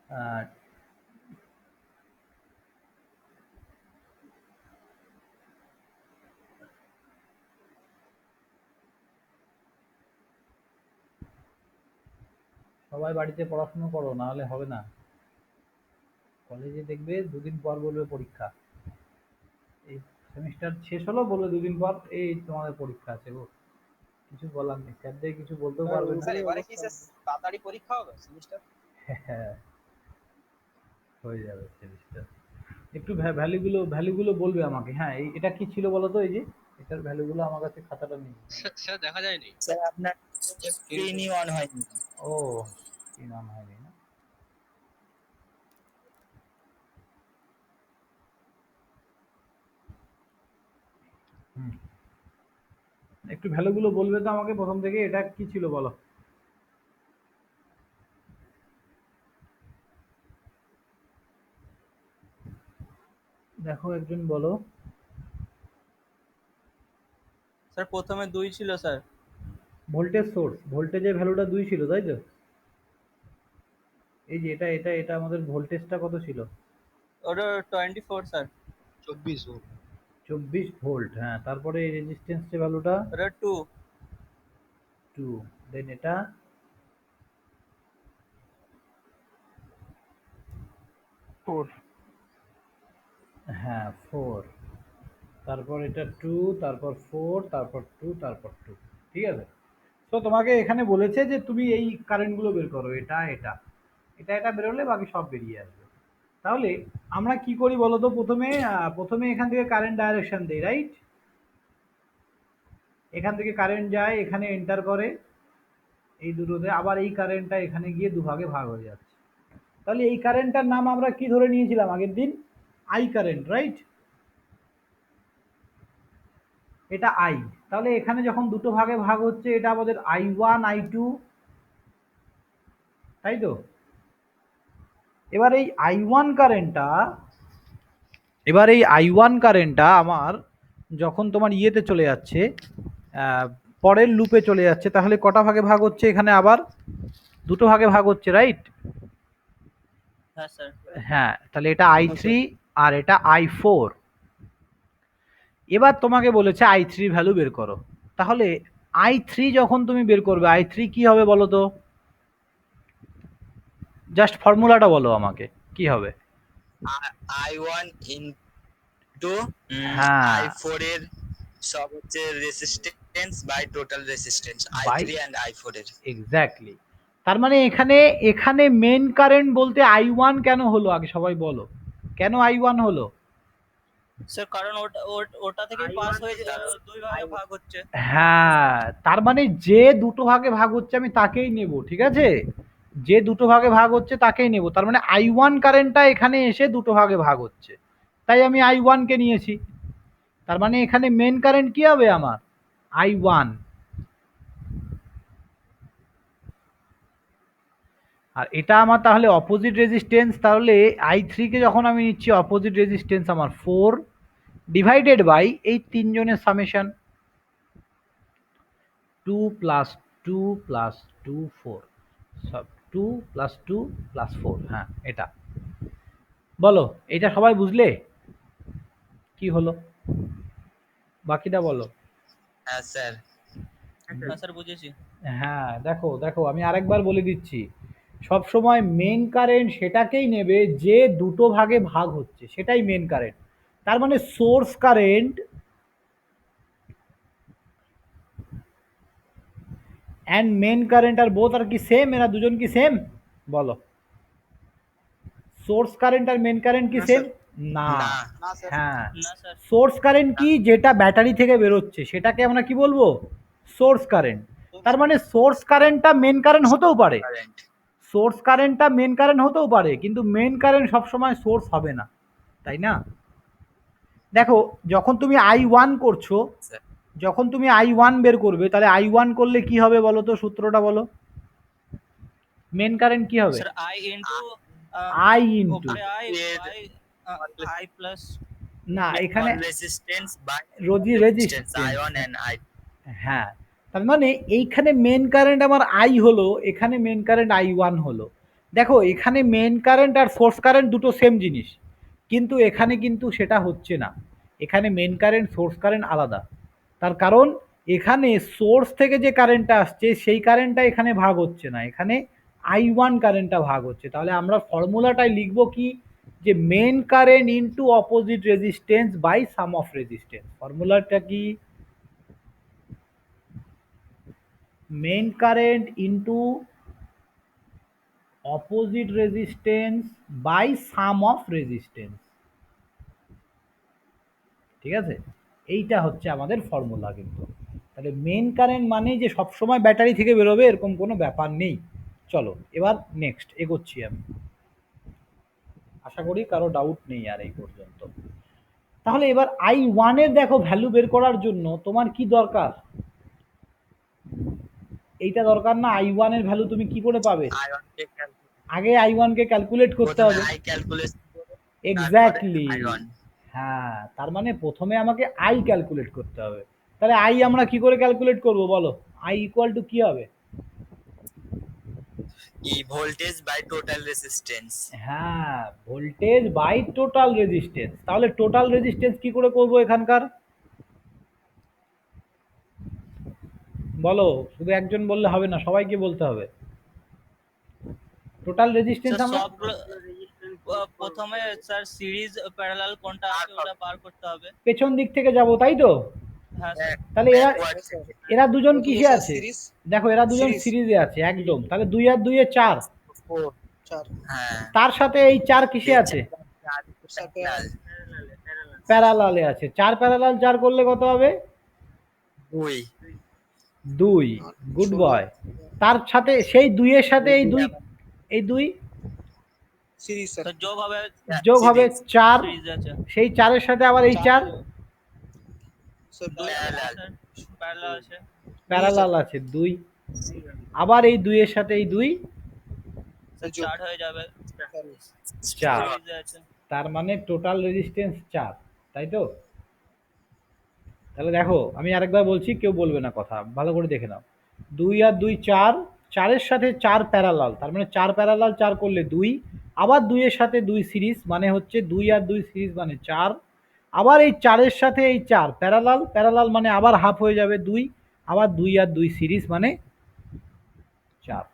আহ, সবাই বাড়িতে পড়াশোনা করো, না হলে হবে না। কলেজে দেখবে দুদিন পর বলবে পরীক্ষা। এই সেমিস্টার শেষ হলো, বলবে দুদিন পর এই তোমাদের পরীক্ষা আছে গো। কিছু বলার নেই, স্যারদের কিছু বলতেও স্যার পারবে না। ওইটাই এবারে কি স্যার তাড়াতাড়ি পরীক্ষা হবে সেমিস্টার? হ্যাঁ, হয়ে যাবে সেমিস্টার। একটু ভ্যালুগুলো বলবে আমাকে। হ্যাঁ, এটা কি ছিল বলো তো? এই যে এটার ভ্যালুগুলো আমার কাছে খাতাটা নেই। স্যার দেখা যায়নি। স্যার আপনার স্ক্রিনই অন হয়নি। ও, কি নাম হয়নি না? হুম, একটু ভ্যালুগুলো বলবে তো আমাকে প্রথম থেকে, এটা কি ছিল বলো। দেখো একজন বলো। স্যার প্রথমে 2 ছিল স্যার। ভোল্টেজ সোর্স, ভোল্টেজের ভ্যালুটা 2 ছিল তাই তো? এই যে এটা আমাদের ভোল্টেজটা কত ছিল? ওটা 24 স্যার। 24 ভোল্ট। 24 ভোল্ট। হ্যাঁ, তারপরে এই রেজিস্ট্যান্সের ভ্যালুটা ওটা 2। 2। দেন এটা 4। হ্যাঁ 4। তারপর এটা 2, তারপর 4, তারপর 2, তারপর 2। ঠিক আছে? তো তোমাকে এখানে বলেছে যে তুমি এই কারেন্টগুলো বের করো, এটা বেরোলে বাকি সব বেরিয়ে আসবে। তাহলে আমরা কি করি বলো তো? প্রথমে এখান থেকে কারেন্ট ডাইরেকশন দেই, রাইট? এখান থেকে কারেন্ট যায়, এখানে এন্টার করে এই দুটোতে, আবার এই কারেন্টটা এখানে গিয়ে দুভাগে ভাগ হয়ে যাচ্ছে। তাহলে এই কারেন্টটার নাম আমরা কি ধরে নিয়েছিলাম আগের দিন? I current, right? এটা আই। তাহলে এখানে যখন দুটো ভাগে ভাগ হচ্ছে, এটা আমাদের I1 I2, তাই তো? এবার এই I1 কারেন্টটা আমার যখন তোমার ইয়েতে চলে যাচ্ছে, পরের লুপে চলে যাচ্ছে, তাহলে কটা ভাগে ভাগ হচ্ছে? এখানে আবার দুটো ভাগে ভাগ হচ্ছে, রাইট? হ্যাঁ স্যার। হ্যাঁ, তাহলে এটা I3 আর এটা I4। এবার তোমাকে বলেছে I3 ভ্যালু বের করো। তাহলে I3 যখন তুমি বের করবে, I3 কি হবে বলো তো? জাস্ট ফর্মুলাটা বলো আমাকে, কি হবে? I1 ইনটু হ্যাঁ, I4 এর সব হচ্ছে resistance by total resistance by, I3 and I4 এর। এক্স্যাক্টলি। তার মানে এখানে মেন কারেন্ট বলতে I1 কেন হলো? আগে সবাই বলো, কেন I1 হলো? স্যার কারণ ওটা থেকেই পাস হয়ে 2 ভাগে ভাগ হচ্ছে। হ্যাঁ, তার মানে যে দুটো ভাগে ভাগ হচ্ছে আমি তাকেই নেব, ঠিক আছে? যে দুটো ভাগে ভাগ হচ্ছে তাকেই নেব। তার মানে I1 কারেন্টটা এখানে এসে দুটো ভাগে ভাগ হচ্ছে, তাই আমি I1 কে নিয়েছি। তার মানে এখানে মেন কারেন্ট কি হবে আমার? I1। আর এটা আমার তাহলে অপোজিট রেজিস্ট্যান্স। তাহলে I3 কে যখন আমি নিচ্ছি, অপোজিট রেজিস্ট্যান্স আমার 4 ডিভাইডেড বাই এই তিনজনের সামেশন 2 প্লাস 2 প্লাস 2 4, সব 2 প্লাস 2 প্লাস 4। হ্যাঁ, এটা বলো, এটা সবাই বুঝলে কি হলো? বাকিটা বলো। হ্যাঁ স্যার। হ্যাঁ স্যার বুঝেছি। হ্যাঁ, দেখো দেখো, আমি আরেকবার বলে দিচ্ছি। সব সময় মেন কারেন্ট সেটাকেই নেবে যে দুটো ভাগে ভাগ হচ্ছে, সেটাই মেন কারেন্ট। তার মানে source current and main current আর বোথ আর কি সেম? এরা দুজন কি সেম? বলো, সোর্স কারেন্ট আর মেন কারেন্ট কি না সেম? স্যার। না। না। না স্যার। হ্যাঁ, না স্যার। সোর্স কারেন্ট কি? যেটা ব্যাটারি থেকে বেরোচ্ছে সেটাকে আমরা কি বলবো? Source current. তার মানে সোর্স কারেন্টটা মেন কারেন্ট হতেও পারে, কারেন্ট। সোর্স কারেন্টটা মেন কারেন্ট হতেও পারে, কিন্তু মেন কারেন্ট সবসময় সোর্স হবে না, তাই না? দেখো, যখন তুমি I1 করছো, স্যার যখন তুমি I1 বের করবে, তাহলে I1 করলে কি হবে বলো তো? সূত্রটা বলো। মেন কারেন্ট কি হবে? Sir I into I into, উপরে I এর বাই I প্লাস না এখানে resistance by resistance. I1 and I। হ্যাঁ, তার মানে এইখানে মেন কারেন্ট আমার I হলো, এখানে মেন কারেন্ট I1 হলো। দেখো এখানে মেন কারেন্ট আর সোর্স কারেন্ট দুটো সেম জিনিস, কিন্তু এখানে কিন্তু সেটা হচ্ছে না। এখানে মেন কারেন্ট সোর্স কারেন্ট আলাদা। তার কারণ এখানে সোর্স থেকে যে কারেন্টটা আসছে সেই কারেন্টটা এখানে ভাগ হচ্ছে না, এখানে I1 কারেন্টটা ভাগ হচ্ছে। তাহলে আমরা ফর্মুলাটাই লিখবো কি, যে main current into opposite resistance by sum of resistance. ফর্মুলাটা কি, main current into opposite resistance by sum of resistance. ঠিক আছে, এইটা হচ্ছে আমাদের ফর্মুলা। কিন্তু তাহলে মেন কারেন্ট মানে যে সবসময় ব্যাটারি থেকে বেরোবে এরকম কোনো ব্যাপার নেই। চলো এবার নেক্সট এগোচ্ছি আমি, আশা করি কারো ডাউট নেই আর এই পর্যন্ত। তাহলে এবার I1 এর দেখো ভ্যালু বের করার জন্য তোমার কি দরকার, এইটা দরকার না? I1 এর ভ্যালু তুমি কি করে পাবে? I1 কে আগে I1 কে ক্যালকুলেট করতে হবে। প্রথমে I ক্যালকুলেট, এক্স্যাক্টলি, I1। হ্যাঁ, তার মানে প্রথমে আমাকে I ক্যালকুলেট করতে হবে। তাহলে I আমরা কি করে ক্যালকুলেট করব বলো? I ইকুয়াল টু কি হবে? ই ভোল্টেজ বাই টোটাল রেজিস্ট্যান্স। হ্যাঁ, ভোল্টেজ বাই টোটাল রেজিস্ট্যান্স। তাহলে টোটাল রেজিস্ট্যান্স কি করে করব এখানকার? বলো, শুধু একজন বললে হবে না, সবাইকে বলতে হবে। টোটাল রেজিস্ট্যান্স স্যার আমরা সবগুলো প্রথমে স্যার সিরিজ প্যারালাল কোনটা আছে ওটা বার করতে হবে। পেছন দিক থেকে যাব, তাই তো? হ্যাঁ স্যার। তাহলে এরা দুজন কিসে স্যার আছে? সিরিজ দেখো এরা দুজন সিরিজ। সিরিজে আছে একদম। তাহলে 2 আর 2 এ 4, 4 হ্যাঁ, তার সাথে এই 4 কিসে আছে? প্যারালালে আছে। 4 প্যারালাল 4 করলে কত হবে? 2। 2। Good boy. তার সাথে সেই 2 এর সাথে এই 2, এই 2 সিরিজ স্যার তো যোগ হবে যোগ হবে 4, সিরিজ আছে। সেই 4 এর সাথে আবার এই 4 স্যার প্যারালাল আছে। প্যারালাল আছে 2, আবার এই 2 এর সাথে এই 2 স্যার 4 হয়ে যাবে। 4। সিরিজে আছে। তার মানে টোটাল রেজিস্ট্যান্স 4, তাই তো? তাহলে দেখো আমি আরেকবার বলছি, কেউ বলবে না কথা, ভালো করে দেখে নাও। 2 আর 2 4, 4 এর সাথে 4 প্যারালাল, তার মানে 4 প্যারালাল 4 করলে 2, আবার 2 এর সাথে 2 সিরিজ মানে হচ্ছে 2 আর 2 সিরিজ মানে 4, আবার এই 4 এর সাথে এই 4 প্যারালাল, প্যারালাল মানে আবার হাফ হয়ে যাবে 2, আবার 2 আর 2 সিরিজ মানে 4।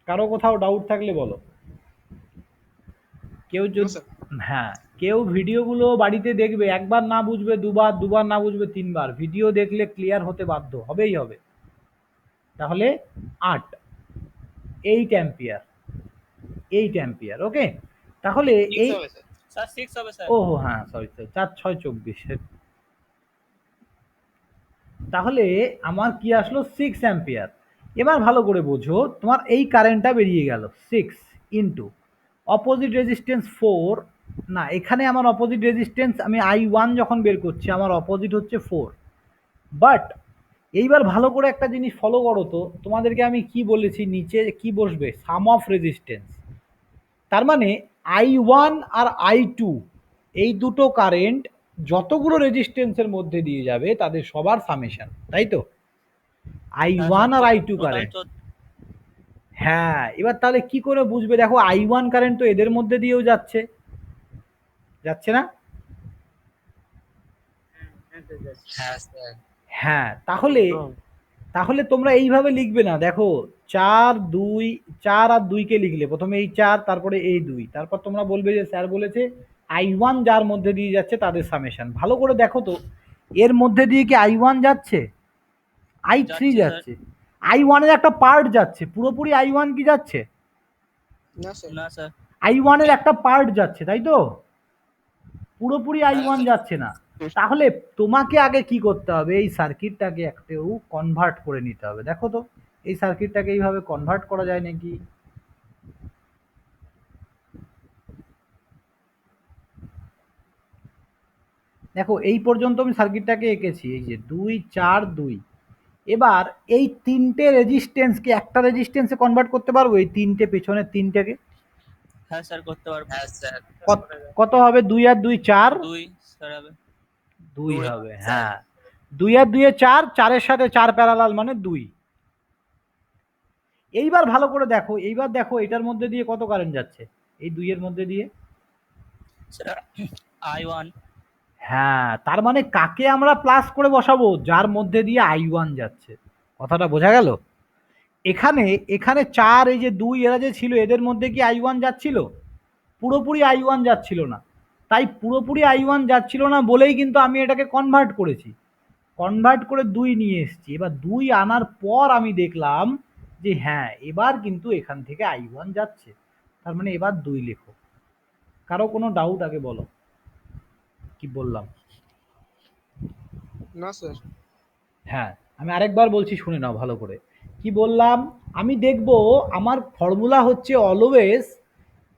কারো কোথাও ডাউট থাকলে বলো। কেউ যদি, স্যার হ্যাঁ, কেউ ভিডিওগুলো বাড়িতে দেখবে, একবার না বুঝবে দুবার, দুবার না বুঝবে তিনবার, ভিডিও দেখলে ক্লিয়ার হতে বাধ্য হবেই হবে। তাহলে 8, 8 অ্যাম্পিয়ার, 8 অ্যাম্পিয়ার। ওকে, তাহলে এই, হবে স্যার স্যার 6 হবে স্যার। ও হ্যাঁ সরি, 4 6 24। তাহলে আমার কি আসলো? 6 অ্যাম্পিয়ার। এবার ভালো করে বোঝো, তোমার এই কারেন্টটা বেরিয়ে গেল 6 ইন্টু অপোজিট রেজিস্ট্যান্স 4। না, এখানে আমার অপোজিট রেজিস্ট্যান্স, আমি I1 যখন বের করছি আমার অপোজিট হচ্ছে 4। বাট এইবার ভালো করে একটা জিনিস ফলো করো তো, তোমাদেরকে আমি কি বলেছি, নিচে কি বসবে? সাম অফ রেজিস্ট্যান্স। তার মানে I1 আর I2 এই দুটো কারেন্ট যতগুলো রেজিস্ট্যান্সের মধ্যে দিয়ে যাবে তাদের সবার সামেশন, তাই তো? I1 আর I2 কারেন্ট। হ্যাঁ, এবার তাহলে কি করে বুঝবে? দেখো I1 কারেন্ট তো এদের মধ্যে দিয়েও যাচ্ছে, যাচ্ছে না? হ্যাঁ স্যার। হ্যাঁ, তাহলে তাহলে তোমরা এইভাবে লিখবে না। দেখো 4 2, 4 আর 2 কে লিখলে, প্রথমে এই 4 তারপরে এই 2, তারপর তোমরা বলবে যে স্যার বলেছে I1 যার মধ্যে দিয়ে যাচ্ছে তাদের সামেশন। ভালো করে দেখো তো, এর মধ্যে দিয়ে কি I1 যাচ্ছে? I3 যাচ্ছে। I1 এর একটা পার্ট যাচ্ছে, পুরোপুরি I1 কি যাচ্ছে? না স্যার না স্যার। I1 এর একটা পার্ট যাচ্ছে, তাই তো? পুরোপুরি I1 যাচ্ছে না। তাহলে তোমাকে আগে কি করতে হবে? এই সার্কিটটাকে একটু কনভার্ট করে নিতে হবে। দেখো তো এই সার্কিটটাকে এইভাবে কনভার্ট করা যায় নাকি? দেখো এই পর্যন্ত আমি সার্কিটটাকে এঁকেছি, এই যে 2 4 2। এবার এই তিনটে রেজিস্ট্যান্সকে একটা রেজিস্ট্যান্সে কনভার্ট করতে পারবো? এই তিনটে পেছনের তিনটেকে হ্যাঁ স্যার করতে পারবো। হ্যাঁ স্যার। কত হবে? 2 আর 2 4, 2 স্যার হবে। 2 হবে। হ্যাঁ, 2 আর 2 4, 4 এর সাথে 4 প্যারালাল মানে 2। এইবার ভালো করে দেখো, এইবার দেখো এটার মধ্যে দিয়ে কত কারেন্ট যাচ্ছে, এই দুইয়ের মধ্যে দিয়ে। Sir I1। হ্যাঁ, তার মানে কাকে আমরা প্লাস করে বসাবো, যার মধ্যে দিয়ে I1 যাচ্ছে। কথাটা বোঝা গেল? এখানে এখানে 4 এই যে 2 এরা যে ছিল এদের মধ্যে কি I1 যাচ্ছিল? পুরোপুরি I1 যাচ্ছিল না। তাই পুরোপুরি I1 যাচ্ছিল না বলেই কিন্তু আমি এটাকে কনভার্ট করেছি। কনভার্ট করে 2 নিয়ে এসেছি। এবার 2 আনার পর আমি দেখলাম যে হ্যাঁ, এবার কিন্তু এখান থেকে I1 যাচ্ছে। তার মানে এবার 2 লেখো। কারো কোনো ডাউট আগে বলো। কি বললাম? না স্যার। হ্যাঁ, আমি আরেকবার বলছি শুনে নাও ভালো করে। কি বললাম? আমি দেখব আমার ফর্মুলা হচ্ছে অলওয়েজ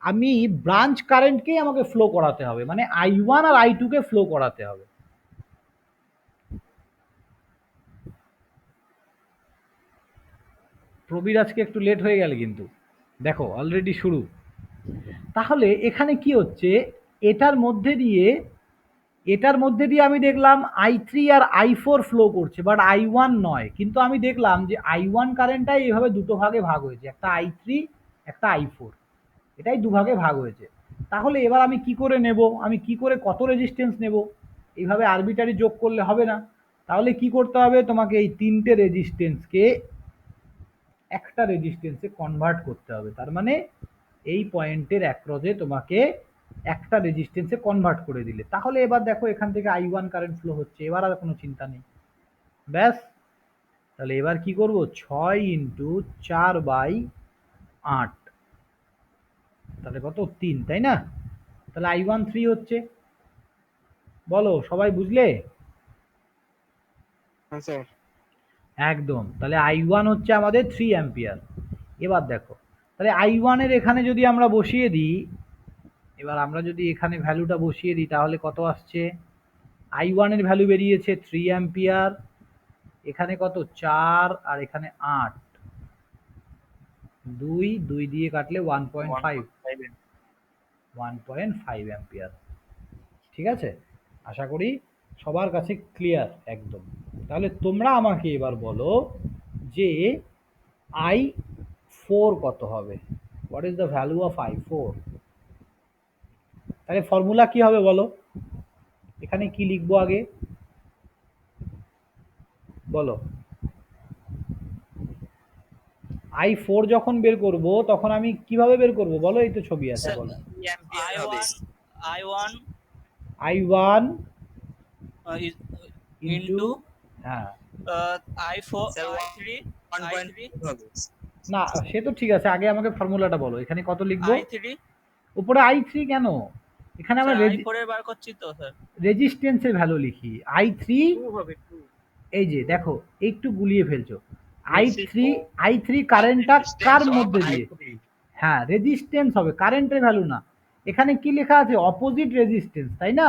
আমি ব্রাঞ্চ কারেন্টকেই আমাকে ফ্লো করাতে হবে। মানে I1 আর I2 কে ফ্লো করাতে হবে। প্রবীর আজকে একটু লেট হয়ে গেল কিন্তু। দেখো অলরেডি শুরু। তাহলে এখানে কি হচ্ছে, এটার মধ্যে দিয়ে আমি দেখলাম I3 আর I4 ফ্লো করছে, বাট I1 নয়। কিন্তু আমি দেখলাম যে I1 কারেন্টটাই এভাবে দুটো ভাগে ভাগ হয়েছে, একটা I3 একটা I4, এটাই দুভাগে ভাগ হয়েছে। তাহলে এবার আমি কি করে নেব, আমি কি করে কত রেজিস্ট্যান্স নেব? এইভাবে আরবিটারি যোগ করলে হবে না। তাহলে কি করতে হবে, তোমাকে এই তিনটে রেজিস্ট্যান্সকে একটা রেজিস্ট্যান্সে কনভার্ট করতে হবে। তার মানে এই পয়েন্টের অ্যাক্রসে তোমাকে একটা রেজিস্ট্যান্সে কনভার্ট করে দিলে, তাহলে এবার দেখো এখান থেকে I1 কারেন্ট ফ্লো হচ্ছে, এবার আর কোনো চিন্তা নেই। ব্যাস। তাহলে এবার কি করব, 6 ইন্টু 4/8, তাহলে কত, 3, তাই না? তাহলে I1 3 হচ্ছে। বলো সবাই বুঝলে? হ্যাঁ স্যার। একদম। তাহলে I1 হচ্ছে আমাদের 3 অ্যাম্পিয়ার। এবার দেখো, তাহলে I1 এর এখানে যদি আমরা বসিয়ে দিই, এবার আমরা যদি এখানে ভ্যালুটা বসিয়ে দিই তাহলে কত আসছে, I1 এর ভ্যালু বেরিয়েছে 3 অ্যাম্পিয়ার, এখানে কত 4 আর এখানে 8, 2 দিয়ে কাটলে 1.5 অ্যাম্পিয়ার। ঠিক আছে, আশা করি সবার কাছে ক্লিয়ার একদম। তাহলে তোমরা আমাকে এবার বলো যে I4 কত হবে, what is the value of I4? তাহলে ফর্মুলা কি হবে বলো, এখানে কি লিখবো আগে বলো। I4 যখন বের করব তখন আমি কিভাবে বের করব বলো, এই তো ছবি আছে, স্যার বলো। অ্যাম্পিয়ার হবে। I1 I1 is into, into হ্যাঁ I4 স্যার I3 1.5 হবে। না, সে তো ঠিক আছে, আগে আমাকে ফর্মুলাটা বলো, এখানে কত লিখবো? I3 উপরে I3 কেন, এখানে আমরা স্যার I4 এর বার করছি তো স্যার। রেজিস্ট্যান্সের ভ্যালু লিখি। I3 এই যে দেখো একটু গুলিয়ে ফেলছো, I3 কারেন্টটা কার মধ্যে দিয়ে, হ্যাঁ রেজিস্ট্যান্স হবে, কারেন্টের ভ্যালু না। এখানে কি লেখা আছে, অপোজিট রেজিস্ট্যান্স, তাই না?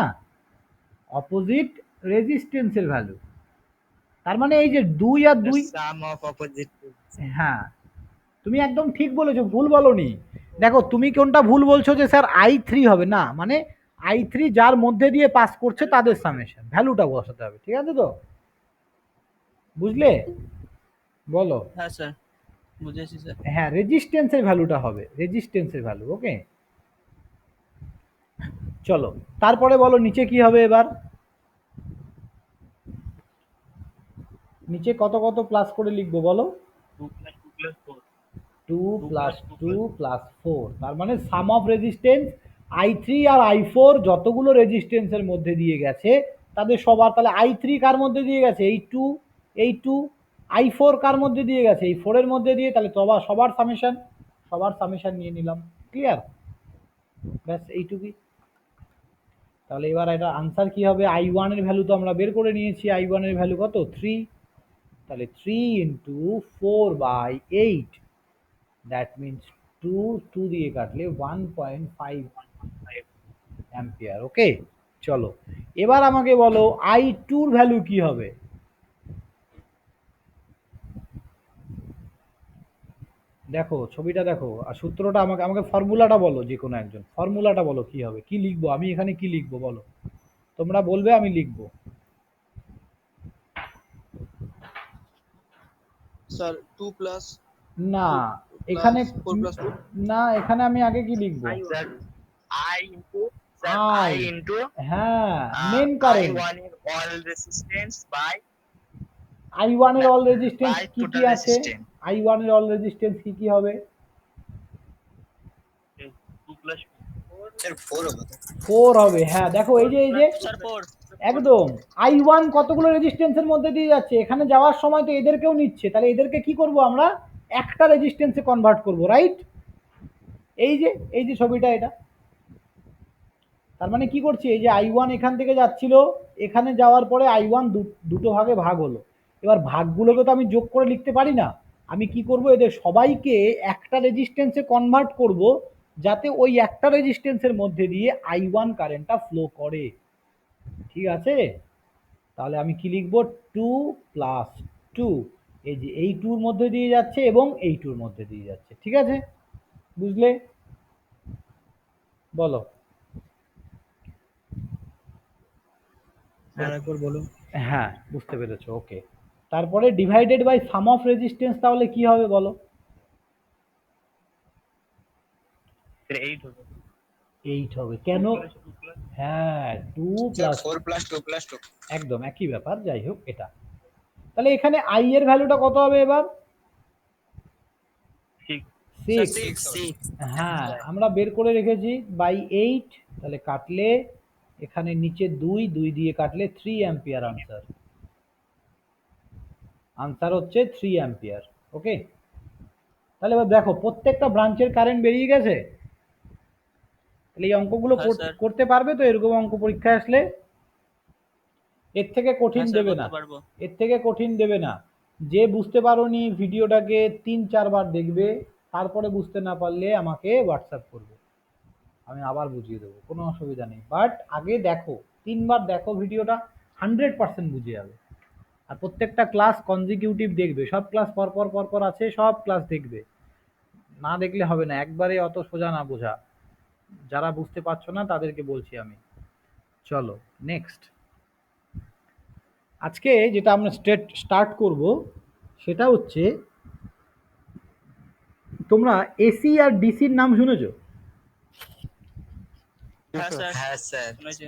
অপোজিট রেজিস্ট্যান্সের ভ্যালু। তার মানে এই যে 2 আর 2, সাম অফ অপোজিট। হ্যাঁ তুমি একদম ঠিক বলেছো, ভুল বলনি। দেখো তুমি কোনটা ভুল বলছো যে স্যার I3 হবে না, মানে I3 যার মধ্যে দিয়ে পাস করছে তাদের সামেশন, ভ্যালুটা বসাতে হবে। ঠিক আছে তো, বুঝলে? বলো। হ্যাঁ স্যার বুঝেছি স্যার। হ্যাঁ, রেজিস্ট্যান্সের ভ্যালুটা হবে, রেজিস্ট্যান্সের ভ্যালু। ওকে, চলো তারপরে বলো নিচে কি হবে এবার, নিচে কত কত প্লাস করে লিখবো বলো। 2 প্লাস 2 প্লাস 4, তার মানে সাম of resistance I3 R I4 যতগুলো রেজিস্ট্যান্সের মধ্যে দিয়ে গেছে তাদের সবার, তাহলে I3 কার মধ্যে দিয়ে গেছে, এই 2, I4 কার মধ্যে দিয়ে গেছে, এই 4 এর মধ্যে দিয়ে, তাহলে সবার সামেশন নিয়ে নিলাম। ক্লিয়ার? ব্যাস এইটুকুই। তাহলে এবার এটা আনসার কি হবে, I1 এর ভ্যালু তো আমরা বের করে নিয়েছি, I1 এর ভ্যালু কত, 3। তাহলে 3 ইন্টু 4/8, দ্যাট মিনস 2 দিয়ে কাটলে 1.5 অ্যাম্পিয়ার। ওকে, চলো এবার আমাকে বলো I2 এর ভ্যালু কি হবে। দেখো ছবিটা দেখো আর সূত্রটা আমাকে ফর্মুলাটা বলো, যে কোনো একজন ফর্মুলাটা বলো কি হবে, কি লিখবো আমি এখানে, কি লিখবো বলো, তোমরা বলবে আমি লিখবো। স্যার 2 প্লাস না এখানে 4 plus 2 না, এখানে আমি আগে কি লিখবো? Sir, I into sir I, I into হ্যাঁ main current. I1 in all resistance by I1 এর অল রেজিস্ট্যান্স by কি কি total আছে? resistance. I1 এর অল রেজিস্ট্যান্স কি কি হবে? 2 plus স্যার 4 হবে তো 4 হবে। হ্যাঁ দেখো এই যে স্যার 4 একদম I1 কতগুলো রেজিস্ট্যান্সের মধ্যে দিয়ে যাচ্ছে, এখানে যাওয়ার সময় তো এদেরকেও নিচ্ছে, তাহলে এদেরকে কি করব আমরা? একটা রেজিস্ট্যান্সে কনভার্ট করব, রাইট? এই যে ছবিটা এটা, তার মানে কি করছি, এই যে I1 এখান থেকে যাচ্ছিল, এখানে যাওয়ার পরে I1 দুটো ভাগে ভাগ হলো। এবার ভাগগুলোকে তো আমি যোগ করে লিখতে পারি না, আমি কি করব, এদের সবাইকে একটা রেজিস্ট্যান্সে কনভার্ট করব, যাতে ওই একটা রেজিস্ট্যান্সের মধ্যে দিয়ে I1 কারেন্টটা ফ্লো করে। ঠিক আছে, তাহলে আমি কি লিখব? 2 প্লাস 2, এই যে এই 2 এর মধ্যে দিয়ে যাচ্ছে এবং এই 2 এর মধ্যে দিয়ে যাচ্ছে। ঠিক আছে, বুঝলে? বলো। আরেকবার বলুন হ্যাঁ বুঝতে পেরেছো, ওকে। তারপরে divided by sum of resistance, তাহলে কি হবে বলো? 8 হবে 8 হবে। কেন? হ্যাঁ 2 Sir, প্লাস 4 plus 2 plus 2. একদম একই ব্যাপার, যাই হোক এটা। তাহলে এখানে আই এর ভ্যালুটা কত হবে এবার? 6 6। 6. হ্যাঁ আমরা বের করে রেখেছি বাই 8, তাহলে কাটলে এখানে নিচে 2 দিয়ে কাটলে 3 অ্যাম্পিয়ার আনসার। আনসার হচ্ছে 3 অ্যাম্পিয়ার। ওকে, তাহলে এবার দেখো প্রত্যেকটা ব্রাঞ্চের কারেন্ট বেরিয়ে গেছে। তাহলে এই অঙ্কগুলো হ্যাঁ, স্যার। করতে পারবে তো? এরকম অঙ্ক পরীক্ষায় আসলে এর থেকে কঠিন হ্যাঁ, স্যার, দেবে না, করতে পারবো। এর থেকে কঠিন দেবে না। যে বুঝতে পারোনি ভিডিওটাকে 3-4 বার দেখবে, তারপরে বুঝতে না পারলে আমাকে হোয়াটসঅ্যাপ করবে, আমি আবার বুঝিয়ে দেবো, কোনো অসুবিধা নেই। বাট আগে দেখো, 3 বার দেখো ভিডিওটা, 100% বুঝে যাবে। আর প্রত্যেকটা ক্লাস কনজিকিউটিভ দেখবে, সব ক্লাস পরপর আছে, সব ক্লাস দেখবে, না দেখলে হবে না, একবারে অত সোজা না বোঝা। যারা বুঝতে পারছো না তাদেরকে বলছি আমি। চলো নেক্সট, আজকে যেটা আমরা স্টার্ট করব সেটা হচ্ছে, তোমরা এসি আর ডিসির নাম শুনেছো? হ্যাঁ স্যার হ্যাঁ স্যার। শুনেছি।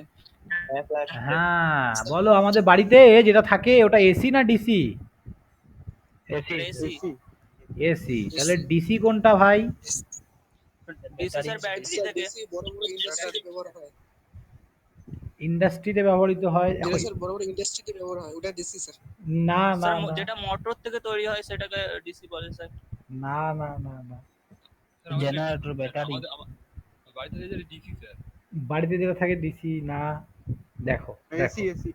হ্যাঁ বলো, আমাদের বাড়িতে যেটা থাকে ওটা এসি না ডিসি? AC AC. তাহলে ডিসি কোনটা ভাই? ডিসি স্যার ব্যাটারি থেকে। বেশি বড় বড় ইন্ডাস্ট্রিতে ব্যবহার হয় ইন্ডাস্ট্রিতে ব্যবহৃত হয় যেটা এখন? স্যার বড় বড় ইন্ডাস্ট্রিতে ব্যবহার হয় ওটা ডিসি স্যার না না স্যার না যেটা মোটর থেকে তৈরি হয় সেটাকে ডিসি বলে স্যার। না না না না, জেনারেটর ব্যাটারি বাড়িতে যে ডিসি স্যার বাড়িতে যেটা থাকে ডিসি না। দেখো এসি এসি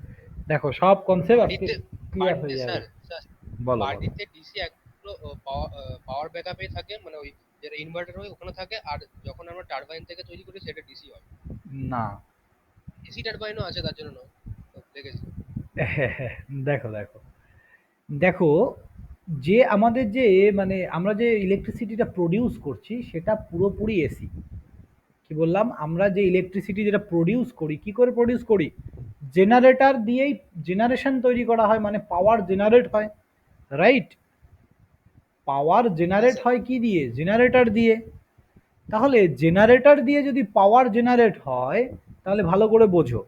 দেখো সব কনসেপ্ট আজকে বাড়িতে ক্লিয়ার হয়ে যাবে। স্যার বলো বলো। বাড়িতে ডিসি একগুলো পাওয়ার ব্যাকআপে থাকে, মানে ওই যেটা ইনভার্টার হয় ওখানে থাকে, আর যখন আমরা টারবাইন থেকে তৈরি করি সেটা ডিসি হয়। না ডিসি টারবাইনও আছে, তার জন্য নয়, দেখেছি। দেখো দেখো দেখো, যে আমাদের যে মানে আমরা যে ইলেকট্রিসিটিটা প্রডিউস করছি সেটা পুরোপুরি এসি। কি বললাম? আমরা যে ইলেকট্রিসিটি যেটা প্রডিউস করি, কি করে প্রডিউস করি? জেনারেটর দিয়েই জেনারেশন তৈরি করা হয়, মানে পাওয়ার জেনারেট হয়, রাইট? পাওয়ার জেনারেট হয় কি দিয়ে? জেনারেটর দিয়ে। তাহলে জেনারেটর দিয়ে যদি পাওয়ার জেনারেট হয়, তাহলে ভালো করে বোঝো,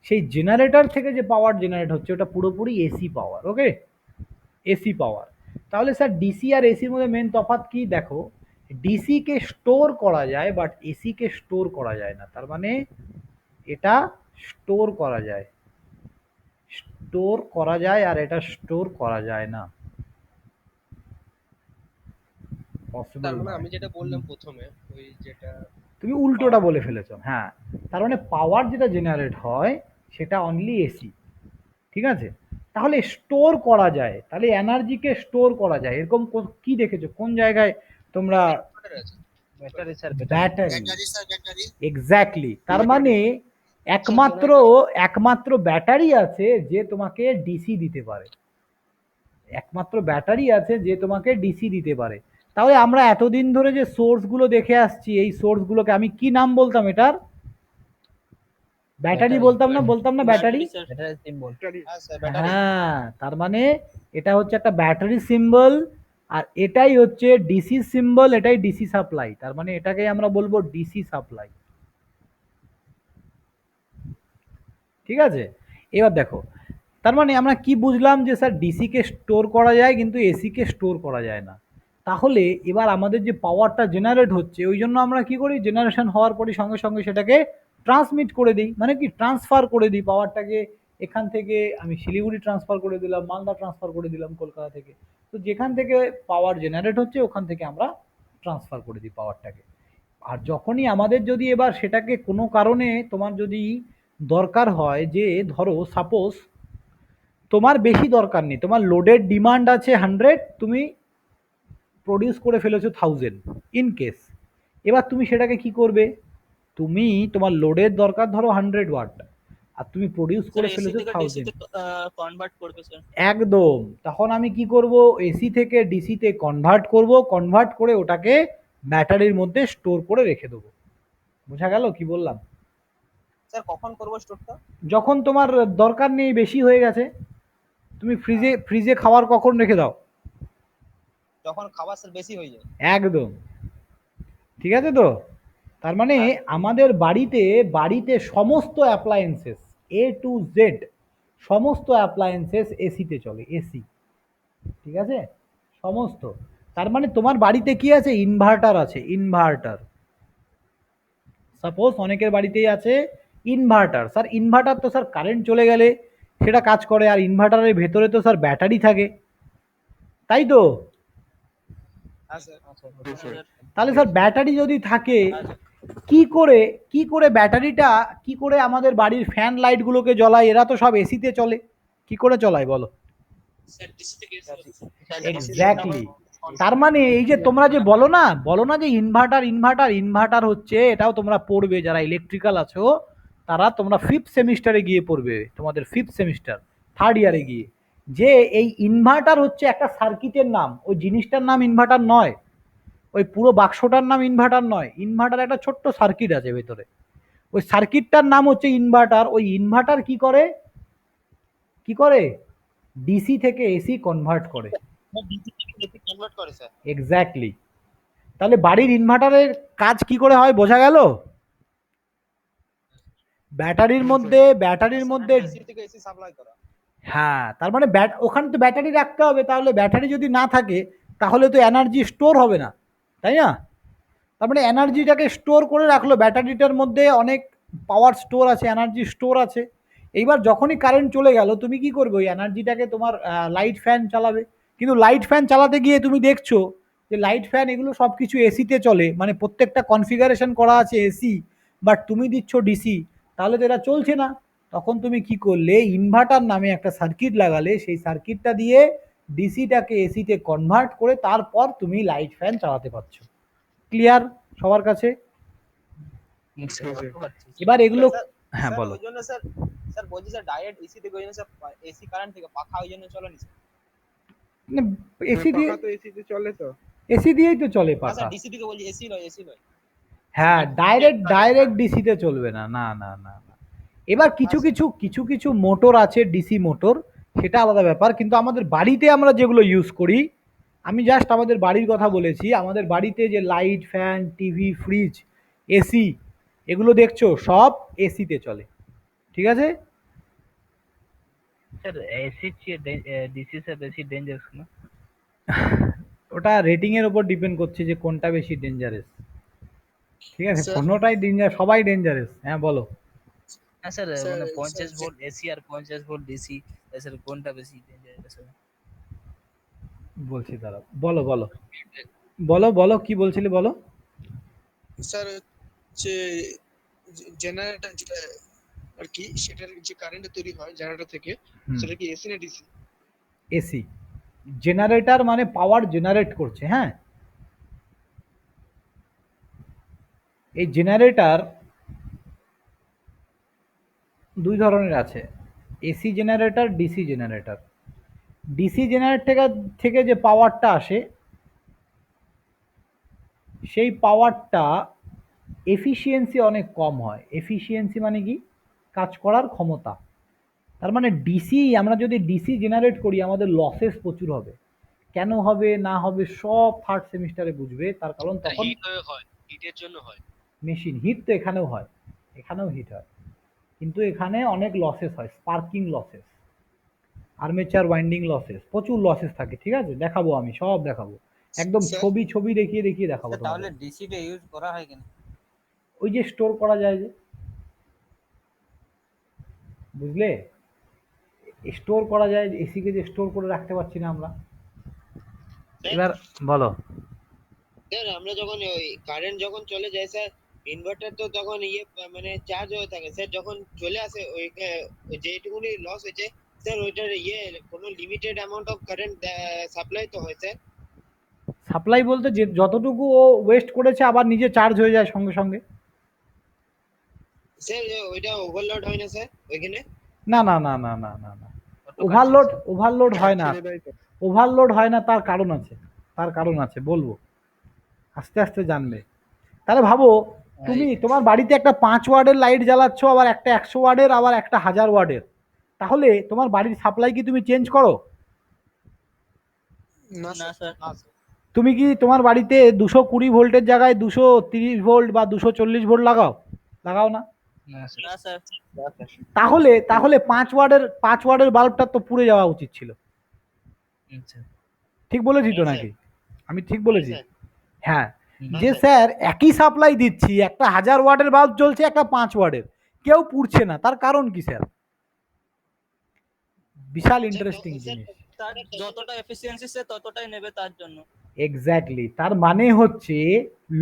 সেই জেনারেটর থেকে যে পাওয়ার জেনারেট হচ্ছে ওটা পুরোপুরি এসি পাওয়ার। ওকে, এসি পাওয়ার। তাহলে স্যার ডিসি আর এসির মধ্যে মেন তফাৎ কি? দেখো, ডিসি কে স্টোর করা যায় বাট এসি কে স্টোর করা যায় না। তার মানে এটা স্টোর করা যায়, স্টোর করা যায় আর এটা স্টোর করা যায় না, পসিবল তার মানে নয়। আমি যেটা বললাম প্রথমে, ওই যেটা তুমি উল্টোটা বলে ফেলেছো। হ্যাঁ, তার মানে পাওয়ার যেটা জেনারেট হয় সেটা অনলি এসি। ঠিক আছে, তাহলে স্টোর করা যায়, তাহলে এনার্জিকে স্টোর করা যায়, এরকম কি দেখেছো কোন জায়গায় তোমরা? ইনভার্টার আছে। Battery sir battery, battery sir battery exactly. তার মানে একমাত্র ব্যাটারি আছে যে তোমাকে ডিসি দিতে পারে, একমাত্র ব্যাটারি আছে যে তোমাকে ডিসি দিতে পারে। তাহলে আমরা এতদিন ধরে যে সোর্সগুলো দেখে আসছি, এই সোর্সগুলোকে আমি কি নাম বলতাম? এটার ব্যাটারি বলতাম না ব্যাটারি? স্যার। ব্যাটারি হ্যাঁ স্যার ব্যাটারি হ্যাঁ, তার মানে এটা হচ্ছে একটা ব্যাটারি সিম্বল, আর এটাই হচ্ছে ডিসি সিম্বল, এটাই ডিসি সাপ্লাই, তার মানে এটাকে আমরা বলবো ডিসি সাপ্লাই। ঠিক আছে, এবার দেখো, তার মানে আমরা কি বুঝলাম যে স্যার ডিসি কে স্টোর করা যায় কিন্তু এসি কে স্টোর করা যায় না। তাহলে এবার আমাদের যে পাওয়ারটা জেনারেট হচ্ছে ওই জন্য আমরা কি করি, জেনারেশন হওয়ার পরই সঙ্গে সঙ্গে সেটাকে ট্রান্সমিট করে দিই, মানে কি ট্রান্সফার করে দিই পাওয়ারটাকে। এখান থেকে আমি শিলিগুড়ি ট্রান্সফার করে দিলাম, মালদা ট্রান্সফার করে দিলাম, কলকাতা থেকে। তো যেখান থেকে পাওয়ার জেনারেট হচ্ছে ওখান থেকে আমরা ট্রান্সফার করে দিই পাওয়ারটাকে। আর যখনই আমাদের যদি এবার সেটাকে কোনো কারণে তোমার যদি দরকার হয়, যে ধরো সাপোজ তোমার বেশি দরকার নেই, তোমার লোডের ডিমান্ড আছে 100, তুমি প্রডিউস করে ফেলেছো 1000 ইন কেস। এবার তুমি সেটাকে কি করবে, তুমি তোমার লোডের দরকার ধরো 100 ওয়াট আর তুমি প্রডিউস করে এসি ফেলেছো থেকে 1000। ডিসিতে কনভার্ট করবে স্যার। একদম, তখন আমি কি করব, এসি থেকে ডিসিতে কনভার্ট করব, কনভার্ট করে ওটাকে ব্যাটারির মধ্যে স্টোর করে রেখে দেবো। বোঝা গেল কি বললাম? স্যার কখন করবো স্টোরটা? যখন তোমার দরকার নেই, বেশি হয়ে গেছে, তুমি ফ্রিজে ফ্রিজে খাবার কখন রেখে দাও? যখন খাবার স্যার বেশি হয়ে যায়। একদম, ঠিক আছে তো। তার মানে আমাদের বাড়িতে বাড়িতে সমস্ত অ্যাপ্লায়েন্সেস এ টু জেড, সমস্ত অ্যাপ্লায়েন্সেস এসিতে চলে, এসি। ঠিক আছে, সমস্ত। তার মানে তোমার বাড়িতে কি আছে, ইনভার্টার আছে, ইনভার্টার। সাপোজ অনেকের বাড়িতেই আছে ইনভার্টার। স্যার ইনভার্টার তো স্যার কারেন্ট চলে গেলে সেটা কাজ করে, আর ইনভার্টারের ভেতরে তো স্যার ব্যাটারি থাকে, তাই তো? হ্যাঁ স্যার। তাহলে স্যার ব্যাটারি যদি থাকে, কি করে ব্যাটারিটা কি করে আমাদের বাড়ির ফ্যান লাইটগুলোকে জ্বলায়? এরা তো সব এসিতে চলে, কি করে চলায় বলো? স্যার ডিসি থেকে এক্স্যাক্টলি। তার মানে এই যে তোমরা যে বলো না যে ইনভার্টার হচ্ছে, এটাও তোমরা পড়বে যারা ইলেকট্রিক্যাল আছো, তারা তোমরা 5th সেমিস্টারে গিয়ে পড়বে, তোমাদের 5th সেমিস্টার 3rd ইয়ারে গিয়ে, যে এই ইনভার্টার হচ্ছে একটা সার্কিটের নাম, ওই জিনিসটার নাম ইনভার্টার নয়, ওই পুরো বাক্সটার নাম ইনভার্টার নয়। ইনভার্টার একটা ছোট্ট সার্কিট আছে ভেতরে, ওই সার্কিটটার নাম হচ্ছে ইনভার্টার। ওই ইনভার্টার কি করে ডিসি থেকে এসি কনভার্ট করে। ডিসি থেকে এসি কনভার্ট করে স্যার। এক্স্যাক্টলি। তাহলে বাড়ির ইনভার্টারের কাজ কি করে হয় বোঝা গেল? ব্যাটারির মধ্যে ডিসি থেকে এসি সাপ্লাই করা। হ্যাঁ, তার মানে ওখানে তো ব্যাটারি রাখতে হবে, তাহলে ব্যাটারি যদি না থাকে তাহলে তো এনার্জি স্টোর হবে না, তাই না? তার মানে এনার্জিটাকে স্টোর করে রাখলো, ব্যাটারিটার মধ্যে অনেক পাওয়ার স্টোর আছে, এনার্জি স্টোর আছে। এইবার যখনই কারেন্ট চলে গেল তুমি কি করবে, ওই এনার্জিটাকে তোমার লাইট ফ্যান চালাবে। কিন্তু লাইট ফ্যান চালাতে গিয়ে তুমি দেখছো যে লাইট ফ্যান এগুলো সব কিছু এসিতে চলে, মানে প্রত্যেকটা কনফিগারেশন করা আছে এসি, বাট তুমি দিচ্ছ ডিসি, তাহলে তো এটা চলছে না। তখন তুমি কি করলে, ইনভার্টার নামে একটা সার্কিট লাগালে, সেই সার্কিটটা দিয়ে ডিসিটাকে এসিতে কনভার্ট করে তারপর তুমি লাইট ফ্যান চালাতে পারছো। ক্লিয়ার সবার কাছে? এবার এগুলো, হ্যাঁ বলো। ওই জন্য স্যার বলছি স্যার ডাইরেক্ট এসি থেকে, ওই জন্য স্যার এসি কারেন্ট থেকে পাখা ওই জন্য চলে নি স্যার। এসি দিয়ে, পাখা তো এসিতে চলে তো। এসি দিয়েই তো চলে পাখা। স্যার ডিসি থেকে বলছি, এসি নয়। হ্যাঁ, ডাইরেক্ট ডিসিতে চলবে না, না না না না। এবার কিছু মোটর আছে, ডিসি মোটর, সেটা আলাদা ব্যাপার। কিন্তু আমাদের বাড়িতে আমরা যেগুলো ইউজ করি, আমি জাস্ট আমাদের বাড়ির কথা বলেছি, আমাদের বাড়িতে যে light, fan, TV, fridge, AC, এগুলো দেখছো সব এসিতে চলে। ঠিক আছে? सर एसी डीसी से बेसी डेंजरस ना? ওটা রেটিং এর উপর ডিপেন্ড করছে যে কোনটা বেশি ডেঞ্জারাস। ঠিক আছে, স্যার। কোনোটাই ডেঞ্জার, সবাই ডেঞ্জারাস। হ্যাঁ বলো। না স্যার স্যার, মানে স্যার, 50 যে- ভোল্ট এসি আর 50 ভোল্ট ডিসি, স্যার কোনটা বেশি ডেঞ্জারাস হবে? বলছি দাঁড়াও, বলো কি বলছিলে বলো। স্যার হচ্ছে জেনারেটর যেটা আর কি, সেটার যে কারেন্ট তৈরি হয় জেনারেটর থেকে, হুম। সেটা কি এসি না ডিসি? এসি। জেনারেটর মানে পাওয়ার জেনারেট করছে। হ্যাঁ, এই জেনারেটর দুই ধরনের আছে, AC generator, DC generator. DC generator থেকে যে পাওয়ারটা আসে, সেই পাওয়ারটা এফিসিয়েন্সি অনেক কম হয়। এফিসিয়েন্সি মানে কি, কাজ করার ক্ষমতা। তার মানে ডিসি, আমরা যদি ডিসি জেনারেট করি আমাদের লসেস প্রচুর হবে। কেন হবে না হবে সব থার্ড সেমিস্টারে বুঝবে, তার কারণ তখন হিট হয়, হিটের জন্য হয়। মেশিন হিট তো এখানেও হয়, এখানেও হিট হয়, কিন্তু এখানে অনেক লসেস হয়, sparking losses, armature winding losses, প্রচুর লসেস থাকে। ঠিক আছে, দেখাবো, আমি সব দেখাবো, একদম স্যার ছবি ছবি দেখিয়ে দেখিয়ে দেখাবো স্যার তাহলে তোমাদের। ডিসিটা ইউজ করা হয় কেন? ওই যে স্টোর করা যায়, যে বুঝলে, স্টোর করা যায়, এসিকে যে স্টোর করে রাখতে পারছি না আমরা। এবার বলো। স্যার আমরা যখন ওই কারেন্ট যখন চলে যায় স্যার, ইনভার্টার তো তখন মানে চার্জ হয়ে থাকে স্যার, যখন চলে আসে ওই যেটুকুনি লস হয়েছে স্যার, ওইটার কোনো limited amount of current supply তো হয় স্যার। সাপ্লাই বলতে যে যতটুকু ও ওয়েস্ট করেছে আবার নিজে চার্জ হয়ে যায় সঙ্গে সঙ্গে। স্যার ওইটা ওভারলোড হয় না স্যার ওইখানে? না না না না না না না, ওভারলোড ওভারলোড হয় না, ছেড়ে দেয় তো। ওভারলোড হয় না, তার কারণ আছে, তার কারণ আছে, বলবো, আস্তে আস্তে জানবে। তাহলে ভাবো, তুমি তোমার বাড়িতে একটা 5 ওয়ার্ডের লাইট জ্বালাচ্ছ, আবার একটা 100 ওয়ার্ডের, আবার একটা 1000 ওয়ার্ডের, তাহলে তোমার বাড়ির সাপ্লাই কি তুমি চেঞ্জ করো? না না স্যার। স্যার। তুমি কি তোমার বাড়িতে 220 ভোল্টের জায়গায় 230 ভোল্ট বা 240 ভোল্ট লাগাও? লাগাও না। না স্যার। না স্যার। তাহলে তাহলে 5 ওয়ার্ডের বাল্বটা তো পুড়ে যাওয়া উচিত ছিল। আচ্ছা। ঠিক বলেছি তো হ্যাঁ, নাকি? আমি ঠিক বলেছি? স্যার। হ্যাঁ, হুম। যে স্যার একই সাপ্লাই দিচ্ছি, একটা 1000 ওয়াটের বাল্ব জ্বলছে, একটা 5 ওয়াটের, কেউ পুড়ছে না, তার কারণ কি স্যার? বিশাল ইন্টারেস্টিং জিনিস। তার যতটা এফিসিয়েন্সি সে ততটাই নেবে তার জন্য। এক্স্যাক্টলি, তার মানে হচ্ছে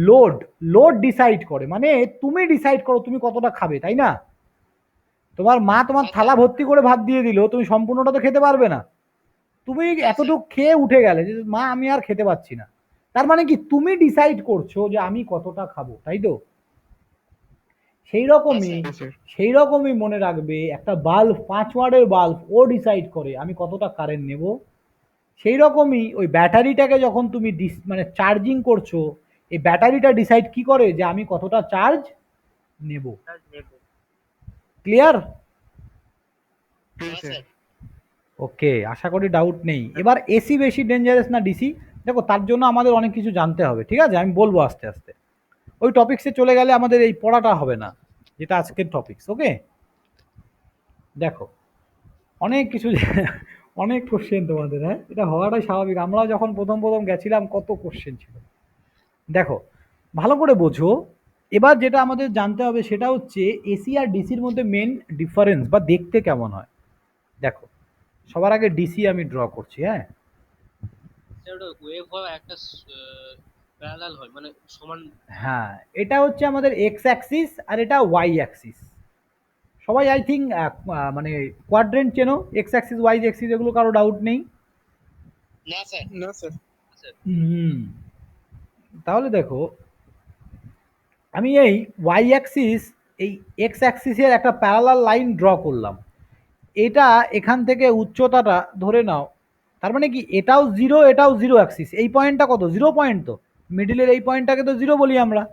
লোড, লোড ডিসাইড করে, মানে তুমি ডিসাইড করো তুমি কতটা খাবে, তাই না? তোমার মা তোমার থালা ভর্তি করে ভাত দিয়ে দিল, তুমি সম্পূর্ণটা তো খেতে পারবে না, তুমি এতটুকু খেয়ে উঠে গেলে যে মা আমি আর খেতে পাচ্ছি না, তার মানে কি তুমি ডিসাইড করছো যে আমি কতটা খাবো, তাই তো? সেই রকমই মনে রাখবে, একটা বাল্ব, 5 ওয়াটের বাল্ব, ও ডিসাইড করে আমি কতটা কারেন্ট নেব। সেই রকমই ওই ব্যাটারিটাকে যখন তুমি মানে চার্জিং করছো, এই ব্যাটারিটা ডিসাইড কি করে যে আমি কতটা চার্জ নেব। ক্লিয়ার? হ্যাঁ স্যার। ওকে, আশা করি ডাউট নেই। এবার এসি বেশি ডেঞ্জারাস না ডিসি, দেখো তার জন্য আমাদের অনেক কিছু জানতে হবে, ঠিক আছে, আমি বলবো আস্তে আস্তে। ওই টপিক্সে চলে গেলে আমাদের এই পড়াটা হবে না, যেটা আজকের টপিক্স। ওকে, দেখো অনেক কিছু অনেক কোশ্চেন তোমাদের, হ্যাঁ, এটা হওয়াটাই স্বাভাবিক, আমরাও যখন প্রথম প্রথম গেছিলাম কত কোশ্চেন ছিল। দেখো ভালো করে বোঝো, এবার যেটা আমাদের জানতে হবে সেটা হচ্ছে এসি আর ডিসির মধ্যে মেন ডিফারেন্স বা দেখতে কেমন হয়। দেখো সবার আগে ডিসি আমি ড্র করছি, হ্যাঁ। স্যার ওটা ওয়েভ হয় একটা প্যারালাল হয়, মানে সমান। হ্যাঁ, এটা হচ্ছে আমাদের এক্স অ্যাক্সিস আর এটা ওয়াই অ্যাক্সিস। সবাই আই থিঙ্ক মানে কোয়াড্রেন্ট চেনো, এক্স অ্যাক্সিস ওয়াই অ্যাক্সিস, এগুলো কারো ডাউট নেই? না স্যার। না স্যার। হুম, তাহলে দেখো আমি এই ওয়াই অ্যাক্সিস, এই এক্স অ্যাক্সিসের একটা প্যারালাল লাইন ড্র করলাম, এটা এখান থেকে উচ্চতাটা ধরে নাও, তার মানে কি এটাও জিরো, এটাও জিরো অ্যাক্সিস, এই পয়েন্টটা কত, 0 পয়েন্ট, তো মিডিলের এই পয়েন্টটাকে তো 0 বলি আমরা।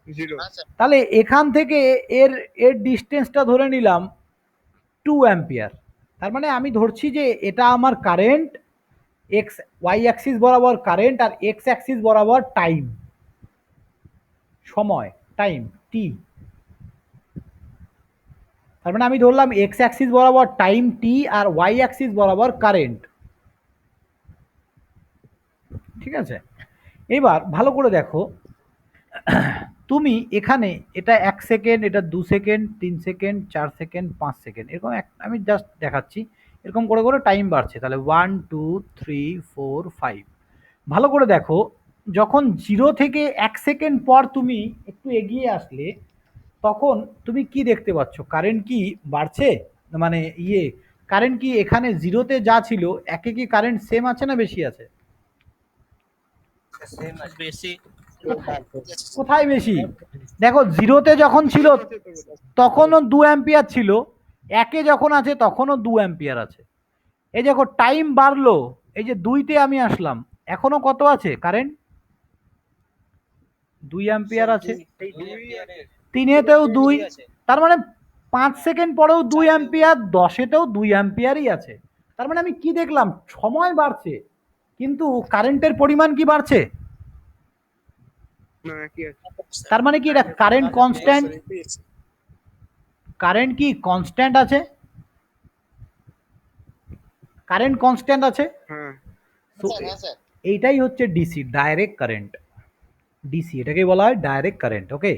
জিরো। না স্যার। তাহলে এখান থেকে এর এর ডিস্টেন্সটা ধরে নিলাম 2 অ্যাম্পিয়ার। তার মানে আমি ধরছি যে এটা আমার কারেন্ট, এক্স ওয়াই অ্যাক্সিস বরাবর কারেন্ট, আর এক্স অ্যাক্সিস বরাবর টাইম, সময়, টাইম, টি। তার মানে আমি ধরলাম এক্স অ্যাক্সিস বরাবর টাইম টি আর ওয়াই অ্যাক্সিস বরাবর কারেন্ট। ঠিক আছে, এবার ভালো করে দেখো, তুমি এখানে এটা 1 সেকেন্ড, এটা 2 সেকেন্ড, 3 সেকেন্ড, 4 সেকেন্ড, 5 সেকেন্ড, এরকম আমি জাস্ট দেখাচ্ছি, এরকম করে করে টাইম বাড়ছে। তাহলে 1 2 3 4 5। ভালো করে দেখো, যখন 0 থেকে 1 সেকেন্ড পর তুমি একটু এগিয়ে আসলে, তখন তুমি কি দেখতে পাচ্ছ, কারেন্ট কি বাড়ছে, মানে কারেন্ট কি এখানে 0-তে যা ছিল একে কি কারেন্ট সেম আছে না বেশি আছে? বেশি। কোথায় বেশি? দেখো 0-তে যখন ছিল তখনও 2 অ্যাম্পিয়ার ছিল, একে যখন আছে তখনও 2 অ্যাম্পিয়ার আছে। এই দেখো টাইম বাড়লো, এই যে 2-তে আমি আসলাম, এখনো কত আছে কারেন্ট? 2 অ্যাম্পিয়ার আছে। 3-এতেও 2, তার মানে 5 সেকেন্ড পরেও 2 অ্যাম্পিয়ার, 10-এতেও 2 অ্যাম্পিয়ারই আছে। তার মানে আমি কি দেখলাম, সময় বাড়ছে, কিন্তু কারেন্টের পরিমাণ কি বাড়ছে? না একই আছে তার মানে কি এটা কারেন্ট কনস্ট্যান্ট? স্যার একই আছে কারেন্ট কি কনস্ট্যান্ট আছে? কারেন্ট কনস্ট্যান্ট আছে। হ্যাঁ তো হ্যাঁ স্যার এইটাই হচ্ছে ডিসি, ডাইরেক্ট কারেন্ট। ডিসি এটাকে বলা হয় ডাইরেক্ট কারেন্ট। ওকে,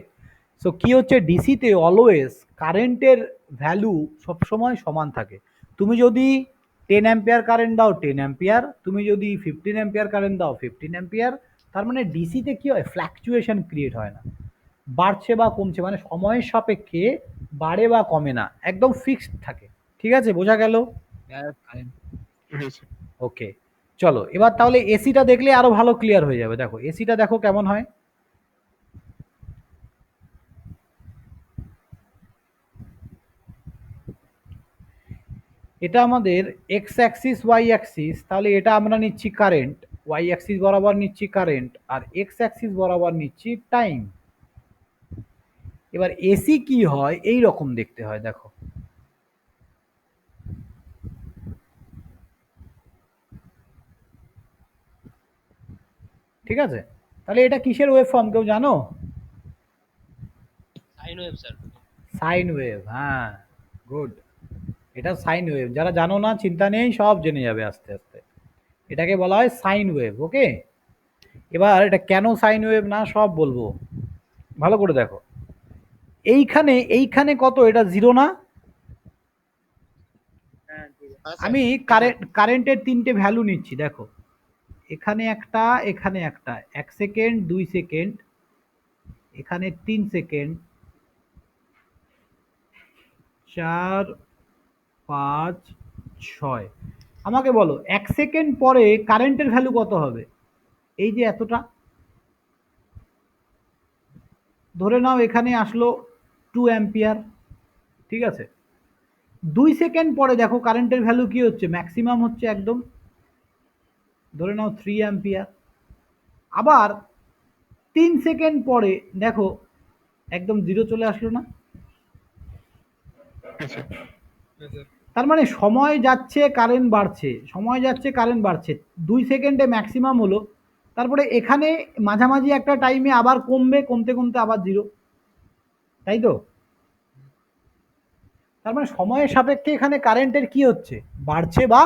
সো কি হচ্ছে ডিসিতে অলওয়েজ কারেন্টের ভ্যালু সবসময় সমান থাকে। তুমি যদি 10 অ্যাম্পিয়ার কারেন্ট দাও 10 অ্যাম্পিয়ার, তুমি যদি 15 অ্যাম্পিয়ার কারেন্ট দাও 15 অ্যাম্পিয়ার। তার মানে ডিসিতে কি হয়, ফ্ল্যাকচুয়েশন ক্রিয়েট হয় না, বাড়ছে বা কমছে, মানে সময়ের সাপেক্ষে বাড়ে বা কমে না, একদম ফিক্সড থাকে। ঠিক আছে, বোঝা গেল? হ্যাঁ স্যার ওকে, চলো এবার তাহলে এসিটা দেখলে আরো ভালো ক্লিয়ার হয়ে যাবে। দেখো এসিটা দেখো কেমন হয়। এটা আমাদের এক্স অ্যাক্সিস ওয়াই অ্যাক্সিস, তাহলে এটা আমরা নিচ্ছি কারেন্ট, ওয়াই অ্যাক্সিস বরাবর নিচ্ছি কারেন্ট, আর এক্স অ্যাক্সিস বরাবর নিচ্ছি টাইম। এবার এসি কি হয় এই রকম দেখতে হয়, দেখো ঠিক আছে। তাহলে এটা কিসের ওয়েভ ফর্ম কেউ জানো? Sine wave sir. Sine wave, হ্যাঁ গুড, এটা সাইন ওয়েভ। যারা জানো না চিন্তা নেই, সব জেনে যাবে আস্তে আস্তে। এটাকে বলা হয় সাইন ওয়েভ। ওকে, এবার এটা কেন সাইন ওয়েভ না সব বলবো, ভালো করে দেখো। এইখানে এইখানে কত, এটা জিরো না? আমি কারেন্টের তিনটে ভ্যালু নিচ্ছি, দেখো এখানে একটা, এখানে একটা, 1 সেকেন্ড 2 সেকেন্ড, এখানে 3 সেকেন্ড, 4 5 6। আমাকে বলো 1 সেকেন্ড পরে কারেন্টের ভ্যালু কত হবে? এই যে এতটা, ধরে নাও এখানে আসলো 2 অ্যাম্পিয়ার। ঠিক আছে, 2 সেকেন্ড পরে দেখো কারেন্টের ভ্যালু কি হচ্ছে, ম্যাক্সিমাম হচ্ছে একদম, ধরে নাও 3 অ্যাম্পিয়ার। আবার 3 সেকেন্ড পরে দেখো একদম জিরো চলে আসলো না? তার মানে সময় যাচ্ছে কারেন্ট বাড়ছে, সময় যাচ্ছে কারেন্ট বাড়ছে, 2 সেকেন্ডে ম্যাক্সিমাম হলো, তারপরে এখানে মাঝামাঝি একটা টাইমে আবার কমবে, কমতে কমতে আবার জিরো, তাই তো? তার মানে সময়ের সাপেক্ষে এখানে কারেন্টের কি হচ্ছে, বাড়ছে বা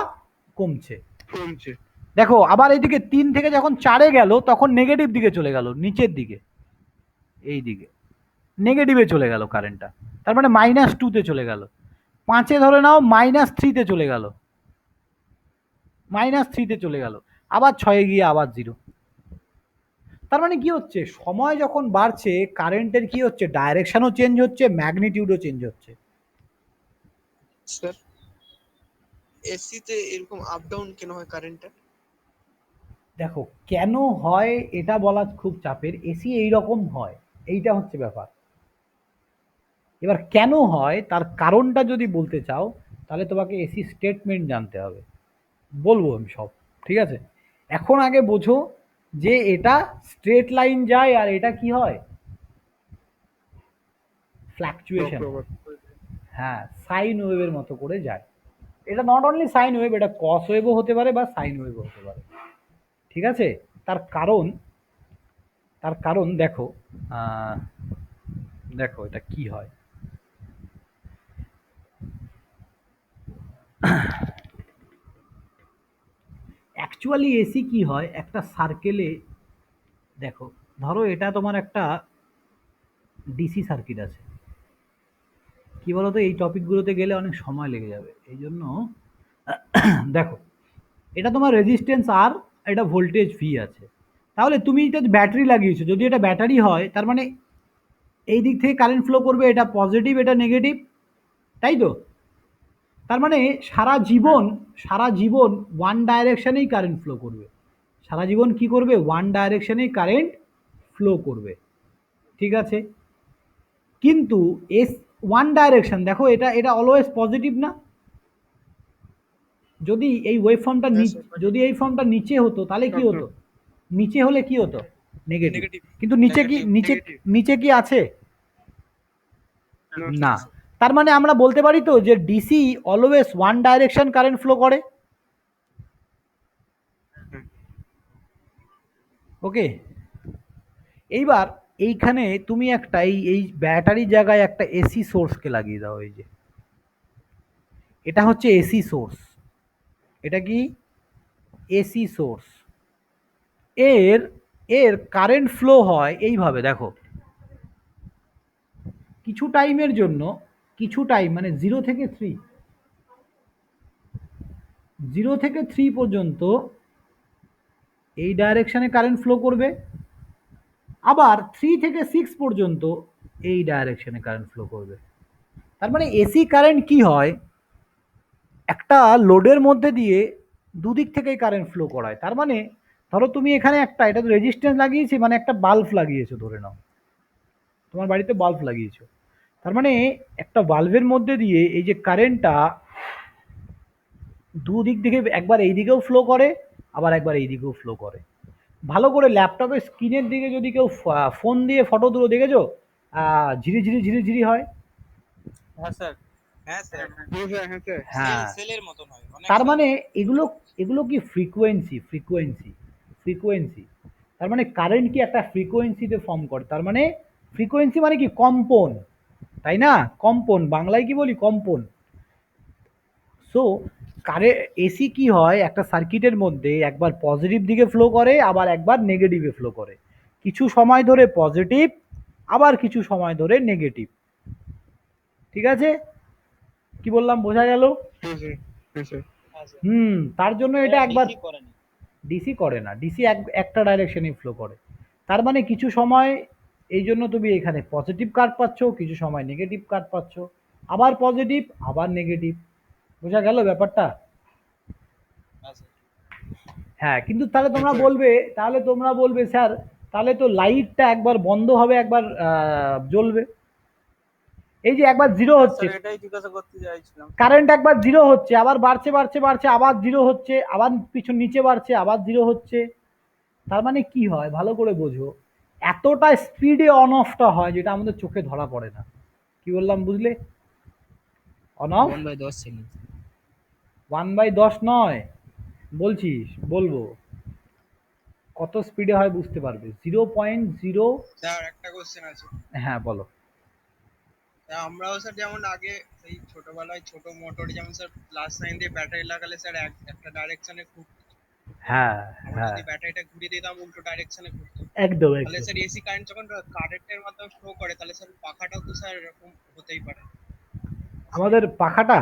কমছে। কমছে দেখো আবার এইদিকে 3 থেকে যখন 4-এ গেল তখন নেগেটিভ দিকে চলে গেল, নিচের দিকে, এই দিকে নেগেটিভে চলে গেল কারেন্টটা, তার মানে -2-তে চলে গেল। 5-এ ধরে নাও -3-তে চলে গেল, -3-তে চলে গেল, আবার 6-এ গিয়ে আবার জিরো। তার মানে কি হচ্ছে, সময় যখন বাড়ছে কারেন্টের কি হচ্ছে, ডাইরেকশনও চেঞ্জ হচ্ছে, ম্যাগনিটিউডও চেঞ্জ হচ্ছে। স্যার এসিতে এরকম আপ ডাউন কেন হয় কারেন্টটা? দেখো কেন হয় এটা বলা খুব চাপের, এসি এইরকম হয়, এইটা হচ্ছে ব্যাপার। এবার কেন হয় তার কারণটা যদি বলতে চাও তাহলে তোমাকে এসি স্টেটমেন্ট জানতে হবে, বলবো আমি সব। ঠিক আছে, এখন আগে বোঝো যে এটা স্ট্রেট লাইন যায় আর এটা কি হয়, ফ্ল্যাকচুয়েশন। হ্যাঁ, সাইন ওয়েভের মতো করে যায়। এটা নট অনলি সাইন ওয়েভ, এটা কস ওয়েভও হতে পারে বা সাইন ওয়েভও হতে পারে। ঠিক আছে, তার কারণ, তার কারণ দেখো, দেখো এটা কি হয়। অ্যাকচুয়ালি এসি কি হয়, একটা সার্কেলে, দেখো ধরো এটা তোমার একটা ডিসি সার্কিট আছে, কি বলতো এই টপিকগুলোতে গেলে অনেক সময় লেগে যাবে, এই জন্য দেখো এটা তোমার রেজিস্ট্যান্স আর, এটা ভোল্টেজ ভি আছে। তাহলে তুমি এটা ব্যাটারি লাগিয়েছো, যদি এটা ব্যাটারি হয় তার মানে এই দিক থেকে কারেন্ট ফ্লো করবে, এটা পজিটিভ এটা নেগেটিভ, তাই তো? তার মানে সারা জীবন, সারা জীবন ওয়ান ডাইরেকশনেই কারেন্ট ফ্লো করবে, সারা জীবন কি করবে, ওয়ান ডাইরেকশনেই কারেন্ট ফ্লো করবে। ঠিক আছে, কিন্তু এস ওয়ান ডাইরেকশন দেখো, এটা এটা অলওয়েজ পজিটিভ না? যদি এই ওয়েভ ফর্মটা যদি এই ফর্মটা নিচে হতো তাহলে কি হতো, নিচে হলে কি হতো, নেগেটিভ। কিন্তু নিচে কি, নিচে নিচে কি আছে না? তার মানে আমরা বলতে পারি তো যে DC always one direction current flow করে। ওকে, এইবার এইখানে তুমি একটা এই ব্যাটারির জায়গায় একটা এসি সোর্সকে লাগিয়ে দাও। এই যে এটা হচ্ছে এসি সোর্স, এটা কি এসি সোর্স। এর এর কারেন্ট ফ্লো হয় এইভাবে, দেখো কিছু টাইমের জন্য, কিছু টাইম মানে 0 থেকে 3 পর্যন্ত এই ডাইরেকশনে কারেন্ট ফ্লো করবে, আবার 3 থেকে 6 পর্যন্ত এই ডাইরেকশনে কারেন্ট ফ্লো করবে। তার মানে এসি কারেন্ট কি হয়, একটা লোডের মধ্যে দিয়ে দুদিক থেকেই কারেন্ট ফ্লো করায়। তার মানে ধরো তুমি এখানে একটা, এটা তো রেজিস্ট্যান্স লাগিয়েছি, মানে একটা বাল্ব লাগিয়েছো ধরে নাও, তোমার বাড়িতে বাল্ব লাগিয়েছো, তার মানে একটা বাল্বের মধ্যে দিয়ে এই যে কারেন্টটা দুদিক থেকে একবার এই দিকেও ফ্লো করে, আবার একবার এই দিকেও ফ্লো করে। ভালো করে ল্যাপটপের স্ক্রিনের দিকে যদি কেউ ফোন দিয়ে ফটো তুলে দেখেছো, ঝিরি ঝিরি ঝিরি ঝিরি হয়। হ্যাঁ স্যার। হ্যাঁ স্যার, হ্যাঁ স্যার, হ্যাঁ স্যার। হ্যাঁ, সেলের মতন হয় অনেক। তার মানে এগুলো এগুলো কি ফ্রিকোয়েন্সি, ফ্রিকোয়েন্সি। তার মানে কারেন্ট কি একটা ফ্রিকোয়েন্সিতে ফর্ম করে। তার মানে ফ্রিকোয়েন্সি মানে কি কম্পন, তাই না? কম্পন, বাংলায় কি বলি, কম্পন। সো এসি কি হয়, একটা সার্কিটের মধ্যে একবার পজিটিভ দিকে ফ্লো করে, আবার একবার নেগেটিভে ফ্লো করে। কিছু সময় ধরে পজিটিভ, আবার কিছু সময় ধরে নেগেটিভ। ঠিক আছে, কি বললাম বোঝা গেল? হ্যাঁ স্যার, হ্যাঁ স্যার। তার জন্য এটা একবার DC করে না। ডিসি করে না, ডিসি একটা ডাইরেকশনে ফ্লো করে। তার মানে কিছু সময় এই জন্য তুমি এখানে পজিটিভ কার্ভ পাচ্ছ, কিছু সময় নেগেটিভ কার্ভ পাচ্ছ, আবার পজিটিভ আবার নেগেটিভ। বোঝা গেল ব্যাপারটা? হ্যাঁ, কিন্তু তাহলে তোমরা বলবে স্যার তাহলে তো লাইটটা একবার বন্ধ হবে, একবার জ্বলবে। এই যে একবার জিরো হচ্ছে, স্যার এটাই জিজ্ঞাসা করতে চাইছিলাম। কারেন্ট একবার জিরো হচ্ছে, আবার বাড়ছে বাড়ছে বাড়ছে, আবার জিরো হচ্ছে, আবার পিছন নিচে বাড়ছে, আবার জিরো হচ্ছে। তার মানে কি হয় ভালো করে বোঝো, এতটা স্পিডে অন অফটা হয় যেটা আমাদের চোখে ধরা পড়ে না। কি বললাম বুঝলে? On of 1/10 second. 1/10 নয়, বলছিস বলবো কত স্পিডে হয় বুঝতে পারবে। 0.0। স্যার একটা কোশ্চেন আছে। হ্যাঁ বলো। তা আমরাও স্যার যেমন আগে এই ছোটবেলায় ছোট মোটর যেমন স্যার প্লাস সাইন দিয়ে ব্যাটারি লাগালে স্যার একটা ডাইরেকশনে ঘুরতো। হ্যাঁ আমরা হ্যাঁ, যদি ব্যাটারিটা ঘুরিয়ে দিতাম উল্টো ডাইরেকশনে ঘুরতো। একদম তাহলে একদম। স্যার এসি কারেন্ট যখন কারেন্টের মাধ্যমে ফ্লো করে তাহলে স্যার পাখাটাও তো স্যার এরকম হতেই পারে। আমাদের পাখাটা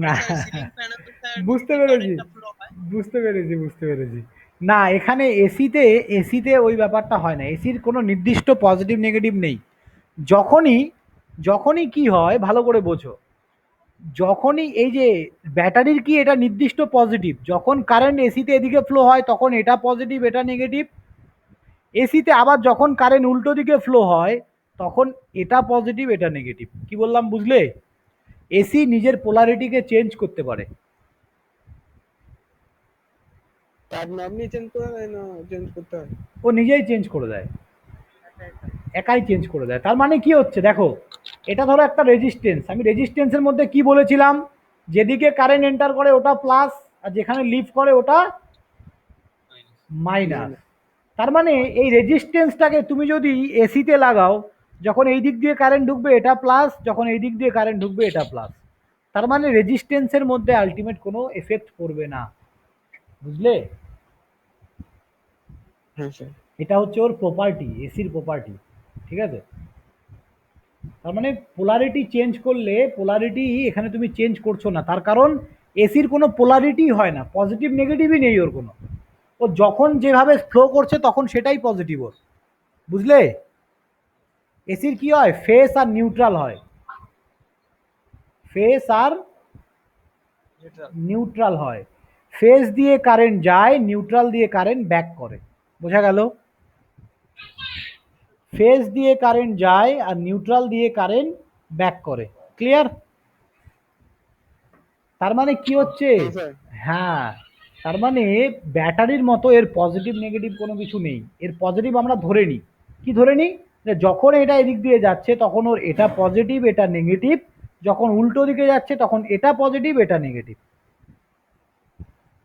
না, স্যার সিলিং ফ্যানে তো স্যার বুঝতে পেরেছি কারেন্টটা ফ্লো হয়। বুঝতে পেরেছি। না, এখানে এসিতে ওই ব্যাপারটা হয় না। এসির কোনো নির্দিষ্ট পজিটিভ নেগেটিভ নেই। যখনই যখনই কি হয় ভালো করে বোঝো, যখনই এই যে ব্যাটারির কি এটা নির্দিষ্ট পজিটিভ, যখন কারেন্ট এসিতে এদিকে ফ্লো হয় তখন এটা পজিটিভ এটা নেগেটিভ। এসিতে আবার যখন কারেন্ট উল্টো দিকে ফ্লো হয় তখন এটা পজিটিভ এটা নেগেটিভ। কি বললাম বুঝলে? এসি নিজের পোলারিটিকে চেঞ্জ করতে পারে। তার নামই চেঞ্জ করে দেয় না, চেঞ্জ করতে হয়। ও নিজেই চেঞ্জ করে দেয়, একাই চেঞ্জ করে দেয়। তার মানে কি হচ্ছে দেখো, এটা ধরো একটা রেজিস্ট্যান্স, আমি রেজিস্ট্যান্সের মধ্যে কি বলেছিলাম, যেদিকে কারেন্ট এন্টার করে ওটা প্লাস, আর যেখানে লিভ করে ওটা মাইনাস। তার মানে এই রেজিস্ট্যান্সটাকে তুমি যদি এসিতে লাগাও, যখন এই দিক দিয়ে কারেন্ট ঢুকবে এটা প্লাস, যখন এই দিক দিয়ে কারেন্ট ঢুকবে এটা প্লাস। তার মানে রেজিস্ট্যান্সের মধ্যে আলটিমেট কোনো এফেক্ট পড়বে না। বুঝলে? হ্যাঁ স্যার। এটা হচ্ছে ওর প্রপার্টি, এসির প্রপার্টি। ঠিক আছে? তার মানে পোলারিটি চেঞ্জ করলে, পোলারিটি এখানে তুমি চেঞ্জ করছো না, তার কারণ এসির কোনো পোলারিটি হয় না, পজিটিভ নেগেটিভই নেই ওর কোনো। ও যখন যেভাবে ফ্লো করছে তখন সেটাই পজিটিভ ওর। বুঝলে? এসির কি হয়, ফেস আর নিউট্রাল হয়, ফেস আর নিউট্রাল হয়। ফেস দিয়ে কারেন্ট যায়, নিউট্রাল দিয়ে কারেন্ট ব্যাক করে। বোঝা গেল? ফেস দিয়ে কারেন্ট যায় আর নিউট্রাল দিয়ে কারেন্ট ব্যাক করে। ক্লিয়ার? তার মানে কি হচ্ছে, হ্যাঁ, তার মানে ব্যাটারির মতো এর পজিটিভ নেগেটিভ কোনো কিছু নেই। এর পজিটিভ আমরা ধরে নিই, কি ধরে নিই, যে যখন এটা এদিক দিয়ে যাচ্ছে তখন ওর এটা পজিটিভ এটা নেগেটিভ, যখন উল্টো দিকে যাচ্ছে তখন এটা পজিটিভ এটা নেগেটিভ।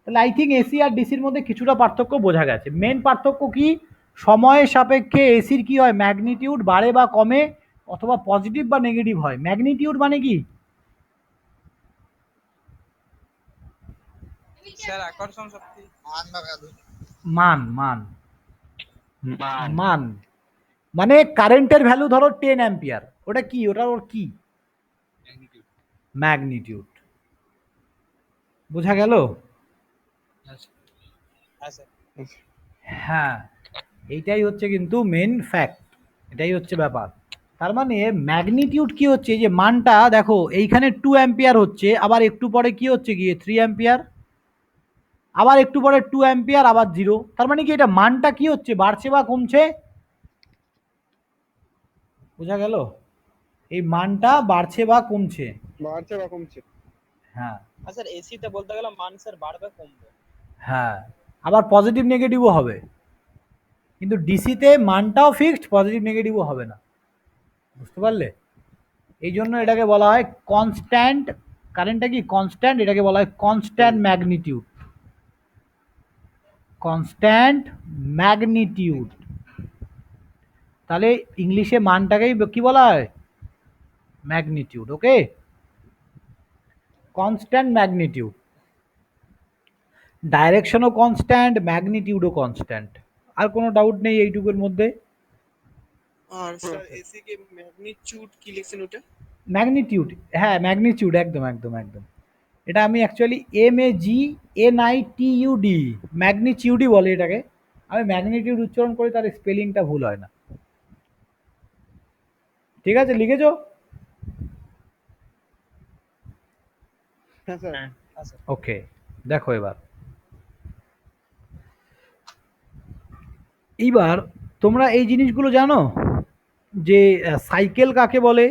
তাহলে আই থিঙ্ক এসি আর ডিসির মধ্যে কিছুটা পার্থক্য বোঝা গেছে। মেন পার্থক্য কি, সময়ের সাপেক্ষে এসির কি হয়, ম্যাগনিটিউড বাড়ে বা কমে, অথবা পজিটিভ বা নেগেটিভ হয়। ম্যাগনিটিউড মানে কি? স্যার আকর্ষণ শক্তি। মান মান মান মানে কারেন্টের ভ্যালু ধরো 10 অ্যাম্পিয়ার, ওটা কি, ওটা ওর কি, ম্যাগনিটিউড। বোঝা গেল? হ্যাঁ, এইটাই হচ্ছে কিন্তু মেন ফ্যাক্ট, এটাই হচ্ছে ব্যাপার। তার মানে ম্যাগনিটিউড কি হচ্ছে, যে মানটা দেখো এইখানে 2 অ্যাম্পিয়ার হচ্ছে, আবার একটু পরে কি হচ্ছে গিয়ে 3 অ্যাম্পিয়ার, আবার একটু পরে 2 অ্যাম্পিয়ার, আবার 0। তার মানে কি এটা মানটা কি হচ্ছে, বাড়ছে বা কমছে? বোঝা গেল? এই মানটা বাড়ছে বা কমছে। বাড়ছে বা কমছে। হ্যাঁ স্যার এসিতে বলতে গেলে মান স্যার বাড়বে কমবে। হ্যাঁ, আবার পজিটিভ নেগেটিভও হবে, কিন্তু ডিসিতে মানটাও ফিক্সড, পজিটিভ নেগেটিভও হবে না। বুঝতে পারলে? এই জন্য এটাকে বলা হয় কনস্ট্যান্ট, কারেন্টটা কি কনস্ট্যান্ট, এটাকে বলা হয় কনস্ট্যান্ট ম্যাগনিটিউড। কনস্ট্যান্ট ম্যাগনিটিউড, তাহলে ইংলিশে মানটাকেই কি বলা হয়, ম্যাগনিটিউড। ওকে, কনস্ট্যান্ট ম্যাগনিটিউড, ডাইরেকশনও কনস্ট্যান্ট, ম্যাগনিটিউডও কনস্ট্যান্ট। আর কোনো ডাউট নেই এইটুকুর মধ্যে? আর স্যার এসি কে ম্যাগনিটিউড কি লিখছেন ওটা? ম্যাগনিটিউড, হ্যাঁ ম্যাগনিটিউড, একদম একদম একদম। এটা আমি অ্যাকচুয়ালি MAGNITUD, ম্যাগনিটিউডই বলে এটাকে। আমি ম্যাগনিটিউড উচ্চারণ করি, তার স্পেলিংটা ভুল হয় না। ঠিক আছে, লিখেছো? হ্যাঁ স্যার। ওকে, দেখো এবার, এইবার তোমরা এই জিনিসগুলো জানো যে সাইকেল কাকে বলে?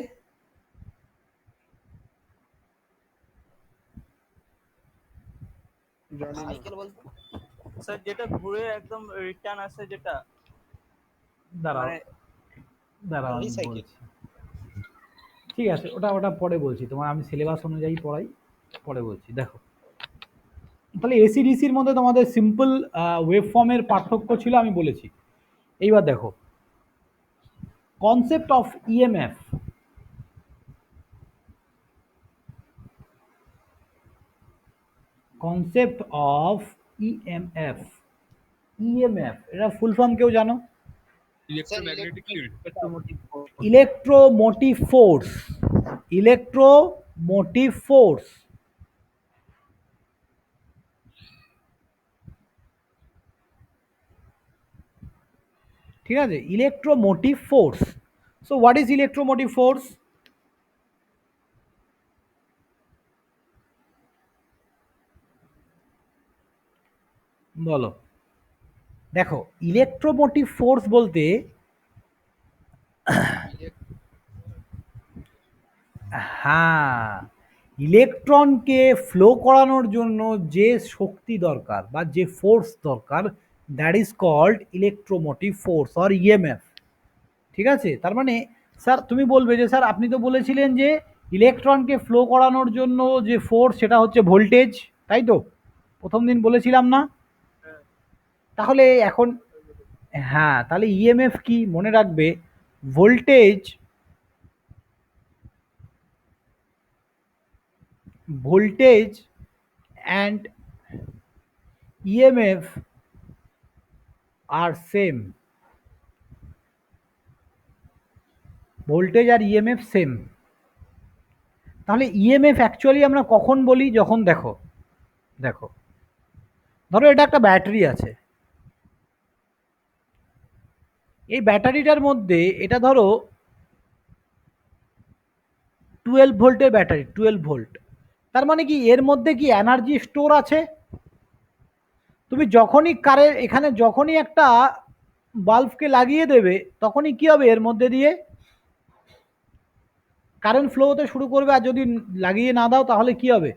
জানি না। সাইকেল বলতে স্যার যেটা ঘুরে একদম রিটার্ন আসে যেটা, দাঁড়াও মানে দাঁড়াও আমি সাইকেল। বলছি। ঠিক আছে, ওটা ওটা পরে বলছি, তোমার আমি সিলেবাস অনুযায়ী পড়াই, পরে বলছি। দেখো, তাহলে এসি ডিসির মধ্যে তোমাদের সিম্পল ওয়েভ ফর্মের পার্থক্য ছিল, আমি বলেছি। এইবার দেখো, concept of EMF, concept of EMF, EMF এটা ফুল ফর্ম কেউ জানো? Electromotive force, electromotive force. ঠিক আছে, electromotive force. So what is electromotive force? বলো। দেখো, ইলেকট্রোমোটিভ ফোর্স বলতে, হ্যাঁ, ইলেকট্রনকে ফ্লো করানোর জন্য যে শক্তি দরকার বা যে ফোর্স দরকার, that is called electromotive force or EMF. ঠিক আছে, তার মানে স্যার তুমি বলবে যে স্যার আপনি তো বলেছিলেন যে ইলেকট্রনকে ফ্লো করানোর জন্য যে ফোর্স সেটা হচ্ছে ভোল্টেজ, তাই তো প্রথম দিন বলেছিলাম না? তাহলে এখন, হ্যাঁ, তাহলে ইএমএফ কি মনে রাখবে, ভোল্টেজ, ভোল্টেজ অ্যান্ড ইএমএফ আর সেম, ভোল্টেজ আর ইএমএফ সেম। তাহলে ইএমএফ অ্যাকচুয়ালি আমরা কখন বলি, যখন দেখো, দেখো ধরো এটা একটা ব্যাটারি আছে, এই ব্যাটারিটার মধ্যে এটা ধরো 12 ভোল্টের ব্যাটারি, 12 ভোল্ট। তার মানে কি এর মধ্যে কি এনার্জি স্টোর আছে? তুমি যখনই এখানে যখনই একটা বাল্বকে লাগিয়ে দেবে, তখনই কি হবে, এর মধ্যে দিয়ে কারেন্ট ফ্লো হতে শুরু করবে। আর যদি লাগিয়ে না দাও তাহলে কি হবে,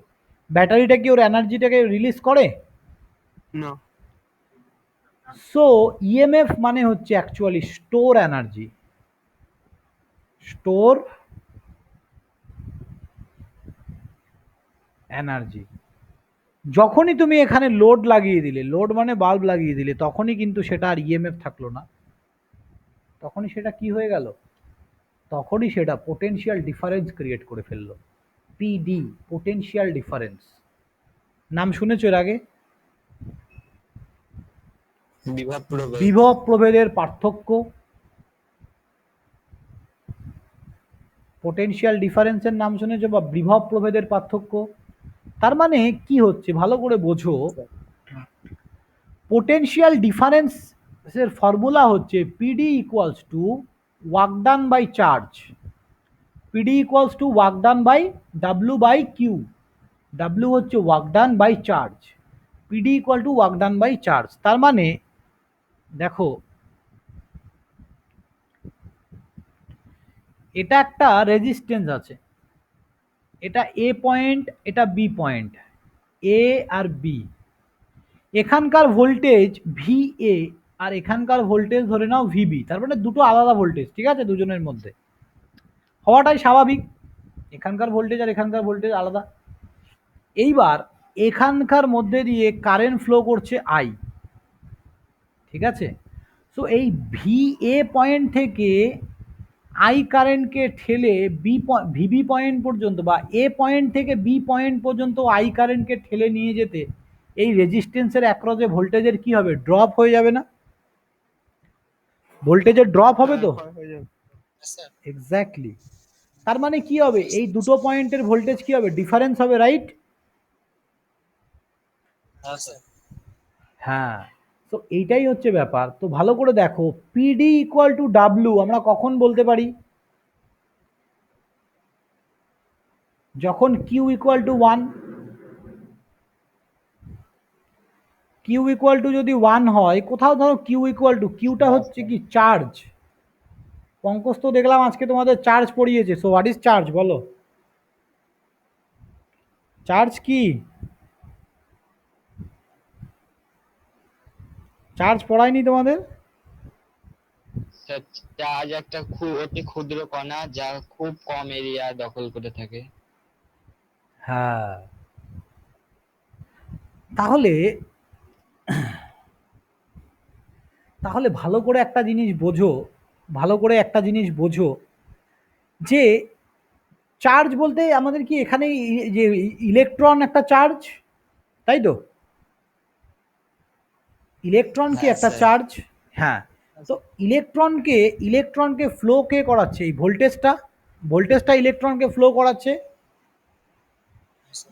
ব্যাটারিটা কি ওর এনার্জিটাকে রিলিজ করে? না। সো ইএমএফ মানে হচ্ছে actually store energy, store energy. যখনই তুমি এখানে লোড লাগিয়ে দিলে, লোড মানে বাল্ব লাগিয়ে দিলে, তখনই কিন্তু সেটা আর ইএমএফ থাকলো না, তখনই সেটা কি হয়ে গেল, তখনই সেটা পোটেনশিয়াল ডিফারেন্স ক্রিয়েট করে ফেললো। পিডি, পোটেনশিয়াল ডিফারেন্স, নাম শুনেছো এর আগে? বিভব প্রভেদ। বিভব প্রভেদের পার্থক্য, পোটেনশিয়াল ডিফারেন্সের নাম শুনেছো বা বিভব প্রভেদের পার্থক্য? তার মানে কি হচ্ছে ভালো করে বোঝো, পোটেনশিয়াল ডিফারেন্সের ফর্মুলা হচ্ছে PD equals to work done by charge, PD equals to work done by W by Q, W হচ্ছে work done by charge, PD equal to work done by charge. তার মানে দেখো এটা একটা রেজিস্ট্যান্স আছে, এটা এ পয়েন্ট, এটা B point, A আর বি, এখানকার ভোল্টেজ ভি এ আর এখানকার ভোল্টেজ ধরে নাও ভিবি, তার মানে দুটো আলাদা ভোল্টেজ, ঠিক আছে, দুজনের মধ্যে হওয়াটাই স্বাভাবিক, এখানকার ভোল্টেজ আর এখানকার ভোল্টেজ আলাদা। এইবার এখানকার মধ্যে দিয়ে কারেন্ট ফ্লো করছে আই, ঠিক আছে, সো এই ভি এ পয়েন্ট থেকে আই কারেন্টকে ঠেলে ভিবি পয়েন্ট পর্যন্ত বা এ পয়েন্ট থেকে বি পয়েন্ট পর্যন্ত আই কারেন্টকে ঠেলে নিয়ে যেতে এই রেজিস্ট্যান্সের অ্যাক্রসে ভোল্টেজের কি হবে, ড্রপ হয়ে যাবে না, ভোল্টেজের ড্রপ হবে তো, হয়ে যাবে। Sir exactly. তার মানে কি হবে, এই দুটো পয়েন্টের ভোল্টেজ কি হবে, ডিফারেন্স হবে, রাইট? হ্যাঁ স্যার। হ্যাঁ, তো এইটাই হচ্ছে ব্যাপার। তো ভালো করে দেখো, পিডি ইকুয়াল টু ডাব্লিউ আমরা কখন বলতে পারি, যখন Q equal to 1, Q equal to যদি 1 হয়, কোথাও ধরো কিউ ইকুয়াল টু, কিউটা হচ্ছে কি চার্জ, পঙ্কজ তো দেখলাম আজকে তোমাদের চার্জ পড়িয়েছে, সো হোয়াট ইজ চার্জ বলো, চার্জ কি, চার্জ পড়ায়নি তোমাদের? স্যার চার্জ একটা অতি ক্ষুদ্র কণা যা খুব কম এরিয়া দখল করে থাকে। হ্যাঁ, তাহলে তাহলে ভালো করে একটা জিনিস বোঝো, ভালো করে একটা জিনিস বোঝো যে চার্জ বলতে আমাদের কি এখানে যে ইলেকট্রন একটা চার্জ, তাই তো, ইলেকট্রন কি হ্যাঁ একটা স্যার। চার্জ, হ্যাঁ, তো ইলেকট্রনকে ফ্লো কে করাচ্ছে, এই ভোল্টেজটা ইলেকট্রনকে ফ্লো করাচ্ছে।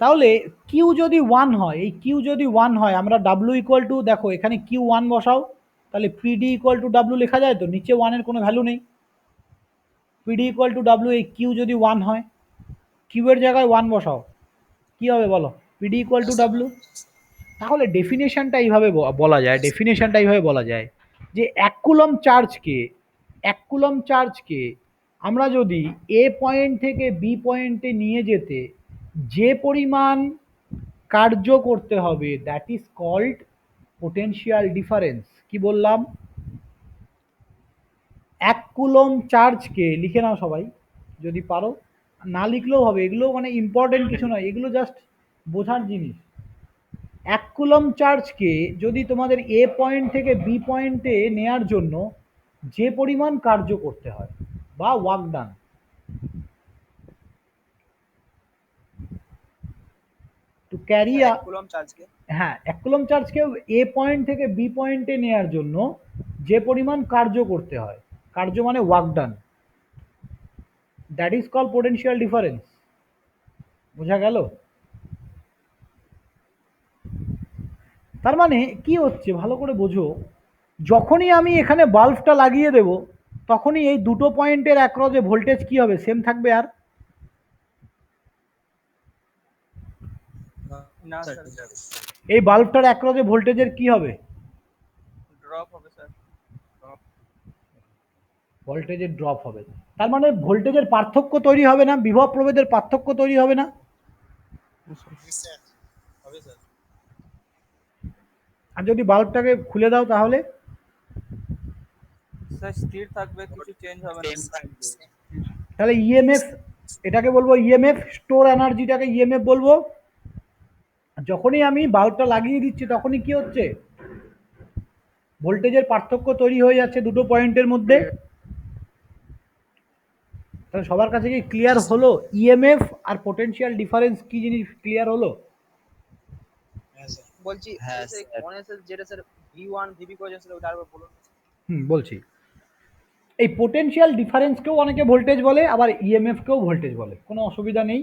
তাহলে কিউ যদি 1 হয়, এই কিউ যদি 1 হয়, আমরা ডাব্লিউ ইকুয়াল টু, দেখো এখানে কিউ 1 বসাও, তাহলে পিডি ইকুয়াল টু ডাব্লিউ লেখা যায় তো, নিচে 1 এর কোনো ভ্যালু নেই, পিডি ইকুয়াল টু ডাব্লিউ, এই কিউ যদি 1 হয়, কিউ এর জায়গায় 1 বসাও, কি হবে বলো, পিডি ইকুয়াল টু ডাব্লিউ। তাহলে ডেফিনেশনটা এইভাবে বলা যায়, ডেফিনেশনটা এইভাবে বলা যায় যে এক কুলম চার্জকে আমরা যদি এ পয়েন্ট থেকে বি পয়েন্টে নিয়ে যেতে যে পরিমাণ কার্য করতে হবে, that is called potential difference. কি বললাম, এক কুলম চার্জকে লিখে নাও সবাই যদি পারো, না লিখলেও হবে, এগুলো মানে ইম্পর্টেন্ট কিছু নয়, এগুলো জাস্ট বোঝার জিনিস। এক কুলম চার্জকে যদি তোমাদের এ পয়েন্ট থেকে বি পয়েন্টে নেয়ার জন্য যে পরিমাণ কার্য করতে হয় বা work done, to carry a, coulomb চার্জকে, হ্যাঁ, এক কুলম চার্জকেও এ পয়েন্ট থেকে বি পয়েন্টে নেয়ার জন্য যে পরিমাণ কার্য করতে হয়, কার্য মানে work done, that is call potential difference. বোঝা গেল? তার মানে কি হচ্ছে ভালো করে বোঝো, যখনই আমি এখানে বাল্বটা লাগিয়ে দেব, তখনই এই দুটো পয়েন্টের অ্যাক্রসে ভোল্টেজ কি হবে, সেম থাকবে আর, না স্যার, এই বাল্বটার অ্যাক্রসে ভোল্টেজের কি হবে, ড্রপ হবে স্যার, ভোল্টেজের ড্রপ হবে। তার মানে ভোল্টেজের পার্থক্য তৈরি হবে না, বিভব প্রভেদের পার্থক্য তৈরি হবে না। স্যার হবে স্যার। আর যদি বাল্বটাকে খুলে দাও তাহলে স্যার স্থির থাকবে, কিছু চেঞ্জ হবে না। তাহলে ইএমএফ, এটাকে বলবো ইএমএফ, স্টোর এনার্জিটাকে ইএমএফ বলবো, যখনই আমি বাল্বটা লাগিয়ে দিচ্ছি তখনই কি হচ্ছে, ভোল্টেজের পার্থক্য তৈরি হয়ে যাচ্ছে দুটো পয়েন্টের মধ্যে। তাহলে সবার কাছে কি ক্লিয়ার হলো ইএমএফ আর পোটেনশিয়াল ডিফারেন্স কি জিনিস, ক্লিয়ার হলো? হ্যাঁ স্যার। বলছি হ্যাঁ, স্যার স্যার। অনেক যেটা স্যার V1 ভিবি করেছেন স্যার ওটা আরেকবার বলুন। বলছি, এই পোটেনশিয়াল ডিফারেন্সকেও অনেকে ভোল্টেজ বলে, আবার ইএমএফকেও ভোল্টেজ বলে, কোনো অসুবিধা নেই।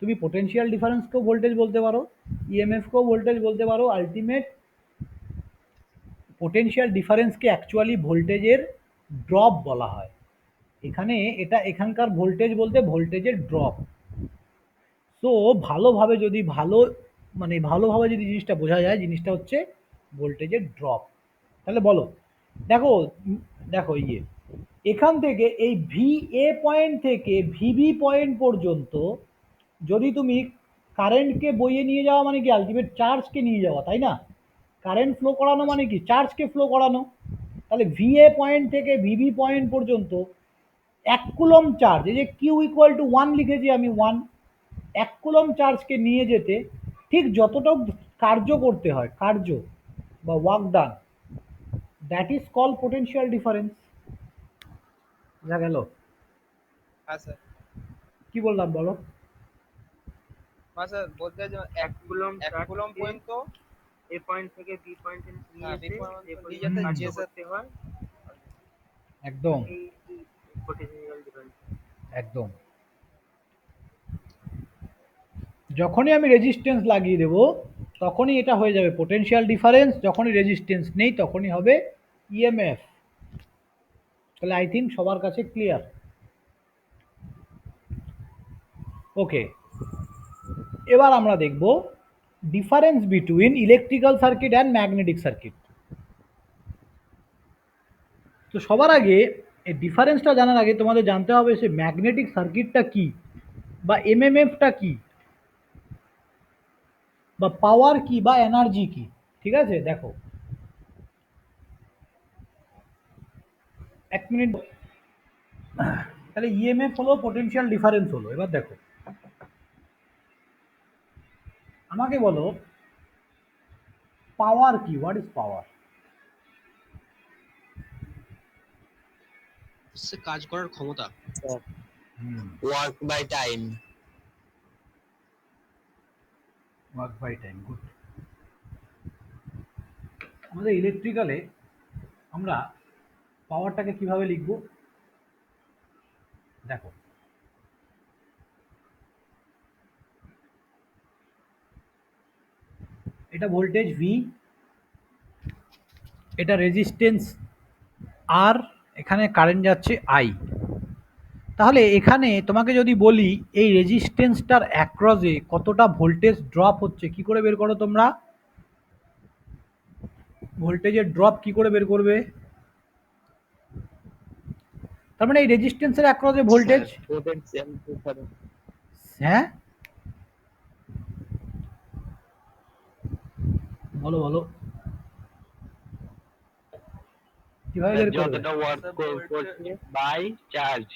তুমি পোটেনশিয়াল ডিফারেন্সকেও ভোল্টেজ বলতে পারো, ইএমএফকেও ভোল্টেজ বলতে পারো। আলটিমেট পোটেনশিয়াল ডিফারেন্সকে অ্যাকচুয়ালি ভোল্টেজের ড্রপ বলা হয়। এখানে এটা এখানকার ভোল্টেজ বলতে ভোল্টেজের ড্রপ। তো ভালোভাবে যদি ভালোভাবে যদি জিনিসটা বোঝা যায়, জিনিসটা হচ্ছে ভোল্টেজের ড্রপ। তাহলে বলো, দেখো দেখো এখান থেকে এই ভিএ পয়েন্ট থেকে ভিবি পয়েন্ট পর্যন্ত যদি তুমি কারেন্টকে বইয়ে নিয়ে যাওয়া মানে কি আলটিমেট চার্জকে নিয়ে যাওয়া, তাই না? কারেন্ট ফ্লো করানো মানে কি চার্জকে ফ্লো করানো। তাহলে ভিএ পয়েন্ট থেকে ভিবি পয়েন্ট পর্যন্ত 1 কুলম্ব চার্জ, এই যে কিউ ইকুয়াল টু 1 লিখেছি আমি 1, 1 কুলম্ব চার্জকে নিয়ে যেতে ঠিক যতটা কার্য করতে হয়, কার্য বা work done, that is call potential difference. যা গেল, হ্যাঁ স্যার। কি বললাম বলো? হ্যাঁ স্যার বলতে যে 1 কুলম্ব পর্যন্ত এ পয়েন্ট থেকে বি পয়েন্টে নিয়ে হ্যাঁ, যেতে B point এ নিয়ে যেতে পর্যন্ত যে কার্য স্যার করতে হয়, একদম এই পোটেনশিয়াল ডিফারেন্স। একদম। যখনই আমি রেজিস্ট্যান্স লাগিয়ে দেব তখনই এটা হয়ে যাবে পোটেনশিয়াল ডিফারেন্স, যখনই রেজিস্ট্যান্স নেই তখনই হবে ইএমএফ। তাহলে আই থিঙ্ক সবার কাছে ক্লিয়ার। ওকে, এবার আমরা দেখব difference between electrical circuit and magnetic circuit. তো সবার আগে এই ডিফারেন্সটা জানার আগে তোমাদের জানতে হবে সে ম্যাগনেটিক সার্কিটটা কি, বা এমএমএফটা কি, বা পাওয়ার কি, বা এনার্জি কি। ঠিক আছে, দেখো 1 মিনিট। তাহলে ইএমএফ হলো পোটেনশিয়াল ডিফারেন্স হলো। এবার দেখো আমাকে বলো পাওয়ার কি, হোয়াট ইজ পাওয়ার? সে কাজ করার ক্ষমতা। Work by time. Work by time, good. আমাদের ইলেকট্রিক্যালে আমরা পাওয়ারটাকে কিভাবে লিখব? দেখো এটা ভোল্টেজ ভি, এটা রেজিস্ট্যান্স আর, এখানে কারেন্ট যাচ্ছে আই। তাহলে এখানে তোমাকে যদি বলি এই রেজিস্ট্যান্সটার অ্যাক্রসে কতটা ভোল্টেজ ড্রপ হচ্ছে, কি করে বের করো তোমরা? ভোল্টেজের ড্রপ কি করে বের করবে? তার মানে এই রেজিস্ট্যান্সের অ্যাক্রসে ভোল্টেজ, পোটেনশিয়াল ডিফারেন্স। হ্যাঁ বলো বলো কিভাবে বের করবে? যতটা ওয়ার্ক করছে বাই চার্জ।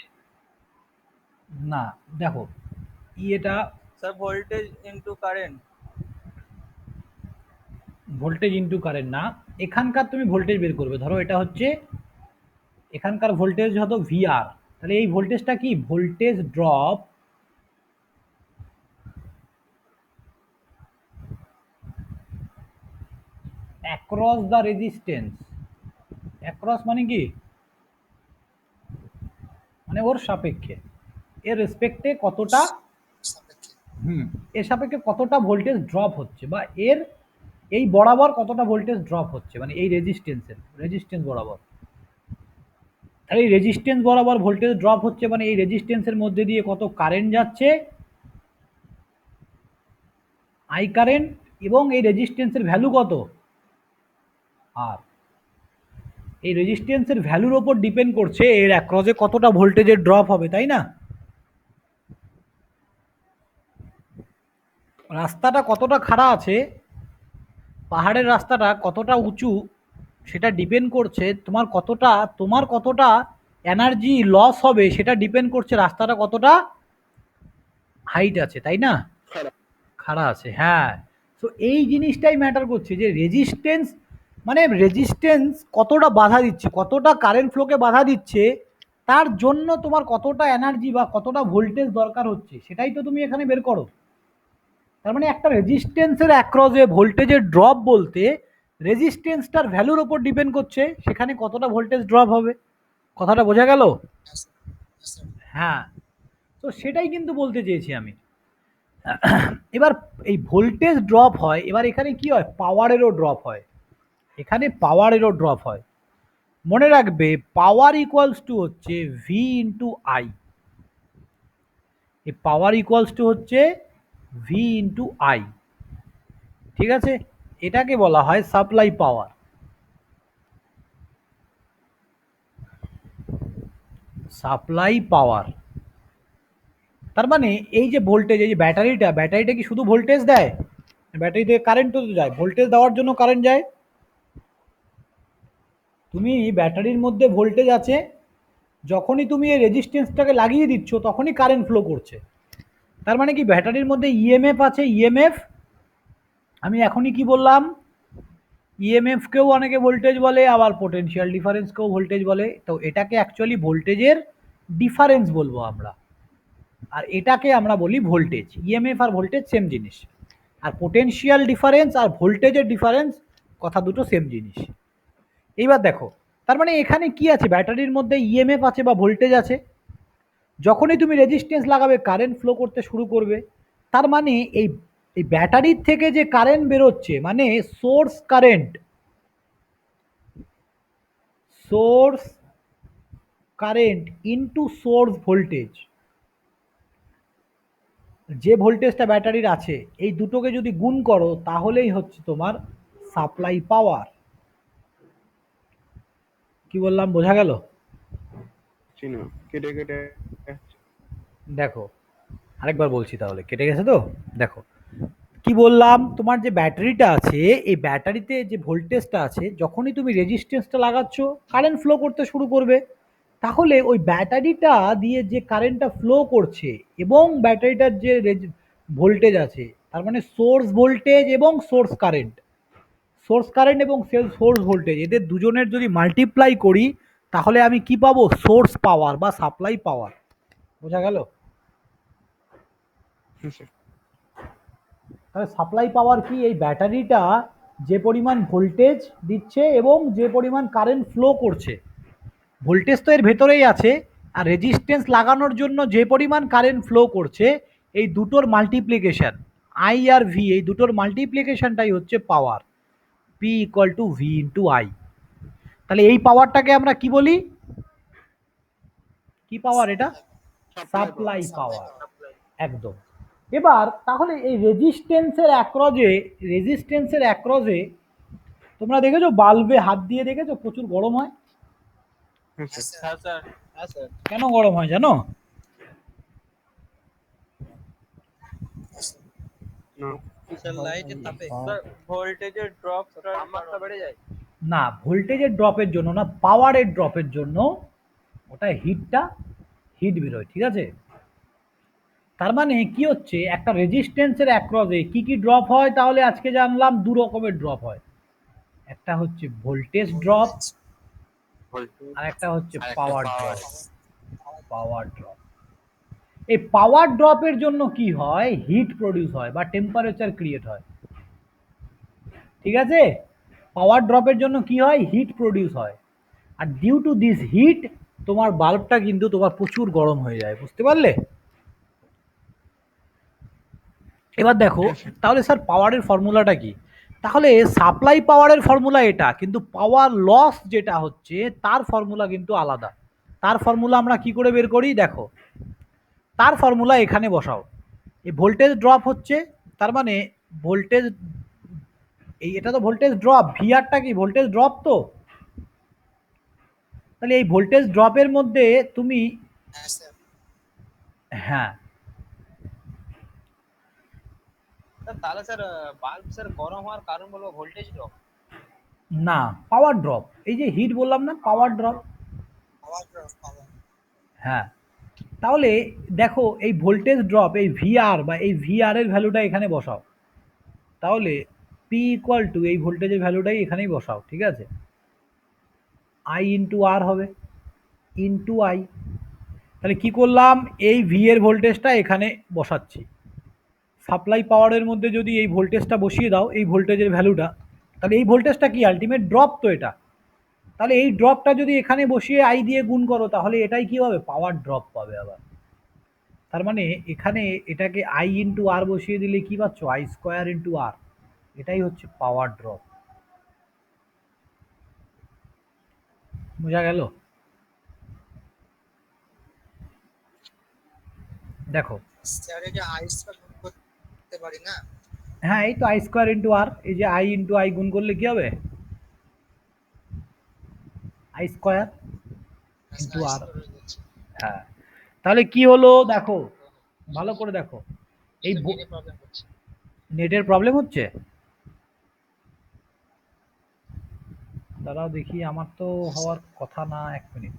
না দেখো এটা sir voltage into current. Voltage into current না, এখানকার তুমি ভোল্টেজ বের করবে। ধরো এটা হচ্ছে এখানকার ভোল্টেজ হতো ভিআর, তাহলে এই ভোল্টেজটা কি? Voltage drop across the resistance. Across মানে কি? মানে ওর সাপেক্ষে, এর রেসপেক্টে কতটা, এর সাপেক্ষে কতটা ভোল্টেজ ড্রপ হচ্ছে, বা এর এই বরাবর কতটা ভোল্টেজ ড্রপ হচ্ছে, মানে এই রেজিস্ট্যান্স বরাবর। তাহলে এই রেজিস্ট্যান্স বরাবর ভোল্টেজ ড্রপ হচ্ছে মানে এই রেজিস্ট্যান্সের মধ্যে দিয়ে কত কারেন্ট যাচ্ছে, আই কারেন্ট, এবং এই রেজিস্ট্যান্সের ভ্যালু কত, আর এই রেজিস্ট্যান্সের ভ্যালুর ওপর ডিপেন্ড করছে এর অ্যাক্রসে কতটা ভোল্টেজের ড্রপ হবে, তাই না? রাস্তাটা কতটা খাড়া আছে, পাহাড়ের রাস্তাটা কতটা উঁচু, সেটা ডিপেন্ড করছে তোমার কতটা এনার্জি লস হবে, সেটা ডিপেন্ড করছে রাস্তাটা কতটা হাইট আছে, তাই না? খাড়া আছে, হ্যাঁ। সো এই জিনিসটাই ম্যাটার করছে যে রেজিস্ট্যান্স, মানে রেজিস্ট্যান্স কতটা বাধা দিচ্ছে, কতটা কারেন্ট ফ্লোকে বাধা দিচ্ছে, তার জন্য তোমার কতটা এনার্জি বা কতটা ভোল্টেজ দরকার হচ্ছে সেটাই তো তুমি এখানে বের করো। তার মানে একটা রেজিস্ট্যান্সের অ্যাক্রসে ভোল্টেজের ড্রপ বলতে রেজিস্ট্যান্সটার ভ্যালুর ওপর ডিপেন্ড করছে সেখানে কতটা ভোল্টেজ ড্রপ হবে। কথাটা বোঝা গেল? হ্যাঁ, তো সেটাই কিন্তু বলতে চেয়েছি আমি। এবার এই ভোল্টেজ ড্রপ হয়, এবার এখানে কি হয়, পাওয়ারেরও ড্রপ হয়, এখানে পাওয়ারেরও ড্রপ হয়। মনে রাখবে পাওয়ার ইকুয়ালস টু হচ্ছে ভি ইন্টু আই, এই পাওয়ার ইকুয়ালস টু হচ্ছে ভি ইন্টু আই, ঠিক আছে? এটাকে বলা হয় সাপ্লাই পাওয়ার। সাপ্লাই পাওয়ার তার মানে এই যে ভোল্টেজ, এই যে ব্যাটারিটা কি শুধু ভোল্টেজ দেয়? ব্যাটারি থেকে কারেন্ট তো যায়, ভোল্টেজ দেওয়ার জন্য কারেন্ট যায়। তুমি ব্যাটারির মধ্যে ভোল্টেজ আছে, যখনই তুমি এই রেজিস্ট্যান্সটাকে লাগিয়ে দিচ্ছ তখনই কারেন্ট ফ্লো করছে। তার মানে কি ব্যাটারির মধ্যে ইএমএফ আছে, ইএমএফ আমি এখনই কি বললাম, ইএমএফকেও অনেকে ভোল্টেজ বলে, আবার পোটেনশিয়াল ডিফারেন্সকেও ভোল্টেজ বলে। তো এটাকে অ্যাকচুয়ালি ভোল্টেজের ডিফারেন্স বলবো আমরা, আর এটাকে আমরা বলি ভোল্টেজ। ইএমএফ আর ভোল্টেজ সেম জিনিস, আর পোটেনশিয়াল ডিফারেন্স আর ভোল্টেজের ডিফারেন্স কথা দুটো সেম জিনিস। এইবার দেখো, তার মানে এখানে কি আছে, ব্যাটারির মধ্যে ইএমএফ আছে বা ভোল্টেজ আছে, যখনই তুমি রেজিস্ট্যান্স লাগাবে কারেন্ট ফ্লো করতে শুরু করবে। তার মানে এই এই ব্যাটারির থেকে যে কারেন্ট বেরোচ্ছে মানে source current, source current into source voltage, যে ভোল্টেজটা ব্যাটারির আছে এই দুটোকে যদি গুণ করো তাহলেই হচ্ছে তোমার সাপ্লাই পাওয়ার। কি বললাম, বোঝা গেল? কেটে কেটে দেখো আরেকবার বলছি, তাহলে কেটে গেছে তো? দেখো কি বললাম, তোমার যে ব্যাটারিটা আছে এই ব্যাটারিতে যে ভোল্টেজটা আছে, যখনই তুমি রেজিস্ট্যান্সটা লাগাচ্ছ কারেন্ট ফ্লো করতে শুরু করবে। তাহলে ওই ব্যাটারিটা দিয়ে যে কারেন্টটা ফ্লো করছে এবং ব্যাটারিটার যে ভোল্টেজ আছে, তার মানে সোর্স ভোল্টেজ এবং সোর্স কারেন্ট, সোর্স কারেন্ট এবং সোর্স ভোল্টেজ এদের দুজনের যদি মাল্টিপ্লাই করি তাহলে আমি কি পাবো, সোর্স পাওয়ার বা সাপ্লাই পাওয়ার। বোঝা গেল? তাহলে সাপ্লাই পাওয়ার কি, এই ব্যাটারিটা যে পরিমাণ ভোল্টেজ দিচ্ছে এবং যে পরিমাণ কারেন্ট ফ্লো করছে, ভোল্টেজ তো এর ভেতরেই আছে, আর রেজিস্ট্যান্স লাগানোর জন্য যে পরিমাণ কারেন্ট ফ্লো করছে, এই দুটোর মাল্টিপ্লিকেশন আই আর ভি, এই দুটোর মাল্টিপ্লিকেশনটাই হচ্ছে power. P equal to V into I. তাহলে এই পাওয়ারটাকে আমরা কি বলি, কি পাওয়ার এটা? সাপ্লাই পাওয়ার, একদম। এবার তাহলে এই রেজিস্ট্যান্সের অ্যাক্রসে তোমরা দেখেছো বাল্বে হাত দিয়ে দেখেছো প্রচুর গরম হয়। হ্যাঁ স্যার। হ্যাঁ স্যার। কেন গরম হয় জানো? স্যার লাইটের তাপে স্যার ভোল্টেজের ড্রপ তাপমাত্রা বেড়ে যায়। না, ভোল্টেজের ড্রপের জন্য না, পাওয়ারের ড্রপের জন্য ওটা হিট বেরোয়, ঠিক আছে? তার মানে কি হচ্ছে, একটা রেজিস্ট্যান্সের অ্যাক্রসে কি কি ড্রপ হয় তাহলে আজকে জানলাম, দু রকমের ড্রপ হয়, একটা হচ্ছে ভোল্টেজ ড্রপ আর একটা হচ্ছে পাওয়ার ড্রপ। পাওয়ার ড্রপ, এই পাওয়ার ড্রপের জন্য কি হয়, হিট প্রডিউস হয় বা টেম্পারেচার ক্রিয়েট হয়, ঠিক আছে? পাওয়ার ড্রপের জন্য কি হয়, হিট প্রডিউস হয়, আর ডিউ টু দিস হিট তোমার বাল্বটা কিন্তু তোমার প্রচুর গরম হয়ে যায়। বুঝতে পারলে? এবার দেখো তাহলে স্যার পাওয়ারের ফর্মুলাটা কি? তাহলে সাপ্লাই পাওয়ারের ফর্মুলা এটা, কিন্তু পাওয়ার লস যেটা হচ্ছে তার ফর্মুলা কিন্তু আলাদা। তার ফর্মুলা আমরা কি করে বের করি, দেখো তার ফর্মুলা এখানে বসাও। এই ভোল্টেজ ড্রপ হচ্ছে, তার মানে ভোল্টেজ, এটা তো ভোল্টেজ ড্রপ, ভিআরটা কি ভোল্টেজ ড্রপ, তো তাহলে এই ভোল্টেজ ড্রপের মধ্যে তুমি, হ্যাঁ তাহলে স্যার বাল্ব স্যার গরম হওয়ার কারণ বলবো ভোল্টেজ ড্রপ। না, পাওয়ার ড্রপ, এই যে হিট বললাম না, পাওয়ার ড্রপ। হ্যাঁ, তাহলে দেখো এই ভোল্টেজ ড্রপ, এই ভিআর বা এই ভিআর এর ভ্যালুটা এখানে বসাও। তাহলে পি ইকুয়াল টু এই ভোল্টেজের ভ্যালুটাই এখানেই বসাও, ঠিক আছে? আই ইন্টু আর হবে ইন্টু আই। তাহলে কি করলাম, এই ভি এর ভোল্টেজটা এখানে বসাচ্ছি। সাপ্লাই পাওয়ারের মধ্যে যদি এই ভোল্টেজটা বসিয়ে দাও, এই ভোল্টেজের ভ্যালুটা, তাহলে এই ভোল্টেজটা কি আলটিমেট ড্রপ তো এটা। তাহলে এই ড্রপটা যদি এখানে বসিয়ে আই দিয়ে গুণ করো, তাহলে এটাই কি হবে, পাওয়ার ড্রপ পাবে আবার। তার মানে এখানে এটাকে আই ইন্টু আর বসিয়ে দিলে কি পাচ্ছ, আই স্কোয়ার ইন্টু আর। এটাই হচ্ছে পাওয়ার ড্রপ। বোঝা গেল? দেখো, স্যার এটা আই স্কয়ার করতে পারি না? হ্যাঁ এই তো আই স্কোয়ার ইন্টু আর, এই যে আই ইন্টু আই গুণ করলে কি হবে, আই স্কোয়ার ইন্টু আর। হ্যাঁ, তাহলে কি হলো দেখো, ভালো করে দেখো। এই প্রবলেম হচ্ছে। নেটের প্রবলেম হচ্ছে, দাঁড়াও দেখি, আমার তো হওয়ার কথা না, 1 মিনিট।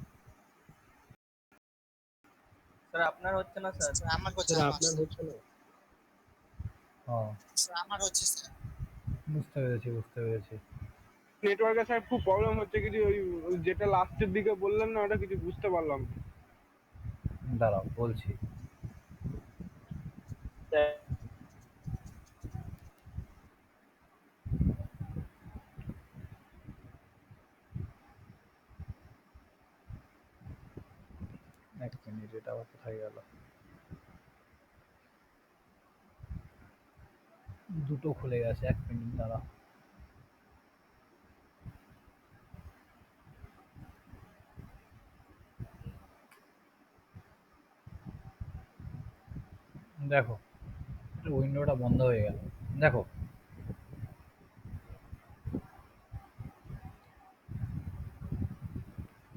স্যার আপনার হচ্ছে না স্যার? আমার হচ্ছে স্যার না। আপনার হচ্ছে না। ও, স্যার আমার হচ্ছে স্যার। বুঝতে পেরেছি বুঝতে পেরেছি। নেটওয়ার্কের স্যার খুব প্রবলেম হচ্ছে, কিছু ওই যেটা লাস্টের দিকে বললেন না ওটা কিছু বুঝতে পারলাম না। দাঁড়াও বলছি। এক মিনিট, এটা আবার কোথায় গেল, দুটো খুলে গেছে, 1 মিনিট দাঁড়াও। দেখো, উইন্ডোটা বন্ধ হয়ে গেল। দেখো,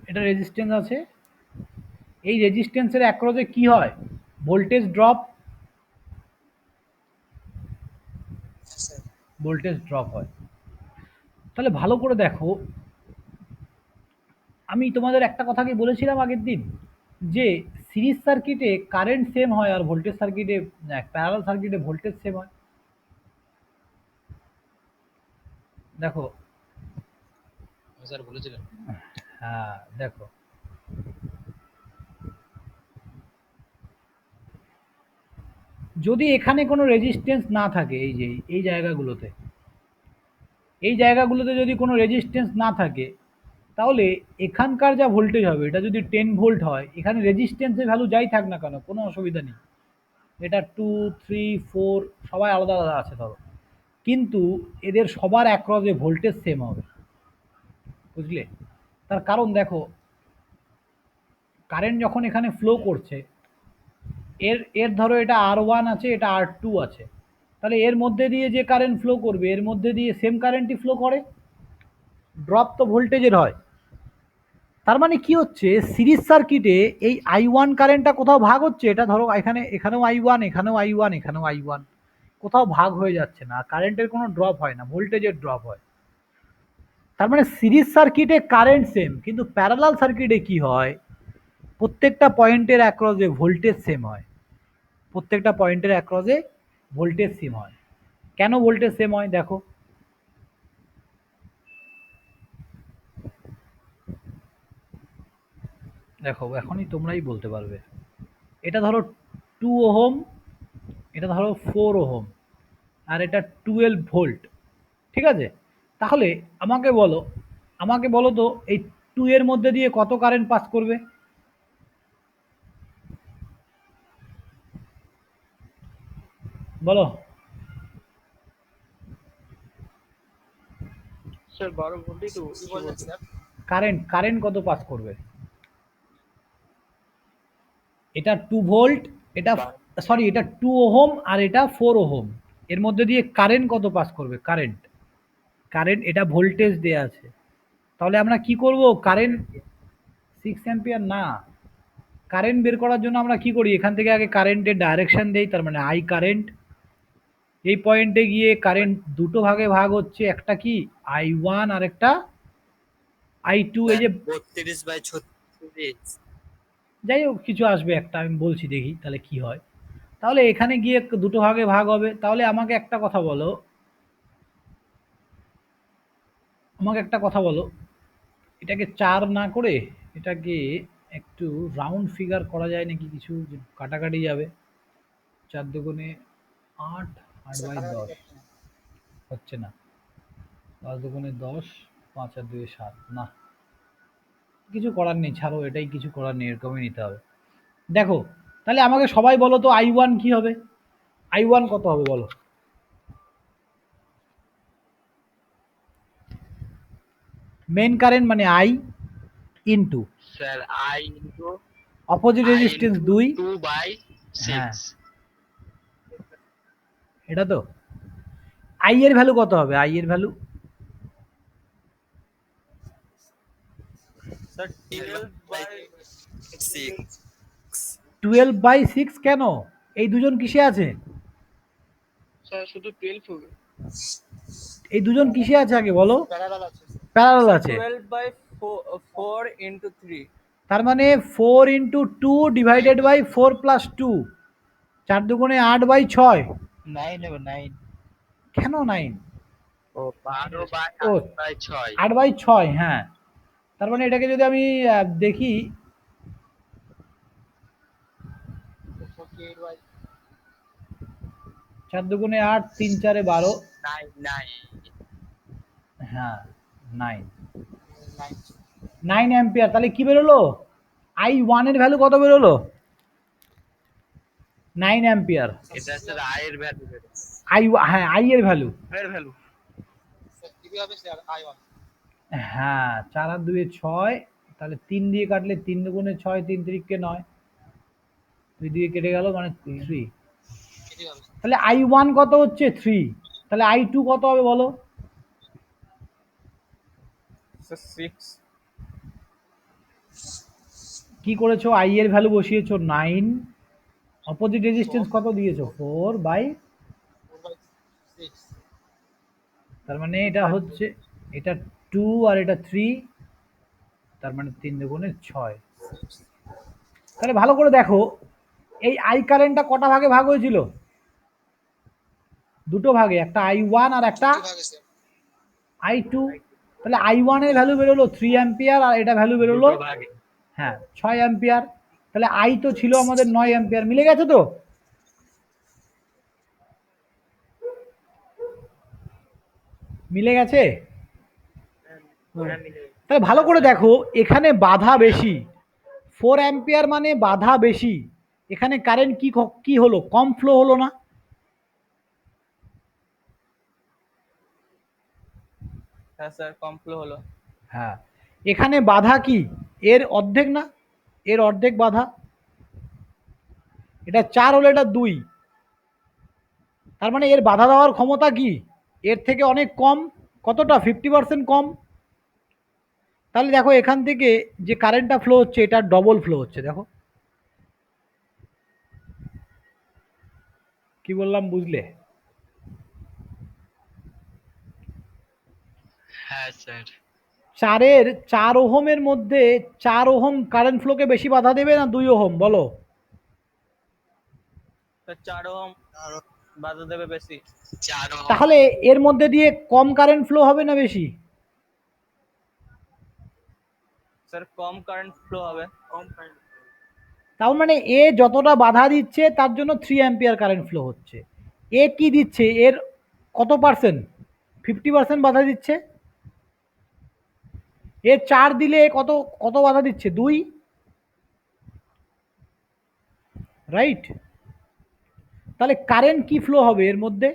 এটা রেজিস্ট্যান্স আছে, এই রেজিস্ট্যান্সের অ্যাক্রসে কি হয়, voltage drop, sir voltage drop হয়। তাহলে ভালো করে দেখো, আমি তোমাদের একটা কথা কি বলেছিলাম আগের দিন, যে সিরিজ সার্কিটে কারেন্ট সেম হয় আর ভোল্টেজ সার্কিটে, প্যারালাল সার্কিটে ভোল্টেজ সেম হয়। দেখো, স্যার বলেছিলেন। হ্যাঁ দেখো, যদি এখানে কোনো রেজিস্ট্যান্স না থাকে, এই যে এই জায়গাগুলোতে, এই জায়গাগুলোতে যদি কোনো রেজিস্ট্যান্স না থাকে, তাহলে এখানকার যা ভোল্টেজ হবে, এটা যদি 10 ভোল্ট হয়, এখানে রেজিস্ট্যান্সের ভ্যালু যাই থাক না কেন, কোনো অসুবিধা নেই। এটা 2, 3, 4 সবাই আলাদা আলাদা আছে ধরো, কিন্তু এদের সবার অ্যাক্রসে ভোল্টেজ সেম হবে, বুঝলে? তার কারণ দেখো, কারেন্ট যখন এখানে ফ্লো করছে, এর এর ধরো এটা R1 আছে, এটা R2 আছে, তাহলে এর মধ্যে দিয়ে যে কারেন্ট ফ্লো করবে, এর মধ্যে দিয়ে সেম কারেন্টই ফ্লো করে, ড্রপ তো ভোল্টেজের হয়। তার মানে কি হচ্ছে, সিরিজ সার্কিটে এই I1 কারেন্টটা কোথাও ভাগ হচ্ছে, এটা ধরো এখানে, এখানেও I1, এখানেও I1, এখানেও I1, কোথাও ভাগ হয়ে যাচ্ছে না, কারেন্টের কোনো ড্রপ হয় না, ভোল্টেজের ড্রপ হয়। তার মানে সিরিজ সার্কিটে কারেন্ট সেম, কিন্তু প্যারালাল সার্কিটে কি হয়, প্রত্যেকটা পয়েন্টের অ্যাক্রসে ভোল্টেজ সেম হয়, প্রত্যেকটা পয়েন্টের অ্যাক্রসে ভোল্টেজ সেম হয়। কেন ভোল্টেজ সেম হয় দেখো, দেখো এখনই তোমরাই বলতে পারবে। এটা ধরো 2 ওহম, এটা ধরো 4 ওহম, আর এটা 12 ভোল্ট, ঠিক আছে? তাহলে আমাকে বলো, আমাকে বলো তো, এই 2 এর মধ্যে দিয়ে কত কারেন্ট পাস করবে, বলো? স্যার 12 ভোল্টই তো কি বললেন স্যার? কারেন্ট, কারেন্ট কত পাস করবে? এটা 2 ভোল্ট, এটা সরি এটা 2 ওহম আর এটা 4 ওহম, এর মধ্যে দিয়ে কারেন্ট কত পাস করবে, কারেন্ট, কারেন্ট এটা ভোল্টেজ দেয়া আছে, তাহলে আমরা কি করব, কারেন্ট 6 অ্যাম্পিয়ার না, কারেন্ট বের করার জন্য আমরা কি করি, এখান থেকে আগে কারেন্টের ডাইরেকশন দেই, তার মানে আই কারেন্ট, এই পয়েন্টে গিয়ে কারেন্ট দুটো ভাগে ভাগ হচ্ছে, একটা কি I1 আর একটা I2, এই যে 32/36। যাই হোক কিছু আসবে একটা, আমি বলছি দেখি তাহলে কি হয়। তাহলে এখানে গিয়ে দুটো ভাগে ভাগ হবে। তাহলে আমাকে একটা কথা বলো, আমাকে একটা কথা বলো, এটাকে ৪ না করে এটাকে একটু রাউন্ড ফিগার করা যায় নাকি কিছু, যে কাটাকাটি যাবে? ৪ দুগুণে ৮, ৮/১০ হচ্ছে না। ৫ দুগুণে ১০, ৫ আর ২ ৭, না কিছু করার নেই, ছাড়ো, এটাই কিছু করার নেই, এরকমই নিতে হবে। দেখো তাহলে আমাকে সবাই বলো তো I1 কি হবে? I1 কত হবে বলো? মেইন কারেন্ট মানে I into sir I into opposite resistance 2। 2/6। হ্যাঁ, এটা তো I এর ভ্যালু কত হবে? I এর ভ্যালু স্যার 12/6। 12/6 কেন? এই দুজন কিসে আছে? স্যার শুধু 12 হবে। এই দুজন কিসে আছে আগে বলো? প্যারালাল আছে। 12/4 into 3। তার মানে 4 ইন্টু 2 ডিভাইডেড বাই 4 প্লাস 2, 4 দুগুণে 8/6। 9 হবে 9। কেন 9? ও 12/8/6। 8/6, হ্যাঁ। তার মানে এটাকে যদি আমি দেখি, 4 দুগুণে 8, 3 4 12, 9 হ্যাঁ 9 অ্যাম্পিয়ার। তাহলে কি বেরোলো? I1 এর ভ্যালু কত বেরোলো? 9 অ্যাম্পিয়ার। এটা স্যার I এর ভ্যালু বের। হ্যাঁ, I এর ভ্যালু। এর ভ্যালু টিভি হবে স্যার I1। হ্যাঁ, 4 আর 2 6, তাহলে 3 দিয়ে কাটলে 3 দুগুণে 6, 3 3 9, 2 দিয়ে কেটে গেল মানে 3। টিভি হবে তাহলে I1 কত হচ্ছে? 3। তাহলে I2 কত হবে বলো? স্যার 6। কি করেছো? I এর ভ্যালু বসিয়েছো 9, অপোজিট রেজিস্ট্যান্স কত দিয়েছো? 4/6। তার মানে এটা হচ্ছে, এটা 2 আর এটা 3, তার মানে 3 দুগুণে 6। তাহলে ভালো করে দেখো, এই I কারেন্টটা কটা ভাগে ভাগ হয়েছিল? দুটো ভাগে, একটা I1 আর একটা ভাগে স্যার। I2। তাহলে I1 এর ভ্যালু বেরোলো 3 অ্যাম্পিয়ার আর এটা ভ্যালু বেরোলো, দুটো ভাগে। হ্যাঁ 6 অ্যাম্পিয়ার। তাহলে I তো ছিল আমাদের 9 অ্যাম্পিয়ার। মিলে গেছে তো? মিলে গেছে? তাহলে ভালো করে দেখো, এখানে বাধা বেশি, 4 অ্যাম্পিয়ার মানে বাধা বেশি। এখানে কারেন্ট কি হলো? কম ফ্লো হলো না? হ্যাঁ স্যার কম ফ্লো হলো। হ্যাঁ, এখানে বাধা কি? এর অর্ধেক না? এর অর্ধেক বাধা। এটা 4 হলে এটা 2, তার মানে এর বাধা দেওয়ার ক্ষমতা কি? এর থেকে অনেক কম। কতটা? 50% কম। তাহলে দেখো এখান থেকে যে কারেন্টটা ফ্লো হচ্ছে এটা ডবল ফ্লো হচ্ছে। দেখো কি বললাম, বুঝলে? হ্যাঁ স্যার। 4 ওহমের মধ্যে 4 ওহম কারেন্ট ফ্লোকে বেশি বাধা দেবে না 2 ওহম বলো? স্যার 4 ওহম বাধা দেবে বেশি। 4 তাহলে এর মধ্যে দিয়ে কম কারেন্ট ফ্লো হবে না বেশি? স্যার কম কারেন্ট ফ্লো হবে। তার মানে এ যতটা বাধা দিচ্ছে তার জন্য 3 অ্যাম্পিয়ার কারেন্ট ফ্লো হচ্ছে। এ কি দিচ্ছে? এর কত পার্সেন্ট? 50% বাধা দিচ্ছে। এর 4 দিলে কত কত বাধা দিচ্ছে? 2, রাইট? তাহলে কারেন্ট কি ফ্লো হবে এর মধ্যে?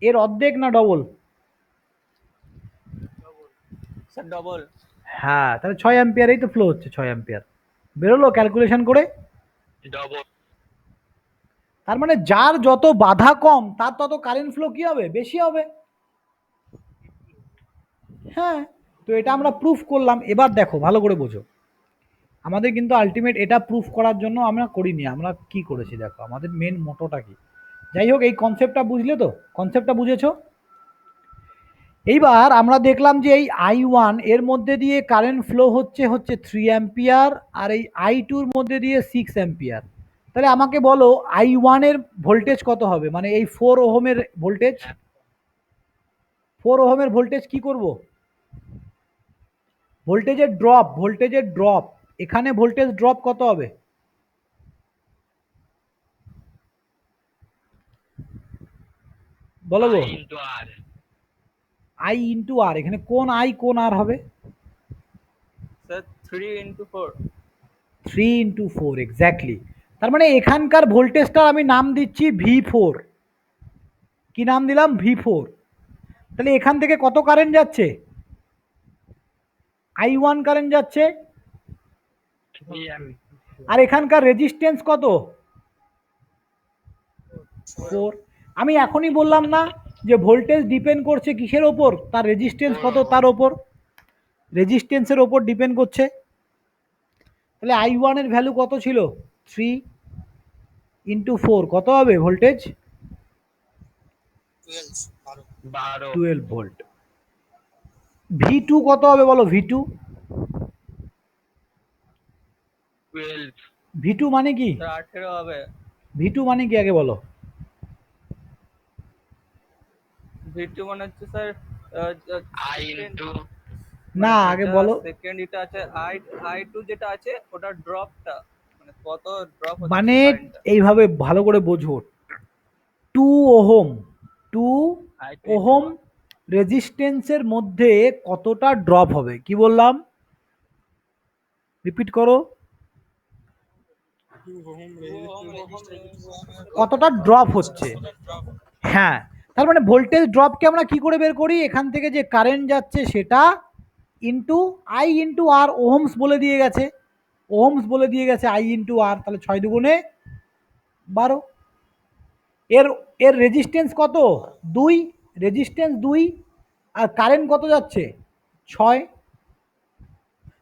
এর অর্ধেক না ডবল? Sir double. হ্যাঁ, তাহলে 6 অ্যাম্পিয়ারেই তো ফ্লো হচ্ছে। 6 অ্যাম্পিয়ার বেরোলো ক্যালকুলেশন করে। ডবল। তার মানে যার যত বাধা কম তার তত কারেন্ট ফ্লো কি হবে? বেশি হবে। হ্যাঁ, তো এটা আমরা প্রুফ করলাম। এবার দেখো ভালো করে বোঝো, আমাদের কিন্তু আলটিমেট এটা প্রুফ করার জন্য আমরা করিনি। আমরা কি করেছি দেখো, আমাদের মেন মোটোটা কি। যাই হোক, এই কনসেপ্টটা বুঝলে তো? কনসেপ্টটা বুঝেছো? এইবার আমরা দেখলাম যে এই I1 এর মধ্যে দিয়ে কারেন্ট ফ্লো হচ্ছে 3 অ্যাম্পিয়ার আর এই I2 এর মধ্যে দিয়ে 6 অ্যাম্পিয়ার। তাহলে আমাকে বলো I1 এর ভোল্টেজ কত হবে? মানে এই 4 ওহমের ভোল্টেজ। 4 ওহমের ভোল্টেজ কি করব? ভোল্টেজের ড্রপ এখানে ভোল্টেজ ড্রপ কত হবে? বলো গো। আই ইন্টু আর, এখানে কোন আই কোন আর হবে? স্যার 3 × 4। 3 × 4 এক্স্যাক্টলি। তার মানে এখানকার ভোল্টেজটা আমি নাম দিচ্ছি V4। কি নাম দিলাম? V4। তাহলে এখান থেকে কত কারেন্ট যাচ্ছে? I1 কারেন্ট যাচ্ছে। আর এখানকার রেজিস্ট্যান্স কত? 4। আমি এখনই বললাম না যে ভোল্টেজ ডিপেন্ড করছে কিসের ওপর? তার রেজিস্ট্যান্স কত তার ওপর, রেজিস্ট্যান্সের ওপর ডিপেন্ড করছে। তাহলে I1 এর ভ্যালু কত ছিল? 3 × 4 কত হবে ভোল্টেজ? 12 ভোল্ট। V2 কত হবে বলো? V2 V2 মানে কি? স্যার 18 হবে। V2 মানে কি আগে বলো? V2 মানে হচ্ছে স্যার I into না আগে বলো। সেকেন্ড এটা আছে I2 যেটা আছে ওটা ড্রপটা, মানে কত ড্রপ হচ্ছে মানে কারেন্টটা। এইভাবে ভালো করে বোঝো, 2 ওহম 2 I2 ওহম রেজিস্ট্যান্সের মধ্যে কতটা ড্রপ হবে? কি বললাম? রিপিট করো। কতটা ড্রপ হচ্ছে? হ্যাঁ, তার মানে ভোল্টেজ ড্রপকে আমরা কি করে বের করি? এখান থেকে যে কারেন্ট যাচ্ছে সেটা into I into R, Ohm's বলে দিয়ে গেছে, ওহমস বলে দিয়ে গেছে আই ইন্টু আর। তাহলে 6 দুগুণে 12। এর এর রেজিস্ট্যান্স কত? 2, রেজিস্ট্যান্স 2 আর কারেন্ট কত যাচ্ছে? 6।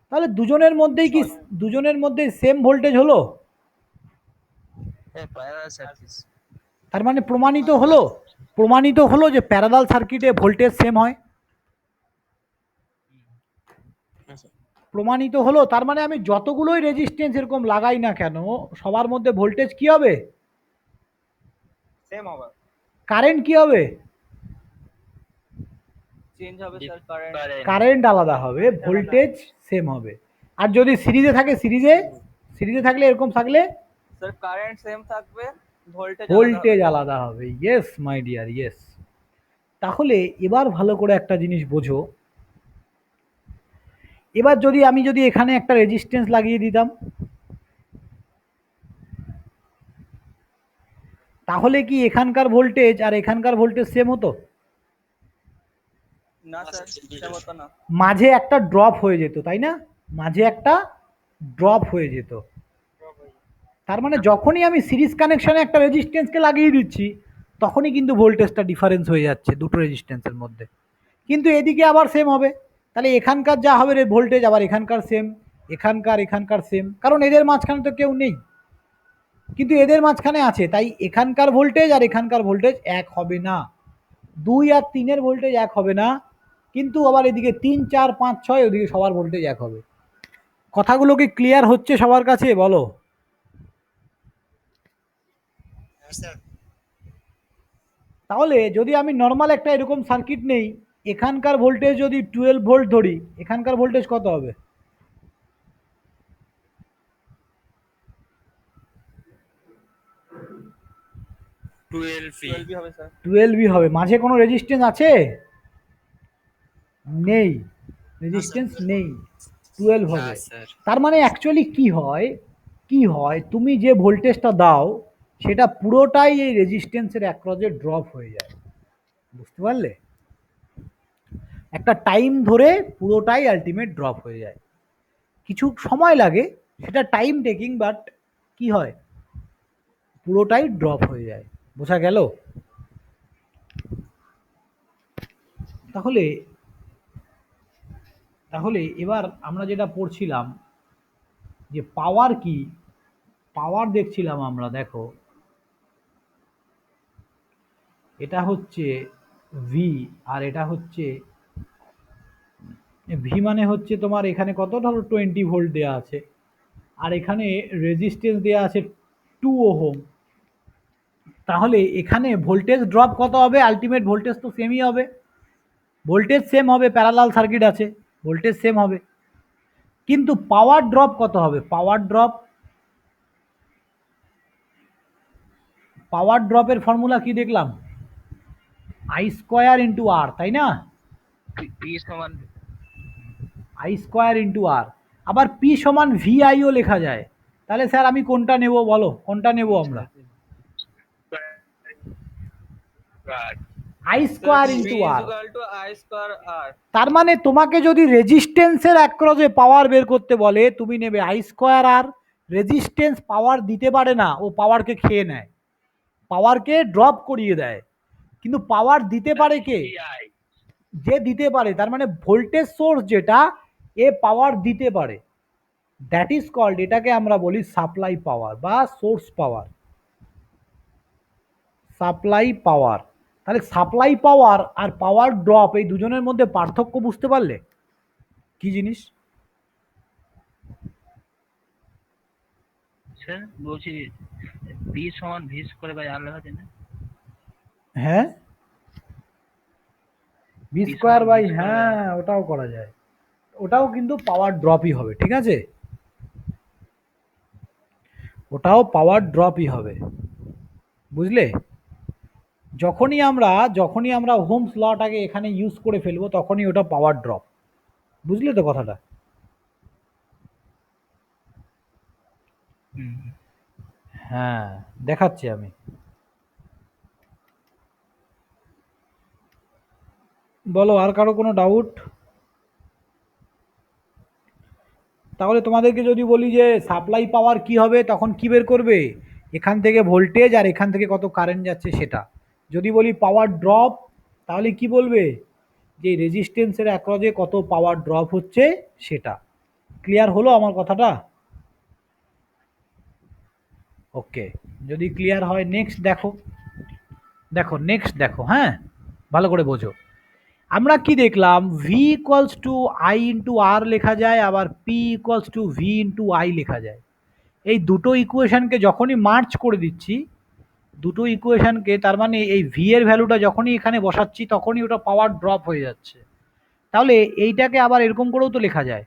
তাহলে দুজনের মধ্যেই কি দুজনের মধ্যে সেম ভোল্টেজ হলো? Parallel circuit. তার মানে প্রমাণিত হলো যে প্যারালাল সার্কিটে ভোল্টেজ সেম হয়। প্রমাণিত হলো। তার মানে আমি যতগুলোই রেজিস্ট্যান্স এরকম লাগাই না কেন সবার মধ্যে ভোল্টেজ কি হবে? সেম হবে। কারেন্ট কি হবে? চেঞ্জ হবে স্যার কারেন্ট। কারেন্ট আলাদা হবে, ভোল্টেজ সেম হবে। আর যদি সিরিজে থাকে, সিরিজে থাকলে এরকম থাকলে স্যার কারেন্ট সেম থাকবে, ভোল্টেজ আলাদা হবে। Yes my dear, yes. তাহলে এবার ভালো করে একটা জিনিস বোঝো। এবার আমি যদি এখানে একটা রেজিস্ট্যান্স লাগিয়ে দিতাম, তাহলে কি এখানকার ভোল্টেজ আর এখানকার ভোল্টেজ সেম হতো? না স্যার সেম হতো না। মাঝে একটা ড্রপ হয়ে যেত, তাই না? মাঝে একটা ড্রপ হয়ে যেত। তার মানে যখনই আমি সিরিজ কানেকশনে একটা রেজিস্ট্যান্সকে লাগিয়ে দিচ্ছি তখনই কিন্তু ভোল্টেজটা ডিফারেন্স হয়ে যাচ্ছে দুটো রেজিস্ট্যান্সের মধ্যে। কিন্তু এদিকে আবার সেম হবে। তাহলে এখানকার যা হবে ভোল্টেজ আবার এখানকার সেম, এখানকার সেম, কারণ এদের মাঝখানে তো কেউ নেই, কিন্তু এদের মাঝখানে আছে। তাই এখানকার ভোল্টেজ আর এখানকার ভোল্টেজ এক হবে না। 2 আর 3 ভোল্টেজ এক হবে না, কিন্তু আবার এদিকে 3, 4, 5, 6 ওদিকে সবার ভোল্টেজ এক হবে। কথাগুলো কি ক্লিয়ার হচ্ছে সবার কাছে বলো? তাহলে যদি আমি নর্মাল একটা এরকম সার্কিট নেই, এখানকার ভোল্টেজ যদি 12 ভোল্ট ধরি, এখানকার ভোল্টেজ কত হবে? 12 হবে স্যার। 12 হবে। মাঝে কোনো রেজিস্ট্যান্স আছে? নেই, রেজিস্ট্যান্স নেই, 12 হবে। তার মানে অ্যাকচুয়ালি কি হয় তুমি যে ভোল্টেজটা দাও সেটা পুরোটাই এই রেজিস্ট্যান্সের অ্যাক্রসে ড্রপ হয়ে যায়। বুঝতে পারলে? একটা টাইম ধরে পুরোটাই আলটিমেট ড্রপ হয়ে যায়। কিছু সময় লাগে, সেটা টাইম টেকিং, বাট কি হয় পুরোটাই ড্রপ হয়ে যায়। বোঝা গেল? তাহলে এবার আমরা যেটা পড়ছিলাম যে পাওয়ার কি, পাওয়ার দেখছিলাম আমরা। দেখো এটা হচ্ছে ভি, আর এটা হচ্ছে ভি মানে হচ্ছে তোমার এখানে কত, ধরো 20 ভোল্ট দেওয়া আছে, আর এখানে রেজিস্ট্যান্স দেওয়া আছে 2 ওহম। তাহলে এখানে ভোল্টেজ ড্রপ কত হবে? আলটিমেট ভোল্টেজ তো সেমই হবে, ভোল্টেজ সেম হবে, প্যারালাল সার্কিট আছে, ভোল্টেজ সেম হবে। কিন্তু পাওয়ার ড্রপ কত হবে? পাওয়ার ড্রপের ফর্মুলা কি দেখলাম? আই স্কোয়ার ইন্টু আর, তাই না? পি সমান আই স্কোয়ার ইন্টু আর। আবার পি সমান ভিআইও লেখা যায়। তাহলে স্যার আমি কোনটা নেব বলো, কোনটা নেব আমরা? I square V into is R. equal to I square R. তার মানে তোমাকে যদি রেজিস্ট্যান্সের অ্যাক্রসে পাওয়ার বের করতে বলে, তুমি নেবে আই স্কোয়ার আর। রেজিস্ট্যান্স পাওয়ার দিতে পারে না, ও পাওয়ারকে খেয়ে নেয়, পাওয়ারকে ড্রপ করিয়ে দেয়। কিন্তু পাওয়ার দিতে পারে কে? যে দিতে পারে, তার মানে ভোল্টেজ সোর্স যেটা, এ পাওয়ার দিতে পারে। দ্যাট ইজ কল্ড, এটাকে আমরা বলি সাপ্লাই পাওয়ার বা সোর্স পাওয়ার। সাপ্লাই পাওয়ার। তাহলে সাপ্লাই পাওয়ার আর পাওয়ার ড্রপ, এই দুজনের মধ্যে পার্থক্য বুঝতে পারলে কি জিনিস? স্যার বলছি পি সমান ভি স্কোয়ার বাই আর লেখা যায় না? হ্যাঁ, ভি V স্কোয়ার সমান বাই, V স্কোয়ার হ্যাঁ ওটাও করা যায়, ওটাও কিন্তু পাওয়ার ড্রপই হবে, ঠিক আছে? ওটাও পাওয়ার ড্রপই হবে, বুঝলে? যখনই আমরা ওহমস লটাকে এখানে ইউজ করে ফেলবো, তখনই ওটা পাওয়ার ড্রপ। বুঝলে তো কথাটা? হুম। হ্যাঁ, দেখাচ্ছি আমি। বলো, আর কারো কোনো ডাউট? তাহলে তোমাদেরকে যদি বলি যে সাপ্লাই পাওয়ার কি হবে, তখন কি বের করবে? এখান থেকে ভোল্টেজ আর এখান থেকে কত কারেন্ট যাচ্ছে সেটা। যদি বলি পাওয়ার ড্রপ, তাহলে কি বলবে? যে রেজিস্ট্যান্সের অ্যাক্রসে কত পাওয়ার ড্রপ হচ্ছে সেটা। ক্লিয়ার হলো আমার কথাটা? ওকে, যদি ক্লিয়ার হয় নেক্সট দেখো, হ্যাঁ, ভালো করে বোঝো। আমরা কি দেখলাম? V equals to I into R লেখা যায়, আবার P equals to V into I লেখা যায়। এই দুটো ইকুয়েশনকে যখনই মার্চ করে দিচ্ছি, দুটো ইকুয়েশনকে, তার মানে এই ভি এর ভ্যালুটা যখনই এখানে বসাচ্ছি, তখনই ওটা পাওয়ার ড্রপ হয়ে যাচ্ছে। তাহলে এইটাকে আবার এরকম করেও তো লেখা যায়,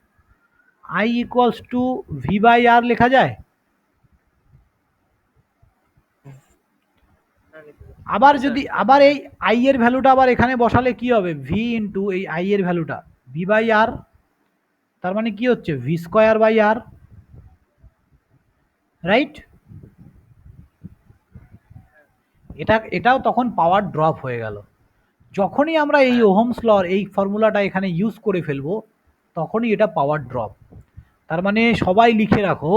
I equals to V by R লেখা যায়। আবার যদি আবার এই আই এর ভ্যালুটা আবার এখানে বসালে কি হবে? ভি ইন্টু এই আই এর ভ্যালুটা ভি বাই আর, তার মানে কি হচ্ছে? V square by R, right? এটাও তখন পাওয়ার ড্রপ হয়ে গেল। যখনই আমরা এই ওহমস লর এই ফর্মুলাটা এখানে ইউজ করে ফেলবো, তখনই এটা পাওয়ার ড্রপ। তার মানে সবাই লিখে রাখো,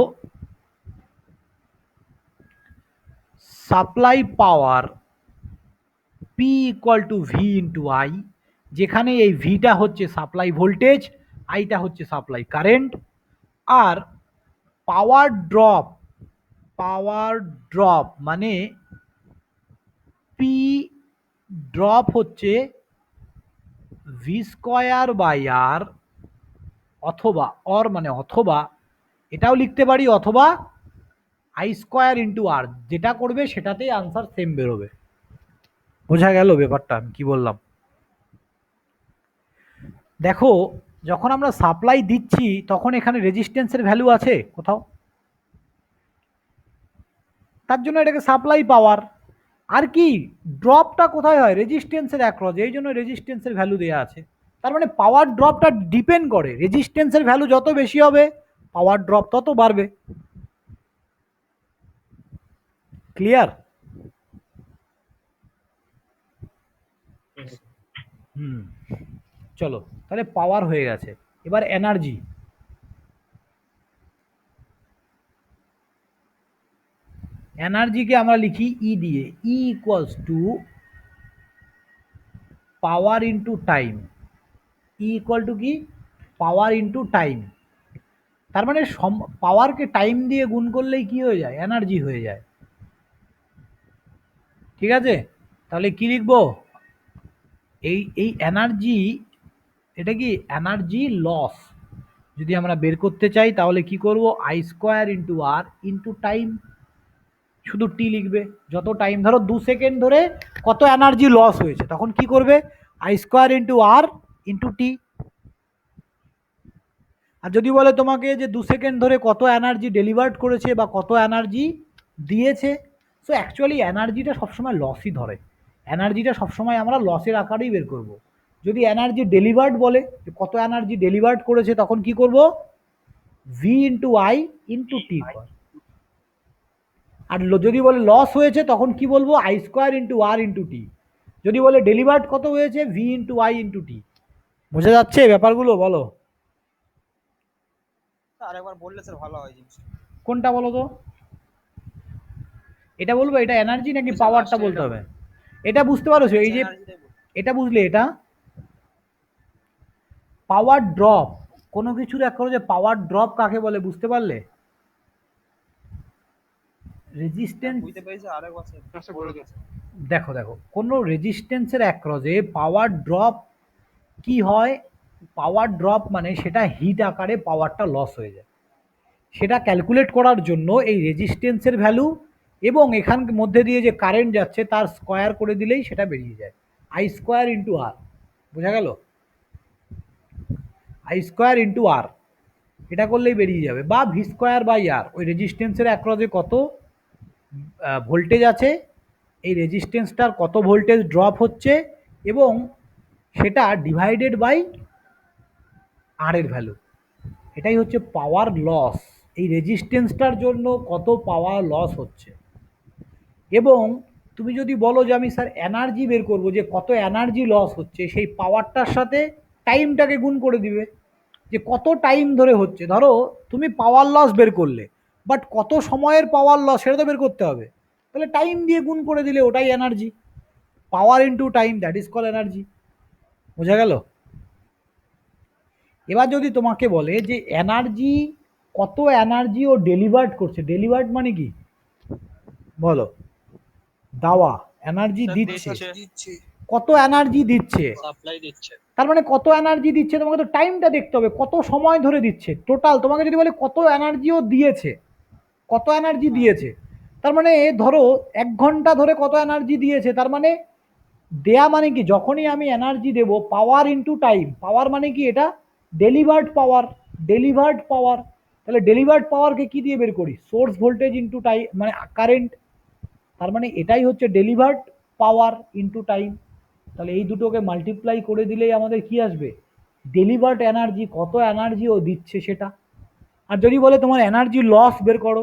supply power P equal to V into I, যেখানে এই ভিটা হচ্ছে সাপ্লাই ভোল্টেজ, আইটা হচ্ছে সাপ্লাই কারেন্ট। আর পাওয়ার ড্রপ মানে পি ড্রপ হচ্ছে ভি স্কোয়ার বাই আর, অথবা অথবা এটাও লিখতে পারি, অথবা আই স্কোয়ার ইন্টু আর, যেটা করবে সেটাতেই আনসার সেম বেরোবে। বোঝা গেল ব্যাপারটা আমি কি বললাম? দেখো, যখন আমরা সাপ্লাই দিচ্ছি, তখন এখানে রেজিস্ট্যান্সের ভ্যালু আছে কোথাও? তার জন্য এটাকে সাপ্লাই পাওয়ার। আর কি ড্রপটা কোথায় হয়? রেজিস্ট্যান্সের অ্যাক্রসে, এই জন্য রেজিস্ট্যান্সের ভ্যালু দেওয়া আছে। তার মানে পাওয়ার ড্রপটা ডিপেন্ড করে, রেজিস্ট্যান্সের ভ্যালু যত বেশি হবে, পাওয়ার ড্রপ তত বাড়বে। ক্লিয়ার? হুম, চলো তাহলে পাওয়ার হয়ে গেছে। এবার এনার্জি। এনার্জিকে আমরা লিখি ই দিয়ে, E equals to power into time. E equal to কি? Power into time. তার মানে পাওয়ারকে টাইম দিয়ে গুণ করলেই কি হয়ে যায়? এনার্জি হয়ে যায়। ঠিক আছে, তাহলে কি লিখবো? এই এনার্জি, এটা কি এনার্জি লস যদি আমরা বের করতে চাই, তাহলে কি করব? I square into R into time. শুধু টি লিখবে, যত টাইম, ধরো 2 সেকেন্ড ধরে কত এনার্জি লস হয়েছে, তখন কি করবে? I square into R into T. আর যদি বলে তোমাকে যে 2 সেকেন্ড ধরে কত এনার্জি ডেলিভার্ড করেছে বা কত এনার্জি দিয়েছে, সো অ্যাকচুয়ালি এনার্জিটা সবসময় লসই ধরে। এনার্জিটা সবসময় আমরা লসের আকারেই বের করব। যদি এনার্জি ডেলিভার্ড বলে যে কত এনার্জি ডেলিভার্ড করেছে, তখন কি করব? V into I into T. আর যদি বলে লস হয়েছে, তখন কি বলবো? I square into R into T. যদি বলে ডেলিভার্ড কত হয়েছে, V into I into T. বোঝা যাচ্ছে ব্যাপারগুলো? বলো আরেকবার বললে স্যার ভালো হয় জিনিসটা। কোনটা বলো তো? এটা বলবো এটা এনার্জি নাকি বুঝতে পাওয়ারটা পারছি, বলতে এটা হবে? এটা বুঝতে পারছো? এই যে এনার্জিটাই বলুন। এটা বুঝলে, এটা পাওয়ার ড্রপ, কোনো কিছুর এক যে পাওয়ার ড্রপ কাকে বলে বুঝতে পারলে? রেজিস্ট্যান্স, বুঝতে পেরেছি, আরেকবার স্যার আচ্ছা, বলে বলে দিন। দেখো দেখো, কোনো রেজিস্ট্যান্সের অ্যাক্রসে পাওয়ার ড্রপ কি হয়? পাওয়ার ড্রপ মানে সেটা হিট আকারে পাওয়ারটা লস হয়ে যায়। সেটা ক্যালকুলেট করার জন্য এই রেজিস্ট্যান্সের ভ্যালু এবং এখান মধ্যে দিয়ে যে কারেন্ট যাচ্ছে তার স্কোয়ার করে দিলেই সেটা বেরিয়ে যায়। আই স্কোয়ার ইন্টু আর, বোঝা গেল? আই স্কোয়ার ইন্টু আর, এটা করলেই বেরিয়ে যাবে। বা ভি স্কোয়ার বাই আর, ওই রেজিস্ট্যান্সের অ্যাক্রসে কত ভোল্টেজ আছে, এই রেজিস্ট্যান্সটার কত ভোল্টেজ ড্রপ হচ্ছে, এবং সেটা ডিভাইডেড বাই আর এর ভ্যালু। এটাই হচ্ছে পাওয়ার লস। এই রেজিস্ট্যান্সটার জন্য কত পাওয়ার লস হচ্ছে। এবং তুমি যদি বলো যে আমি স্যার এনার্জি বের করবো, যে কত এনার্জি লস হচ্ছে, সেই পাওয়ারটার সাথে টাইমটাকে গুণ করে দিবে, যে কত টাইম ধরে হচ্ছে। ধরো তুমি পাওয়ার লস বের করলে, বাট কত সময়ের পাওয়ার লস সেটা তো বের করতে হবে, তাহলে টাইম দিয়ে গুণ করে দিলে ওটাই energy. Power into time, that is call energy. বোঝা গেল? এবার যদি তোমাকে বলে যে এনার্জি, কত এনার্জি ও ডেলিভার্ড করছে, ডেলিভার্ড মানে কি বলো? দেওয়া, এনার্জি স্যার দিচ্ছে, দিচ্ছি। কত এনার্জি দিচ্ছে, সাপ্লাই দিচ্ছে। তার মানে কত এনার্জি দিচ্ছে, তোমাকে তো টাইমটা দেখতে হবে, কত সময় ধরে দিচ্ছে টোটাল। তোমাকে যদি বলে কত এনার্জিও দিয়েছে, কত এনার্জি দিয়েছে, তার মানে ধরো 1 ঘন্টা ধরে কত এনার্জি দিয়েছে, তার মানে দেয়া মানে কি, যখনই আমি এনার্জি দেব, পাওয়ার ইন্টু টাইম, পাওয়ার মানে কি, এটা ডেলিভার্ড পাওয়ার, ডেলিভার্ড পাওয়ার। তাহলে ডেলিভার্ড পাওয়ারকে কি দিয়ে বের করি? সোর্স ভোল্টেজ ইন্টু টাইম, মানে কারেন্ট। তার মানে এটাই হচ্ছে ডেলিভার্ড পাওয়ার ইন্টু টাইম। তাহলে এই দুটোকে মাল্টিপ্লাই করে দিলেই আমাদের কি আসবে? ডেলিভার্ড এনার্জি, কত এনার্জি ও দিচ্ছে সেটা। আর যদি বলে তোমার এনার্জি লস বের করো,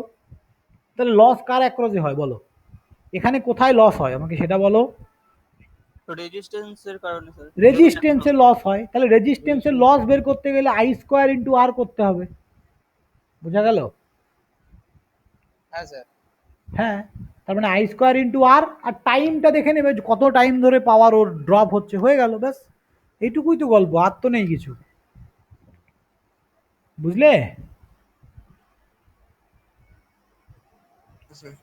তাহলে লস কার অ্যাক্রসে হয় বলো? এখানে কোথায় লস হয় আমাকে সেটা বলো? তো রেজিস্ট্যান্সের কারণে স্যার। রেজিস্ট্যান্সের লস হয়। তাহলে রেজিস্ট্যান্সের লস বের করতে গেলে আই স্কোয়ার ইন্টু আর করতে হবে। বোঝা গেল? হ্যাঁ স্যার। হ্যাঁ, তার মানে আই স্কোয়ার ইন্টু আর, আর টাইমটা দেখে নেবে যে কত টাইম ধরে পাওয়ার ওর ড্রপ হচ্ছে, হয়ে গেল ব্যাস। এইটুকুই তো গল্প, আর তো নেই কিছু। বুঝলে? স্যার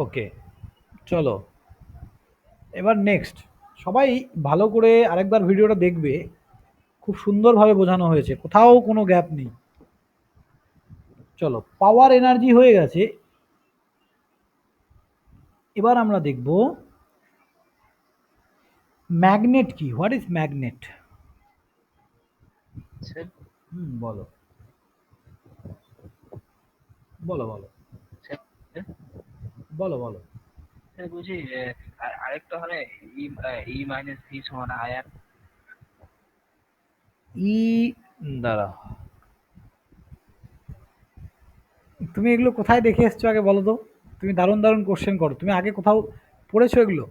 ওকে, চলো এবার নেক্সট। সবাই ভালো করে আরেকবার ভিডিওটা দেখবে, খুব সুন্দরভাবে বোঝানো হয়েছে, কোথাও কোনো গ্যাপ নেই। চলো, পাওয়ার এনার্জি হয়ে গেছে। এবার আমরা দেখব ম্যাগনেট কি। What is magnet? স্যার বলো বলো বলো স্যার বলো বলো। স্যার বলছি আরেকটা হলে ই মাইনাস ভি সমান আই আর। ই, দাঁড়া, তুমি এগুলো কোথায় দেখে এসছো আগে বলো তো? তুমি দারুণ দারুণ কোশ্চেন করো। তুমি আগে কোথাও পড়েছো এগুলো?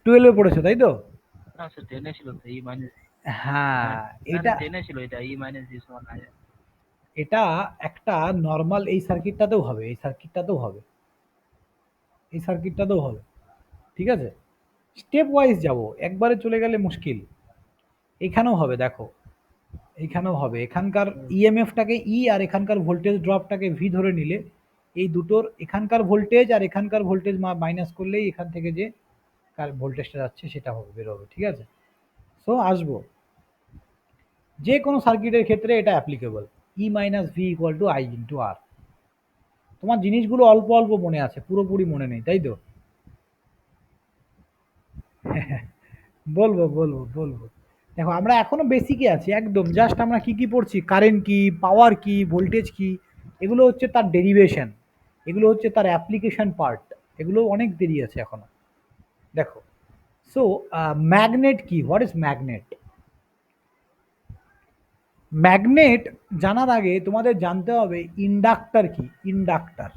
12-এ পড়েছো তাই তো? না স্যার টেনে ছিল তো ই মাইনাস, হ্যাঁ, এটা টেনে ছিল এটা ই মাইনাস ভি সমান আই আর। এটা একটা নর্মাল, এই সার্কিটটাতেও হবে, এই সার্কিটটাতেও হবে, এই সার্কিটটাতেও হবে। ঠিক আছে, স্টেপ ওয়াইজ যাব, একবারে চলে গেলে মুশকিল। এখানেও হবে, দেখো এইখানেও হবে। এখানকার ইএমএফটাকে ই আর এখানকার ভোল্টেজ ড্রপটাকে ভি ধরে নিলে, এই দুটোর এখানকার ভোল্টেজ আর এখানকার ভোল্টেজ মাইনাস করলেই এখান থেকে যে কার ভোল্টেজটা যাচ্ছে সেটা হবে, বেরোবে। ঠিক আছে, সো আসবো, যে কোনো সার্কিটের ক্ষেত্রে এটা applicable. E minus V equal to I into R. তোমার জিনিসগুলো অল্প অল্প মনে আছে, পুরোপুরি মনে নেই তাই তো? বলবো বলবো বলবো। দেখো আমরা এখনো বেসিকে আছি একদম, জাস্ট আমরা কি কি পড়ছি, কারেন্ট কি, পাওয়ার কি, ভোল্টেজ কি, এগুলো হচ্ছে তার ডেরিভেশন, এগুলো হচ্ছে তার অ্যাপ্লিকেশন পার্ট, এগুলো অনেক দেরি আছে এখনো। দেখো, সো ম্যাগনেট কি, হোয়াট ইজ ম্যাগনেট? ম্যাগনেট জানার আগে তোমাদের জানতে হবে ইন্ডাক্টর কি, inductor.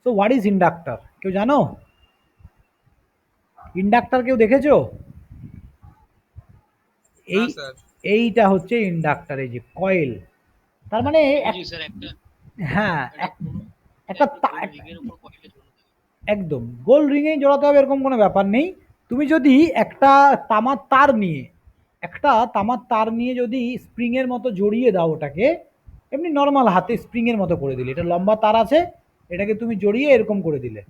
So what is inductor, কেউ জানো? ইন্ডাক্টর কেউ দেখেছো? এই স্যার এইটা হচ্ছে ইন্ডাক্টর, এই যে কয়েল, তার মানে স্যার একটা হ্যাঁ একটা একটা গোল রিংয়ের উপর কয়েলে ঝুলানো থাকে। একদম গোল রিঙেই জড়াতে হবে এরকম কোনো ব্যাপার নেই। তুমি যদি একটা তামার তার নিয়ে, যদি স্প্রিংয়ের মতো জড়িয়ে দাও ওটাকে, এমনি নর্মাল হাতে স্প্রিংয়ের মতো করে দিলে, এটা লম্বা তার আছে, এটাকে তুমি জড়িয়ে এরকম করে দিলে,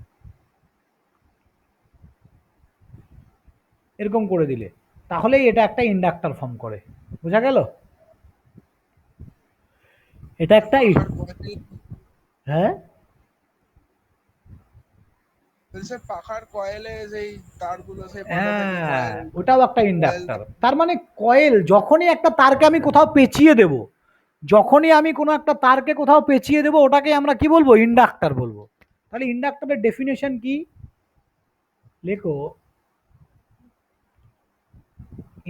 এরকম করে দিলে, তাহলেই এটা একটা ইন্ডাক্টর ফর্ম করে। বোঝা গেল? এটা একটা হ্যাঁ স্যার পাখার কয়েলে যেই তারগুলো সেই হ্যাঁ, ওটাও একটা ইন্ডাক্টর। তার মানে কয়েল, যখনই একটা তারকে আমি কোথাও পেঁচিয়ে দেব, যখনই আমি কোনো একটা তারকে কোথাও পেঁচিয়ে দেবো, ওটাকে আমরা কি বলবো, ইন্ডাক্টর বলবো। তাহলে ইন্ডাক্টরের ডেফিনেশন কি লেখো,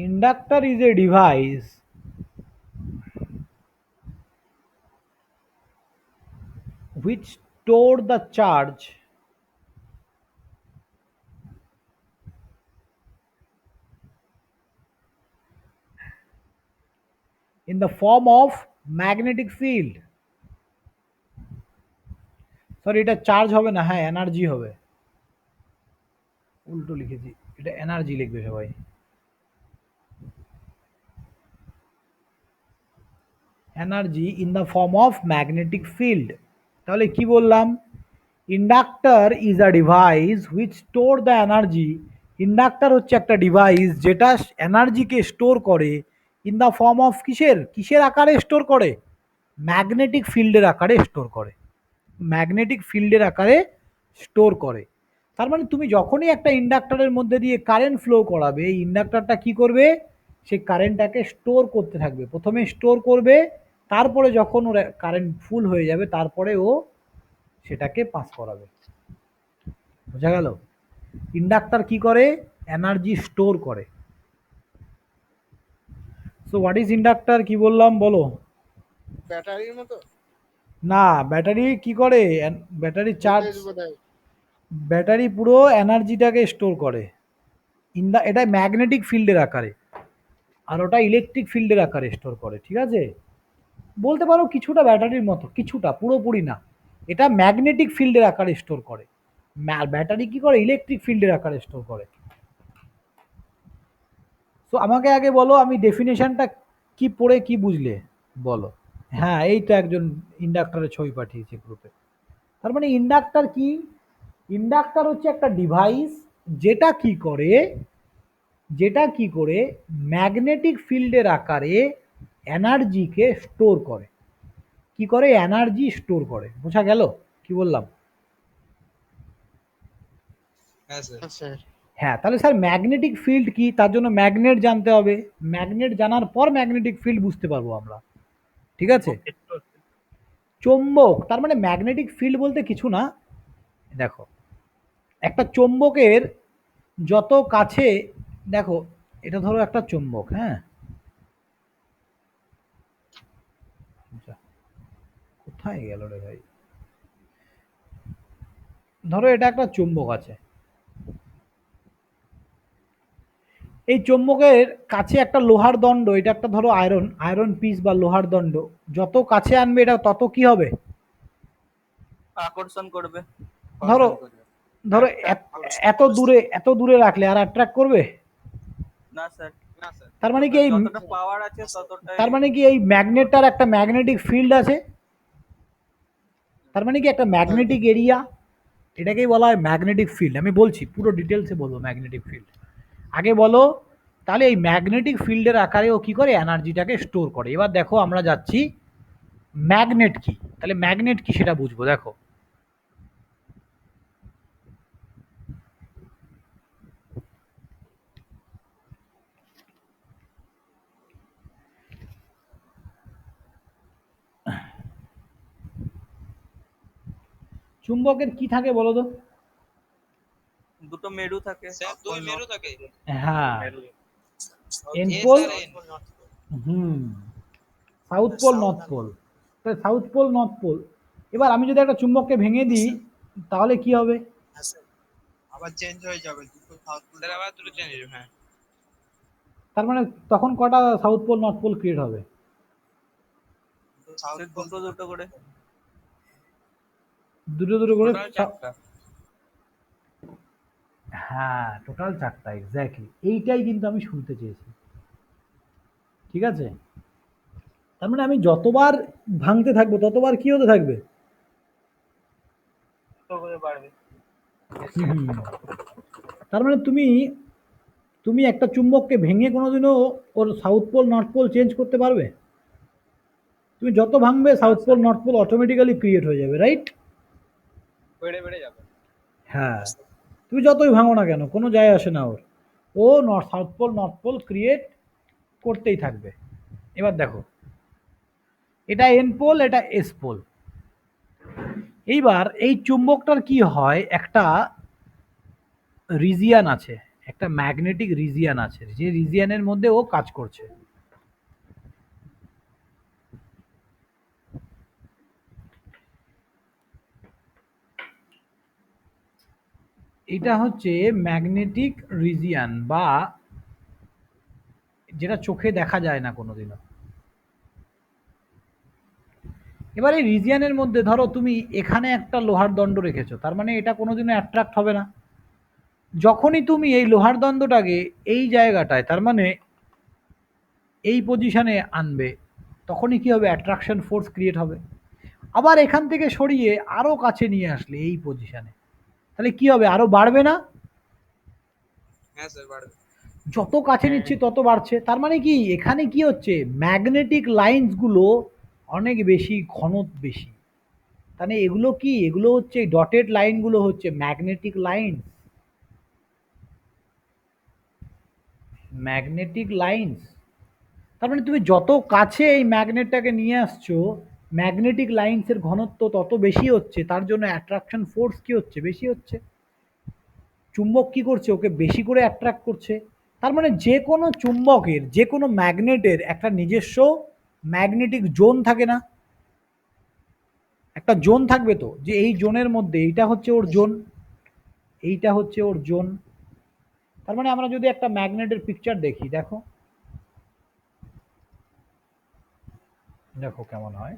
inductor is a device which store the charge in the form of magnetic field. Sorry, এটা চার্জ হবে না, হ্যাঁ এনার্জি হবে, উল্টো লিখেছি, এটা এনার্জি লিখবে সবাই। Energy in the form of magnetic field. তাহলে কি বললাম, inductor is a device which store the energy. Inductor হচ্ছে একটা ডিভাইস যেটা এনার্জিকে স্টোর করে ইন দ্য ফর্ম অফ কিসের, কিসের আকারে স্টোর করে, ম্যাগনেটিক ফিল্ডের আকারে স্টোর করে, ম্যাগনেটিক ফিল্ডের আকারে স্টোর করে। তার মানে তুমি যখনই একটা ইন্ডাক্টরের মধ্যে দিয়ে কারেন্ট ফ্লো করাবে, এই ইন্ডাক্টরটা কি করবে, সেই কারেন্টটাকে স্টোর করতে থাকবে, প্রথমে স্টোর করবে, তারপরে যখন ওর কারেন্ট ফুল হয়ে যাবে, তারপরে ও সেটাকে পাস করাবে। বোঝা গেল? ইন্ডাক্টর কি করে, এনার্জি স্টোর করে। সো হোয়াট ইজ ইন্ডাক্টর, কি বললাম বলো? ব্যাটারির মতো না, ব্যাটারি কি করে, ব্যাটারি চার্জ, ব্যাটারি পুরো এনার্জিটাকে স্টোর করে এটা ম্যাগনেটিক ফিল্ডের আকারে, আর ওটা ইলেকট্রিক ফিল্ডের আকারে স্টোর করে। ঠিক আছে, বলতে পারো কিছুটা ব্যাটারির মতো, কিছুটা, পুরোপুরি না, এটা ম্যাগনেটিক ফিল্ডের আকারে স্টোর করে, ব্যাটারি কি করে, ইলেকট্রিক ফিল্ডের আকারে স্টোর করে। তো আমাকে আগে বলো, আমি ডেফিনেশনটা কি পড়ে কি বুঝলে বলো। হ্যাঁ, এই তো একজন ইন্ডাক্টরের ছবি পাঠিয়েছে গ্রুপে। তার মানে ইন্ডাক্টর কি, ইন্ডাক্টর হচ্ছে একটা ডিভাইস যেটা কি করে, ম্যাগনেটিক ফিল্ডের আকারে এনার্জিকে স্টোর করে। কি করে, এনার্জি স্টোর করে। বোঝা গেল কি বললাম? হ্যাঁ স্যার হ্যাঁ, তাহলে স্যার ম্যাগনেটিক ফিল্ড কি, তার জন্য ম্যাগনেট জানতে হবে, ম্যাগনেট জানার পর ম্যাগনেটিক ফিল্ড বুঝতে পারবো আমরা। ঠিক আছে, চৌম্বক, তার মানে ম্যাগনেটিক ফিল্ড বলতে কিছু না, দেখো একটা চৌম্বকের যত কাছে, দেখো এটা ধরো একটা চৌম্বক, হ্যাঁ কোথায় গেল রে ভাই, ধরো এটা একটা চুম্বক আছে, এই চুম্বকের কাছে একটা লোহার দণ্ড, এটা একটা ধরো আয়রন পিস বা লোহার দণ্ড, যত কাছে আনবে এটা তত কি হবে, আকর্ষণ করবে। ধরো ধরো এত দূরে রাখলে আর অ্যাট্রাক্ট করবে না স্যার, তার মানে কি এই, যতটা পাওয়ার আছে ততটাই। তার মানে কি এই ম্যাগনেটটার একটা ম্যাগনেটিক ফিল্ড আছে, তার মানে কি একটা ম্যাগনেটিক এরিয়া, এটাকেই বলা হয় ম্যাগনেটিক ফিল্ড। আমি বলছি পুরো ডিটেলসে বলবো ম্যাগনেটিক ফিল্ড, আগে বলো। তাহলে এই ম্যাগনেটিক ফিল্ডের আকারে ও কি করে, এনার্জিটাকে স্টোর করে। এবার দেখো আমরা যাচ্ছি ম্যাগনেট কি, তাহলে ম্যাগনেট কি সেটা বুঝবো। দেখো চুম্বকের কি থাকে বলো তো? দুটো মেরু থাকে। স্যার দুই মেরু থাকে। হ্যাঁ, এন এস পোল, আর N. South pole north pole. South pole north pole. এবার আমি যদি একটা চুম্বককে ভেঙে দিই তাহলে কি হবে? হ্যাঁ স্যার, আবার চেঞ্জ হয়ে যাবে দুটো সাউথ পোল। স্যার আবার দুটো চেঞ্জ হবে, হ্যাঁ। তার মানে তখন কটা south pole north pole create হবে? সাউথ সে পোল দুটো দুটো করে। দুটো দুটো করে। টোটাল 4টা। হ্যাঁ, টোটাল 4টা, এক্স্যাক্টলি এইটাই কিন্তু আমি শুনতে চেয়েছি। ঠিক আছে, তার মানে আমি যতবার ভাঙতে থাকবো ততবার কি হতে থাকবে? দুটো করে বাড়বে। হুম। তার মানে তুমি তুমি একটা চুম্বককে ভেঙে কোনোদিনও ওর south pole north pole change করতে পারবে? তুমি যত ভাঙবে south pole north pole automatically create হয়ে যাবে, রাইট? বেড়ে বেড়ে যাবে। হ্যাঁ, তুমি যতই ভাঙো না কেন কোনো যায় আসে না ওর, ও south pole north pole create করতেই থাকবে। এবার দেখো, এটা এন পোল, এটা এস পোল। এইবার এই চুম্বকটার কি হয়, একটা রিজিয়ান আছে, একটা ম্যাগনেটিক রিজিয়ান আছে, যে রিজিয়ানের মধ্যে ও কাজ করছে। এটা হচ্ছে ম্যাগনেটিক রিজিয়ান, বা যেটা চোখে দেখা যায় না কোনোদিনও। এবার এই রিজিয়ানের মধ্যে ধরো তুমি এখানে একটা লোহার দণ্ড রেখেছো, তার মানে এটা কোনোদিনও অ্যাট্রাক্ট হবে না। যখনই তুমি এই লোহার দণ্ডটাকে এই জায়গাটায়, তার মানে এই পজিশনে আনবে, তখনই কি হবে? অ্যাট্রাকশন ফোর্স ক্রিয়েট হবে। আবার এখান থেকে সরিয়ে আরো কাছে নিয়ে আসলে এই পজিশনে, তাহলে কি হবে? আরো বাড়বে না? হ্যাঁ স্যার বাড়বে। যত কাছে নিচ্ছি তত বাড়ছে। তার মানে কি এখানে কি হচ্ছে? ম্যাগনেটিক লাইন্স গুলো অনেক বেশি, ঘন বেশি। তাহলে এগুলো কি? এগুলো হচ্ছে ডটেড লাইনগুলো হচ্ছে ম্যাগনেটিক লাইন। Magnetic lines. তার মানে তুমি যত কাছে এই ম্যাগনেটটাকে নিয়ে আসছো, ম্যাগনেটিক লাইন্সের ঘনত্ব তত বেশি হচ্ছে, তার জন্য অ্যাট্রাকশন ফোর্স কি হচ্ছে? বেশি হচ্ছে। চুম্বক কি করছে? ওকে বেশি করে অ্যাট্রাক্ট করছে। তার মানে যে কোনো চুম্বকের, যে কোনো ম্যাগনেটের একটা নিজস্ব ম্যাগনেটিক জোন থাকে না? একটা জোন থাকবে তো, যে এই জোনের মধ্যে এইটা হচ্ছে ওর জোন, এইটা হচ্ছে ওর জোন। তার মানে আমরা যদি একটা ম্যাগনেটের পিকচার দেখি, দেখো দেখো কেমন হয়।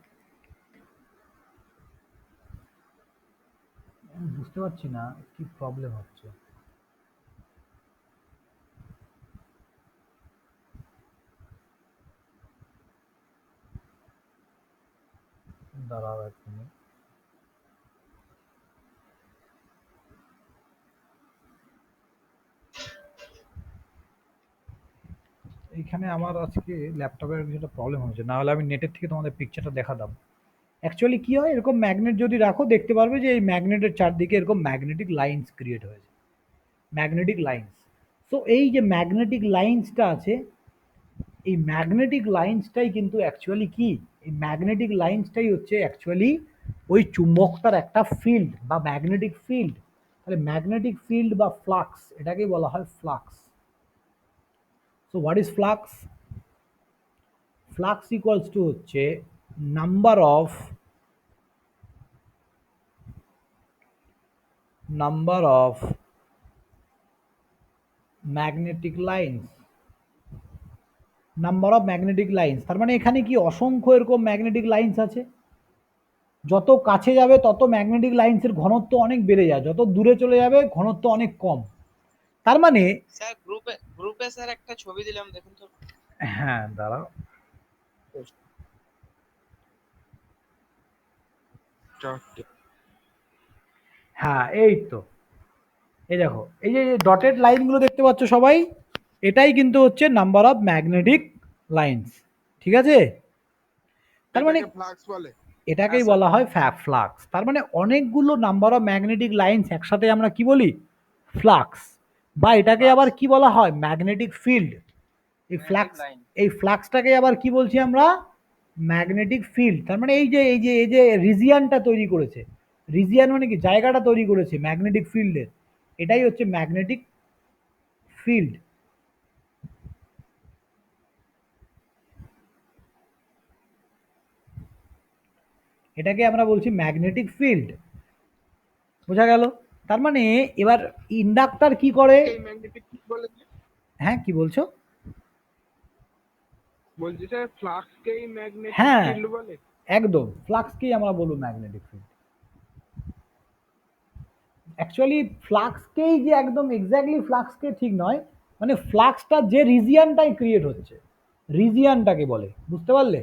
আমি বুঝতে পারছি না কি প্রবলেম হচ্ছে। দাঁড়াও এক মিনিট। এইখানে আমার আজকে ল্যাপটপের কিছুটা প্রবলেম হয়েছে, না হলে আমি নেটের থেকে তোমাদের পিকচারটা দেখাতাম। অ্যাকচুয়ালি কি হয়, এরকম ম্যাগনেট যদি রাখো দেখতে পারবে যে এই ম্যাগনেটের চারদিকে এরকম ম্যাগনেটিক লাইন্স ক্রিয়েট হয়েছে, ম্যাগনেটিক লাইন্স। সো এই যে ম্যাগনেটিক লাইন্সটা আছে, এই ম্যাগনেটিক লাইন্সটাই কিন্তু অ্যাকচুয়ালি কি, এই ম্যাগনেটিক লাইন্সটাই হচ্ছে অ্যাকচুয়ালি ওই চুম্বকটার একটা ফিল্ড বা ম্যাগনেটিক ফিল্ড। তাহলে ম্যাগনেটিক ফিল্ড বা ফ্লাক্স, এটাকেই বলা হয় flux. So what is flux? Flux equals to হচ্ছে number of magnetic lines, number of magnetic lines. তার মানে এখানে কি অসংখ্য এরকম ম্যাগনেটিক লাইন্স আছে। যত কাছে যাবে তত ম্যাগনেটিক লাইন্সের ঘনত্ব অনেক বেড়ে যায়, যত দূরে চলে যাবে ঘনত্ব অনেক কম। তার মানে স্যার গ্রুপে স্যার একটা ছবি দিলাম, দেখুন তো। হ্যাঁ দাঁড়াও, হ্যাঁ এই তো, এই দেখো এই যে ডটেড লাইনগুলো দেখতে পাচ্ছ সবাই, এটাই কিন্তু হচ্ছে নাম্বার অফ ম্যাগনেটিক লাইন্স। ঠিক আছে, তার মানে এটাকে ফ্লাক্স বলে। এটাকেই বলা হয় ফ্লাক্স। তার মানে অনেকগুলো নাম্বার অফ ম্যাগনেটিক লাইন্স একসাথে আমরা কি বলি? ফ্লাক্স। বা এটাকে আবার কি বলা হয়? Magnetic field. এই ফ্লাক্স, এই ফ্লাক্সটাকে আবার কি বলছি আমরা? Magnetic field. তার মানে এই যে রিজিয়ানটা তৈরি করেছে, রিজিয়ান মানে কি, জায়গাটা তৈরি করেছে ম্যাগনেটিক ফিল্ডের, এটাই হচ্ছে ম্যাগনেটিক ফিল্ড। এটাকে আমরা বলছি ম্যাগনেটিক ফিল্ড। বোঝা গেল? তার মানে এবার ইন্ডাক্টর কি করে? এই ম্যাগনেটিক বলে, হ্যাঁ, কি বলছো? বলছি স্যার ফ্লাক্সকেই ম্যাগনেটিক হ্যাঁ। ফিল্ড বলে। একদম, ফ্লাক্সকেই আমরা বলবো ম্যাগনেটিক ফিল্ড। অ্যাকচুয়ালি ফ্লাক্সকেই যে একদম এক্স্যাক্টলি ফ্লাক্সকে ঠিক নয়, মানে ফ্লাক্সটা যে রিজিয়ানটাই ক্রিয়েট হচ্ছে, রিজিয়ানটাকে বলে। বুঝতে পারলে?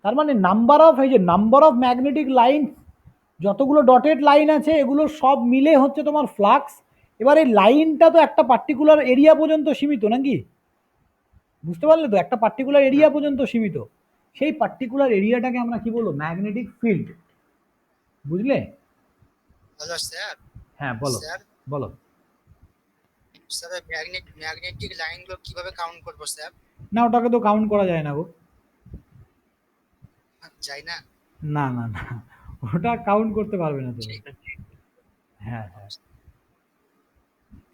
তার মানে নাম্বার অফ, এই যে নাম্বার অফ ম্যাগনেটিক লাইন, যতগুলো ডটেড লাইন আছে এগুলো সব মিলে হচ্ছে তোমার ফ্লাক্স। এবার এই লাইনটা তো একটা পার্টিকুলার এরিয়া পর্যন্ত সীমিত নাকি? বুঝতে পারলে তো? একটা পার্টিকুলার এরিয়া পর্যন্ত সীমিত। সেই পার্টিকুলার এরিয়াটাকে আমরা কি বলবো? Magnetic field. বুঝলে? Hello sir. হ্যাঁ, বলো স্যার বলো। স্যার ম্যাগনেটিক লাইনগুলো কিভাবে কাউন্ট করবো স্যার? না, ওটাকে তো কাউন্ট করা যায় না গো। যাই না। না না না, ওটা কাউন্ট করতে পারবে না তুমি। হ্যাঁ হ্যাঁ,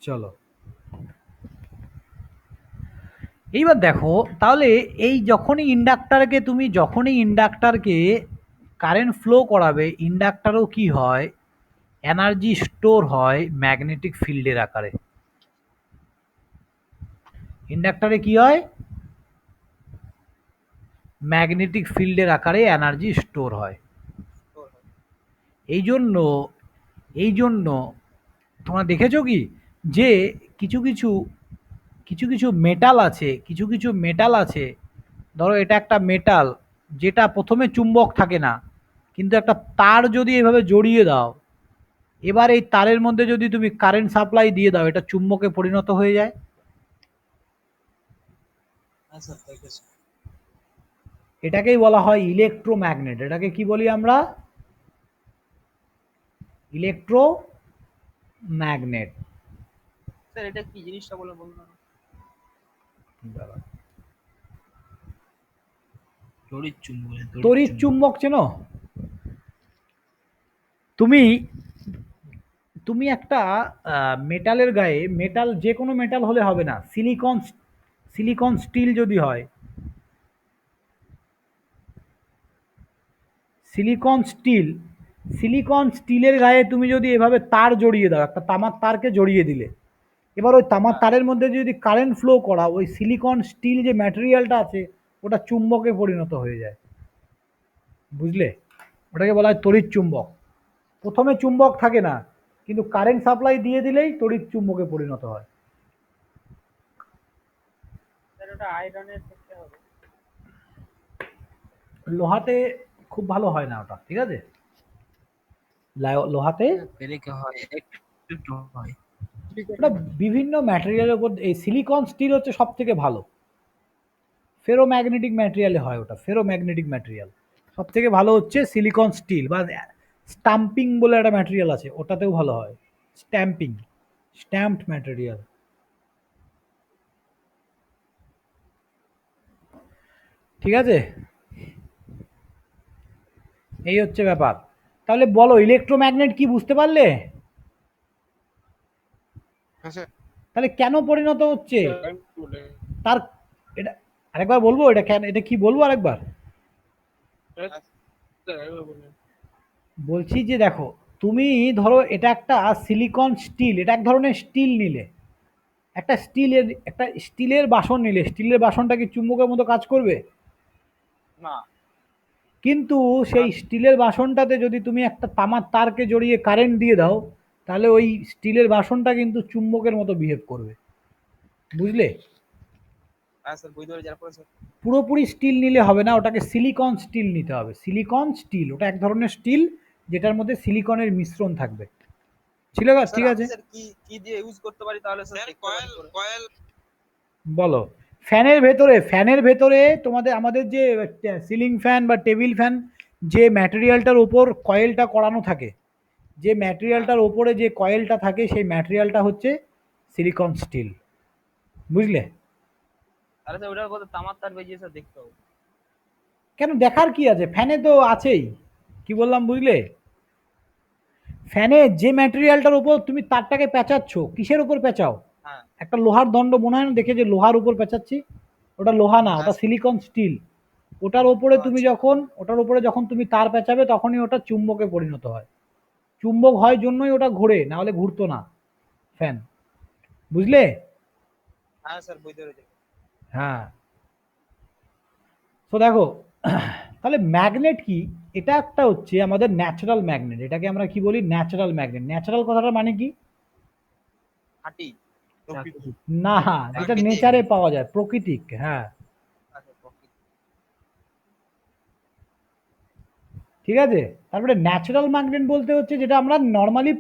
চলো এইবার দেখো তাহলে, এই যখনই ইন্ডাক্টরকে কারেন্ট ফ্লো করাবে, ইন্ডাক্টরও কি হয়, এনার্জি স্টোর হয় ম্যাগনেটিক ফিল্ডের আকারে। ইন্ডাক্টরে কি হয়? ম্যাগনেটিক ফিল্ডের আকারে এনার্জি স্টোর হয়। এই জন্য তোমরা দেখেছো কি যে কিছু কিছু মেটাল আছে, ধরো এটা একটা মেটাল, যেটা প্রথমে চুম্বক থাকে না, কিন্তু একটা তার যদি এভাবে জড়িয়ে দাও, এবার এই তারের মধ্যে যদি তুমি কারেন্ট সাপ্লাই দিয়ে দাও, এটা চুম্বকে পরিণত হয়ে যায়। এটাকেই বলা হয় ইলেকট্রোম্যাগনেট। এটাকে কি বলি আমরা? ইলেকট্রোম্যাগনেট। স্যার এটা কি জিনিসটা বলে বলুন না। তড়িৎ চুম্বক চেনো? তুমি একটা মেটালের গায়ে, মেটাল যে কোনো মেটাল হলে হবে না, সিলিকন স্টিল যদি হয়, সিলিকন স্টিলের গায়ে তুমি যদি এভাবে তার জড়িয়ে দাও, একটা তামার তারকে জড়িয়ে দিলে, এবার ওই তামার তারের মধ্যে যদি কারেন্ট ফ্লো করা, ওই সিলিকন স্টিল যে ম্যাটেরিয়ালটা আছে ওটা চুম্বকে পরিণত হয়ে যায়। বুঝলে? ওটাকে বলা হয় তড়িৎ চুম্বক। প্রথমে চুম্বক থাকে না, কিন্তু কারেন্ট সাপ্লাই দিয়ে দিলেই তড়িৎ চুম্বকে পরিণত হয়। স্যার ওটা আয়রনের ক্ষেত্রে হবে। লোহাতে খুব ভালো হয় না ওটা, ঠিক আছে? লোহাতে ওটা বিভিন্ন ম্যাটেরিয়ালের উপর, এই সিলিকন স্টিল হচ্ছে সব থেকে ভালো। ফেরোম্যাগনেটিক ম্যাটেরিয়ালে হয় ওটা, ফেরোম্যাগনেটিক ম্যাটেরিয়াল সব থেকে ভালো হচ্ছে সিলিকন স্টিল, বা স্টাম্পিং বলে একটা ম্যাটেরিয়াল আছে, ওটাতেও ভালো হয়। Stamped material. ঠিক আছে, এই হচ্ছে ব্যাপার। তাহলে বলো ইলেকট্রোম্যাগনেট কি, বুঝতে পারলে? হ্যাঁ স্যার। তাহলে কেন পরিণত হচ্ছে তার, এটা আরেকবার বলবো, এটা কেন, এটা কি বলবো আরেকবার? বলছি যে দেখো, তুমি ধরো এটা একটা সিলিকন স্টিল, এটা এক ধরনের স্টিল নিলে, একটা স্টিলের বাসন নিলে, স্টিলের বাসনটা কি চুম্বকের মতো কাজ করবে? না। কিন্তু সেই স্টিলের বাসনটাতে যদি তুমি একটা তামার তারকে জড়িয়ে কারেন্ট দিয়ে দাও, তাহলে ওই স্টিলের বাসনটা কিন্তু চুম্বকের মতো বিহেভ করবে। বুঝলে? হ্যাঁ স্যার বুঝতে পারি। যার স্যার পুরোপুরি স্টিল নিলে হবে না, ওটাকে সিলিকন স্টিল নিতে হবে। সিলিকন স্টিল ওটা এক ধরনের স্টিল যেটার মধ্যে সিলিকনের মিশ্রণ থাকবে। ঠিক আছে, স্যার কি দিয়ে ইউজ করতে পারি তাহলে স্যার? কয়েল বলো। ফ্যানের ভেতরে আমাদের যে সিলিং ফ্যান বা টেবিল ফ্যান, যে ম্যাটেরিয়ালটার ওপর কয়েলটা করানো থাকে, যে ম্যাটেরিয়ালটার ওপরে যে কয়েলটা থাকে, সেই ম্যাটেরিয়ালটা হচ্ছে সিলিকন স্টিল। বুঝলে? তাহলে স্যার ওটার কথা তামার তার বেরিয়ে স্যার দেখতে হবে। কেন, দেখার কি আছে? ফ্যানে তো আছেই। কি বললাম বুঝলে? ফ্যানে যে ম্যাটেরিয়ালটার উপর তুমি তারটাকে পেঁচাচ্ছ, কিসের উপর পেঁচাও? হ্যাঁ একটা লোহার দণ্ড মনে হয় না দেখে, যে লোহার উপর পেঁচাচ্ছি? ওটা লোহা না, হ্যাঁ ওটা স্যার। Silicon still. ওটার উপরে তুমি আচ্ছা। যখন তুমি তার পেঁচাবে, তখনই ওটা চুম্বকে পরিণত হয়। চুম্বক হয় জন্যই ওটা ঘোরে, না হলে ঘুরতো না ফ্যান। বুঝলে? হ্যাঁ স্যার বুঝতে পেরেছি। হ্যাঁ। তো দেখো, তাহলে ম্যাগনেট কি? এটা একটা হচ্ছে আমাদের ন্যাচারাল ম্যাগনেট। এটাকে আমরা কি বলি? Natural magnet. ন্যাচারাল কথাটা মানে কি? হাঁটি। না, যেটা প্রাকৃতিক। নেচারে পাওয়া যায়, প্রকৃতিক। হ্যাঁ, আচ্ছা প্রকৃতি। ঠিক আছে। তারপরে ন্যাচারাল ম্যাগনেট বলতে হচ্ছে যেটা আমরা নর্মালি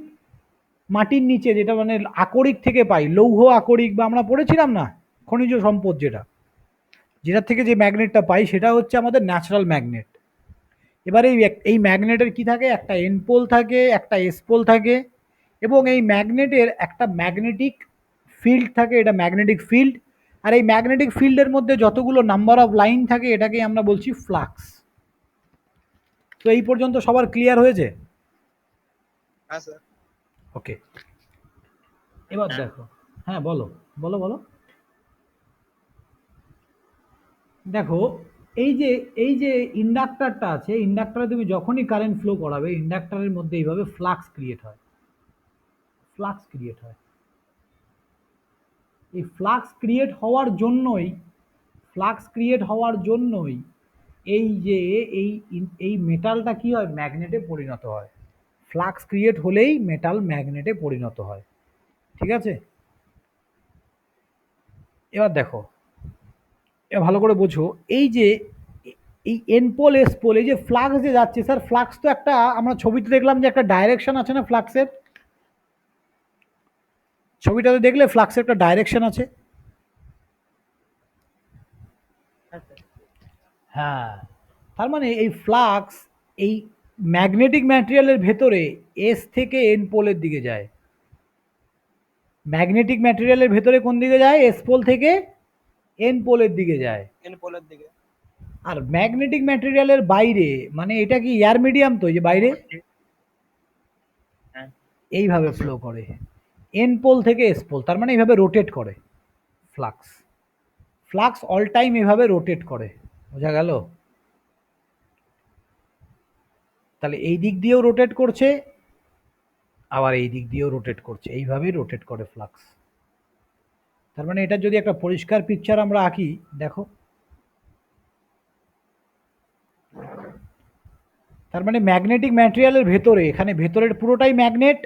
মাটির নিচে, যেটা মানে আকরিক থেকে পাই, লৌহ আকরিক, বা আমরা পড়েছিলাম না খনিজ সম্পদ, যেটা থেকে যে ম্যাগনেটটা পাই, সেটা হচ্ছে আমাদের ন্যাচারাল ম্যাগনেট। এবারে এই ম্যাগনেটের কি থাকে? একটা এন পোল থাকে, একটা এস পোল থাকে, এবং এই ম্যাগনেটের একটা ম্যাগনেটিক ফিল্ড থাকে, এটা ম্যাগনেটিক ফিল্ড। আর এই ম্যাগনেটিক ফিল্ডের মধ্যে যতগুলো নাম্বার অফ লাইন থাকে, এটাকে আমরা বলছি ফ্লাক্স। তো এই পর্যন্ত সবার ক্লিয়ার হয়েছে? হ্যাঁ স্যার। ওকে, এবার দেখো। হ্যাঁ, বলো বলো বলো। দেখো, এই যে ইন্ডাক্টরটা আছে, ইন্ডাক্টরে তুমি যখনই কারেন্ট ফ্লো করাবে, ইন্ডাক্টরের মধ্যে এইভাবে ফ্লাক্স ক্রিয়েট হয়। ফ্লাক্স ক্রিয়েট হয়। এই ফ্লাক্স ক্রিয়েট হওয়ার জন্যই এই যে এই মেটালটা কি হয়? ম্যাগনেটে পরিণত হয়। ফ্লাক্স ক্রিয়েট হলেই মেটাল ম্যাগনেটে পরিণত হয়। ঠিক আছে? এবার দেখো, এবার ভালো করে বোঝো। এই যে এই এন পোল এস পোল, এই যে ফ্লাক্স যে যাচ্ছে, স্যার ফ্লাক্স তো একটা, আমরা ছবিতে দেখলাম যে একটা ডাইরেকশন আছে না ফ্লাক্সের? ছবিটাতে দেখলে ফ্লাক্সের একটা ডাইরেকশন আছে। হ্যাঁ, তার মানে এই ফ্লাক্স এই ম্যাগনেটিক ম্যাটেরিয়ালের ভেতরে এস থেকে এন পোলের দিকে যায়। ম্যাগনেটিক ম্যাটেরিয়ালের ভেতরে কোন দিকে যায়? এস পোল থেকে এন পোলের দিকে যায়। এন পোলের দিকে। আর ম্যাগনেটিক ম্যাটেরিয়ালের বাইরে, মানে এটা কি এয়ার মিডিয়াম, তো এই যে বাইরে হ্যাঁ। এইভাবে ফ্লো করে এন পোল থেকে এস পোল, তার মানে এইভাবে রোটেট করে ফ্লাক্স। ফ্লাক্স অল টাইম এভাবে রোটেট করে। বোঝা গেল? তাহলে এই দিক দিয়েও রোটেট করছে, আবার এই দিক দিয়েও রোটেট করছে, এইভাবেই রোটেট করে ফ্লাক্স। তার মানে এটা যদি একটা পরিষ্কার পিকচার আমরা আঁকি, দেখো, তার মানে ম্যাগনেটিক ম্যাটেরিয়ালের ভেতরে, এখানে ভেতরের পুরোটাই ম্যাগনেট,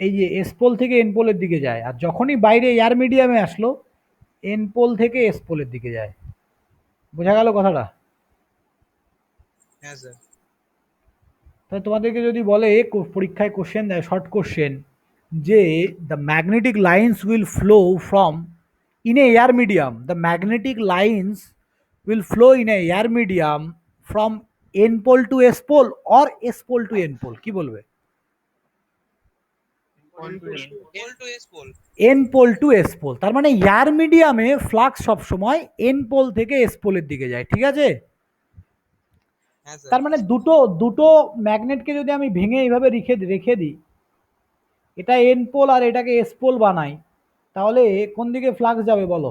এই যে এস পোল থেকে এন পোলের দিকে যায়। আর যখনই বাইরে এয়ার মিডিয়ামে আসলো, এন পোল থেকে এস পোলের দিকে যায়। বোঝা গেল কথাটা? হ্যাঁ স্যার। তাহলে তোমাদেরকে যদি বলে, পরীক্ষায় কোশ্চেন দেয়, শর্ট কোশ্চেন, যে the magnetic lines will flow from in a air medium, the magnetic lines will flow in a air medium from N pole to S pole or S pole to N pole, কি বলবে? Pole to S pole. N pole to S pole, তার মানে air মিডিয়ামে flux সবসময় N pole থেকে S পোলের দিকে যায়। ঠিক আছে? হ্যাঁ স্যার। তার মানে দুটো ম্যাগনেটকে যদি আমি ভেঙে এইভাবে রেখে দিই, এটা এন পোল আর এটাকে এস পোল বানাই, তাহলে কোন দিকে ফ্লাক্স যাবে বলো?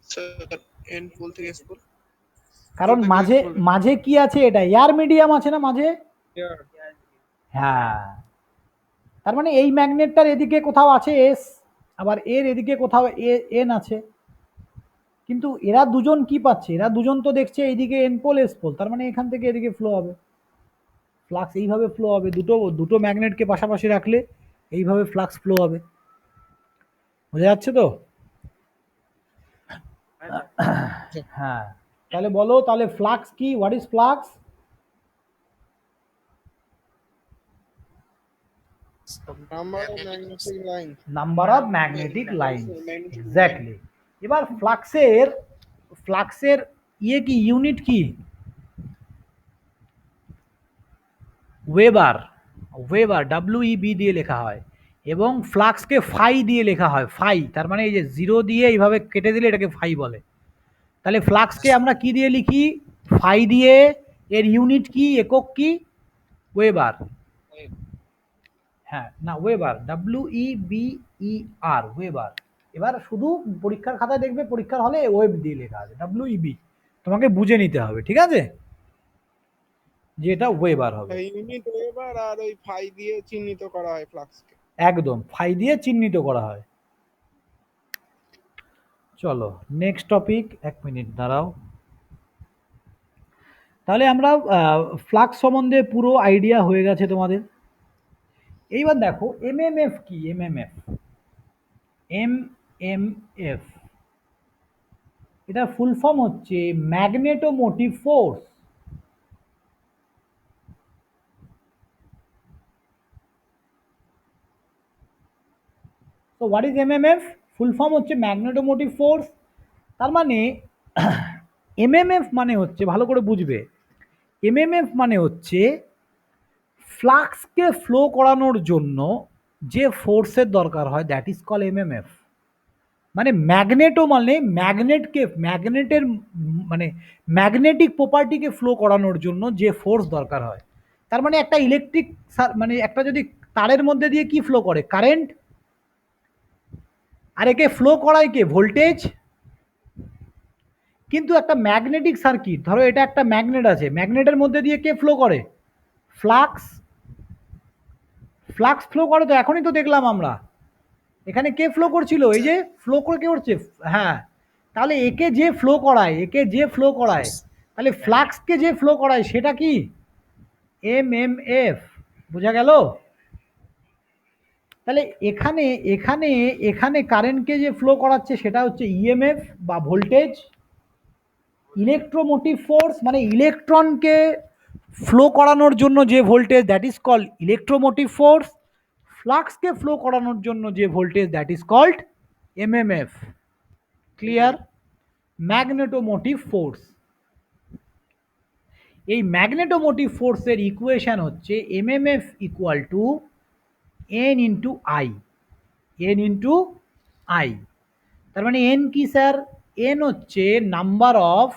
স্যার এন পোল থেকে এস পোল। কারণ মাঝে মাঝে কি আছে? এটা এয়ার মিডিয়াম আছে না মাঝে? হ্যাঁ, তার মানে এই ম্যাগনেটটার এদিকে কোথাও আছে এস, আবার এর এদিকে কোথাও এন আছে। কিন্তু এরা দুজন কি পাচ্ছে? এরা দুজন তো দেখছে এইদিকে এন পোল এস পোল, তার মানে এখান থেকে এদিকে ফ্লো হবে ফ্লাক্স, এইভাবে ফ্লো হবে। দুটো ম্যাগনেটকে পাশাপাশি রাখলে এইভাবে ফ্লাক্স ফ্লো হবে। বোঝা যাচ্ছে তো? হ্যাঁ, তাহলে বলো, তাহলে ফ্লাক্স কি? What is flux? Number of magnetic line. Exactly. এবার ফ্লাক্সের কি ইউনিট কি? ওয়েবার। WEB দিয়ে লেখা হয়, এবং ফ্লাক্সকে ফাই দিয়ে লেখা হয়। ফাই, তার মানে এই যে জিরো দিয়ে এইভাবে কেটে দিলে এটাকে ফাই বলে। তাহলে ফ্লাক্সকে আমরা কি দিয়ে লিখি? ফাই দিয়ে, এর ইউনিট কি, একক কি? ওয়েবার। হ্যাঁ, না ওয়েবার, WEBER, ওয়েবার। এবার শুধু পরীক্ষার খাতায় দেখবে, পরীক্ষার হলে ওয়েব দিয়ে লেখা আছে, WEB। তোমাকে বুঝে নিতে হবে, ঠিক আছে, যে এটা ওয়েবার হবে। ইউনিট ওয়েবার আর ওই ফাই দিয়ে চিহ্নিত করা হয় ফ্লাক্সকে। একদম ফাই দিয়ে চিহ্নিত করা হয়। চলো নেক্সট টপিক, 1 মিনিট দাঁড়াও। তাহলে আমরা ফ্লাক্স সম্বন্ধে পুরো আইডিয়া হয়ে গেছে তোমাদের। এইবার দেখো এমএমএফ কি, এমএমএফ এটা ফুল ফর্ম হচ্ছে ম্যাগনেটোমোটিভ ফোর্স। তো what is MMF? Full form হচ্ছে ম্যাগনেটোমোটিভ ফোর্স। তার মানে এমএমএফ মানে হচ্ছে, ভালো করে বুঝবে, এমএমএফ মানে হচ্ছে ফ্লাক্সকে ফ্লো করানোর জন্য যে ফোর্সের দরকার হয়, দ্যাট ইজ কল এমএমএফ। মানে ম্যাগনেটো মানে ম্যাগনেটের মানে ম্যাগনেটিক প্রপার্টিকে ফ্লো করানোর জন্য যে ফোর্স দরকার হয়। তার মানে একটা ইলেকট্রিক মানে একটা যদি তারের মধ্যে দিয়ে কি ফ্লো করে, কারেন্ট, আর একে ফ্লো করায় কে, ভোল্টেজ। কিন্তু একটা ম্যাগনেটিক সার্কিট, ধরো এটা একটা ম্যাগনেট আছে, ম্যাগনেটের মধ্যে দিয়ে কে ফ্লো করে, ফ্লাক্স। ফ্লাক্স ফ্লো করে, তো এখনই তো দেখলাম আমরা এখানে কে ফ্লো করছিল, এই যে ফ্লো করে কে করছে, হ্যাঁ। তাহলে একে যে ফ্লো করায়, তাহলে ফ্লাক্সকে যে ফ্লো করায় সেটা কি, এমএমএফ। বোঝা গেল? তাহলে এখানে এখানে এখানে কারেন্টকে যে ফ্লো করাচ্ছে সেটা হচ্ছে ইএমএফ বা ভোল্টেজ। ইলেকট্রোমোটিভ ফোর্স মানে ইলেকট্রনকে ফ্লো করানোর জন্য যে voltage, that is called electromotive force. ফ্লাক্সকে ফ্লো করানোর জন্য যে voltage, that is called MMF. Clear? Magnetomotive force. এই ম্যাগনেটোমোটিভ ফোর্সের ইকুয়েশন হচ্ছে MMF equal to N into I, N into I. তার মানে এন কি স্যার? এন হচ্ছে number of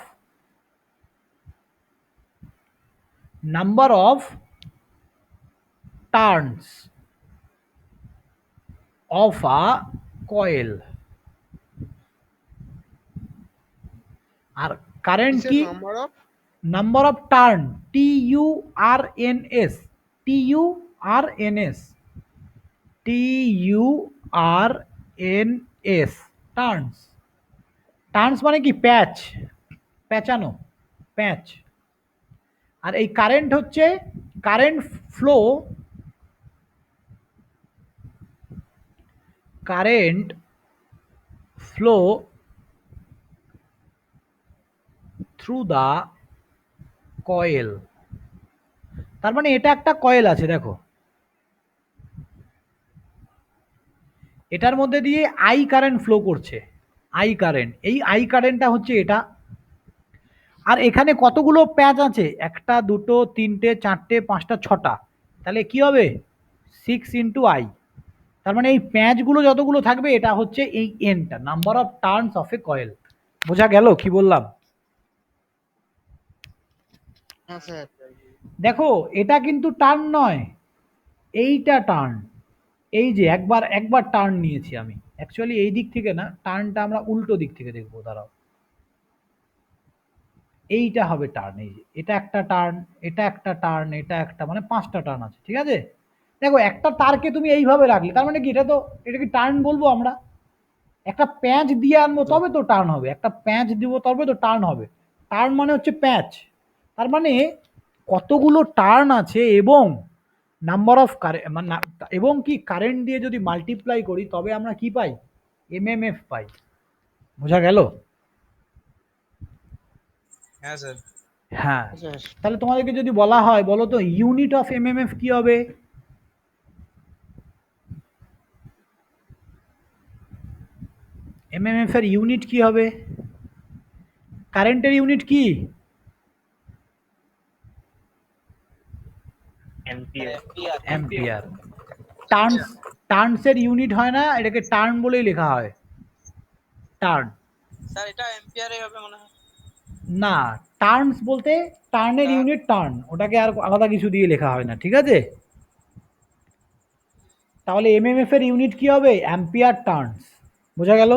turns of a coil. আর কারেন্ট কি? Number of turn, TURNS, TURNS, TURNS, turns. Turns মানে কি, প্যাচ, প্যাচানো, প্যাচ। আর এই কারেন্ট হচ্ছে current flow through the coil. তার মানে এটা একটা কয়েল আছে, দেখো এটার মধ্যে দিয়ে আই কারেন্ট ফ্লো করছে, আই কারেন্ট। এই আই কারেন্টটা হচ্ছে এটা। আর এখানে কতগুলো প্যাচ আছে, 1 2 3 4 5 6টা। তাহলে কি হবে, 6 ইন্টু আই। তার মানে এই প্যাচগুলো যতগুলো থাকবে এটা হচ্ছে এই এনটা, number of turns of a coil. বোঝা গেল কি বললাম? হ্যাঁ স্যার। দেখো এটা কিন্তু টার্ন নয়, এইটা টার্ন। এই যে একবার টার্ন নিয়েছি আমি, অ্যাকচুয়ালি এই দিক থেকে না, টার্নটা আমরা উল্টো দিক থেকে দেখবো, দাঁড়াও। এইটা হবে টার্ন, এই যে এটা একটা টার্ন, এটা একটা টার্ন, এটা একটা, মানে 5টা টার্ন আছে, ঠিক আছে। দেখো একটা তারকে তুমি এইভাবে রাখলে, তার মানে কি এটা কি টার্ন বলবো আমরা? একটা প্যাঁচ দিয়ে আনবো তবে তো টার্ন হবে, একটা প্যাঁচ দিব তবে তো টার্ন হবে। টার্ন মানে হচ্ছে প্যাঁচ। তার মানে কতগুলো টার্ন আছে এবং নাম্বার অফ এবং কি কারেন্ট দিয়ে যদি মাল্টিপ্লাই করি তবে আমরা কি পাই, এমএমএফ পাই। বোঝা গেল? হ্যাঁ স্যার। হ্যাঁ, তাহলে তোমাদেরকে যদি বলা হয়, বলো তো ইউনিট অফ এমএমএফ কি হবে? এমএমএফ এর ইউনিট কি হবে? কারেন্টের ইউনিট কি? অ্যাম্পিয়ার। টার্নসের ইউনিট হয় না, এটাকে টার্ন বলেই লেখা হয়, টার্ন। স্যার এটা এম্পিয়ারে হবে মনে হয়। না, টার্নস বলতে টার্নের ইউনিট টার্ন, ওটাকে আর আলাদা কিছু দিয়ে লেখা হয় না, ঠিক আছে? তাহলে এমএমএফ এর ইউনিট কি হবে? Ampere turns. বোঝা গেল?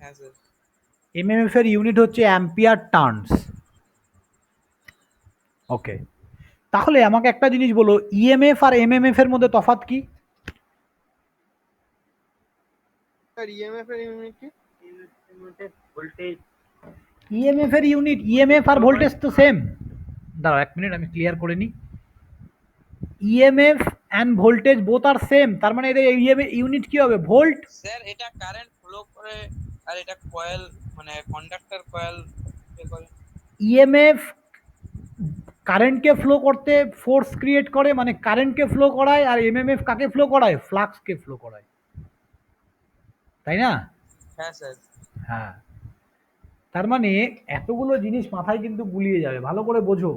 হ্যাঁ স্যার। এমএমএফ এর ইউনিট হচ্ছে অ্যাম্পিয়ার টার্নস। ওকে, তাহলে আমাকে একটা জিনিস বলো, ইএমএফ আর এমএমএফ এর মধ্যে তফাৎ কি? স্যার ইএমএফ এর ইউনিট কি? ভোল্টেজ। ইএমএফ এর ইউনিট, ইএমএফ আর ভোল্টেজ তো সেম। দাঁড়াও 1 মিনিট, আমি ক্লিয়ার করে নিই। EMF and voltage both are same, তার মানে এদের ইএমএফ ইউনিট কি হবে? ভোল্ট। স্যার এটা কারেন্ট ফ্লো করে আর এটা কয়েল মানে কন্ডাক্টর কয়েল করে। ইএমএফ কারেন্টকে ফ্লো করতে ফোর্স ক্রিয়েট করে, মানে কারেন্টকে ফ্লো করায়, আর এমএমএফ কাকে ফ্লো করায়? ফ্লাক্সকে ফ্লো করায়, তাই না? হ্যাঁ স্যার। হ্যাঁ, তার মানে এতগুলো জিনিস মাথায় কিন্তু গুলিয়ে যাবে, ভালো করে বোঝো,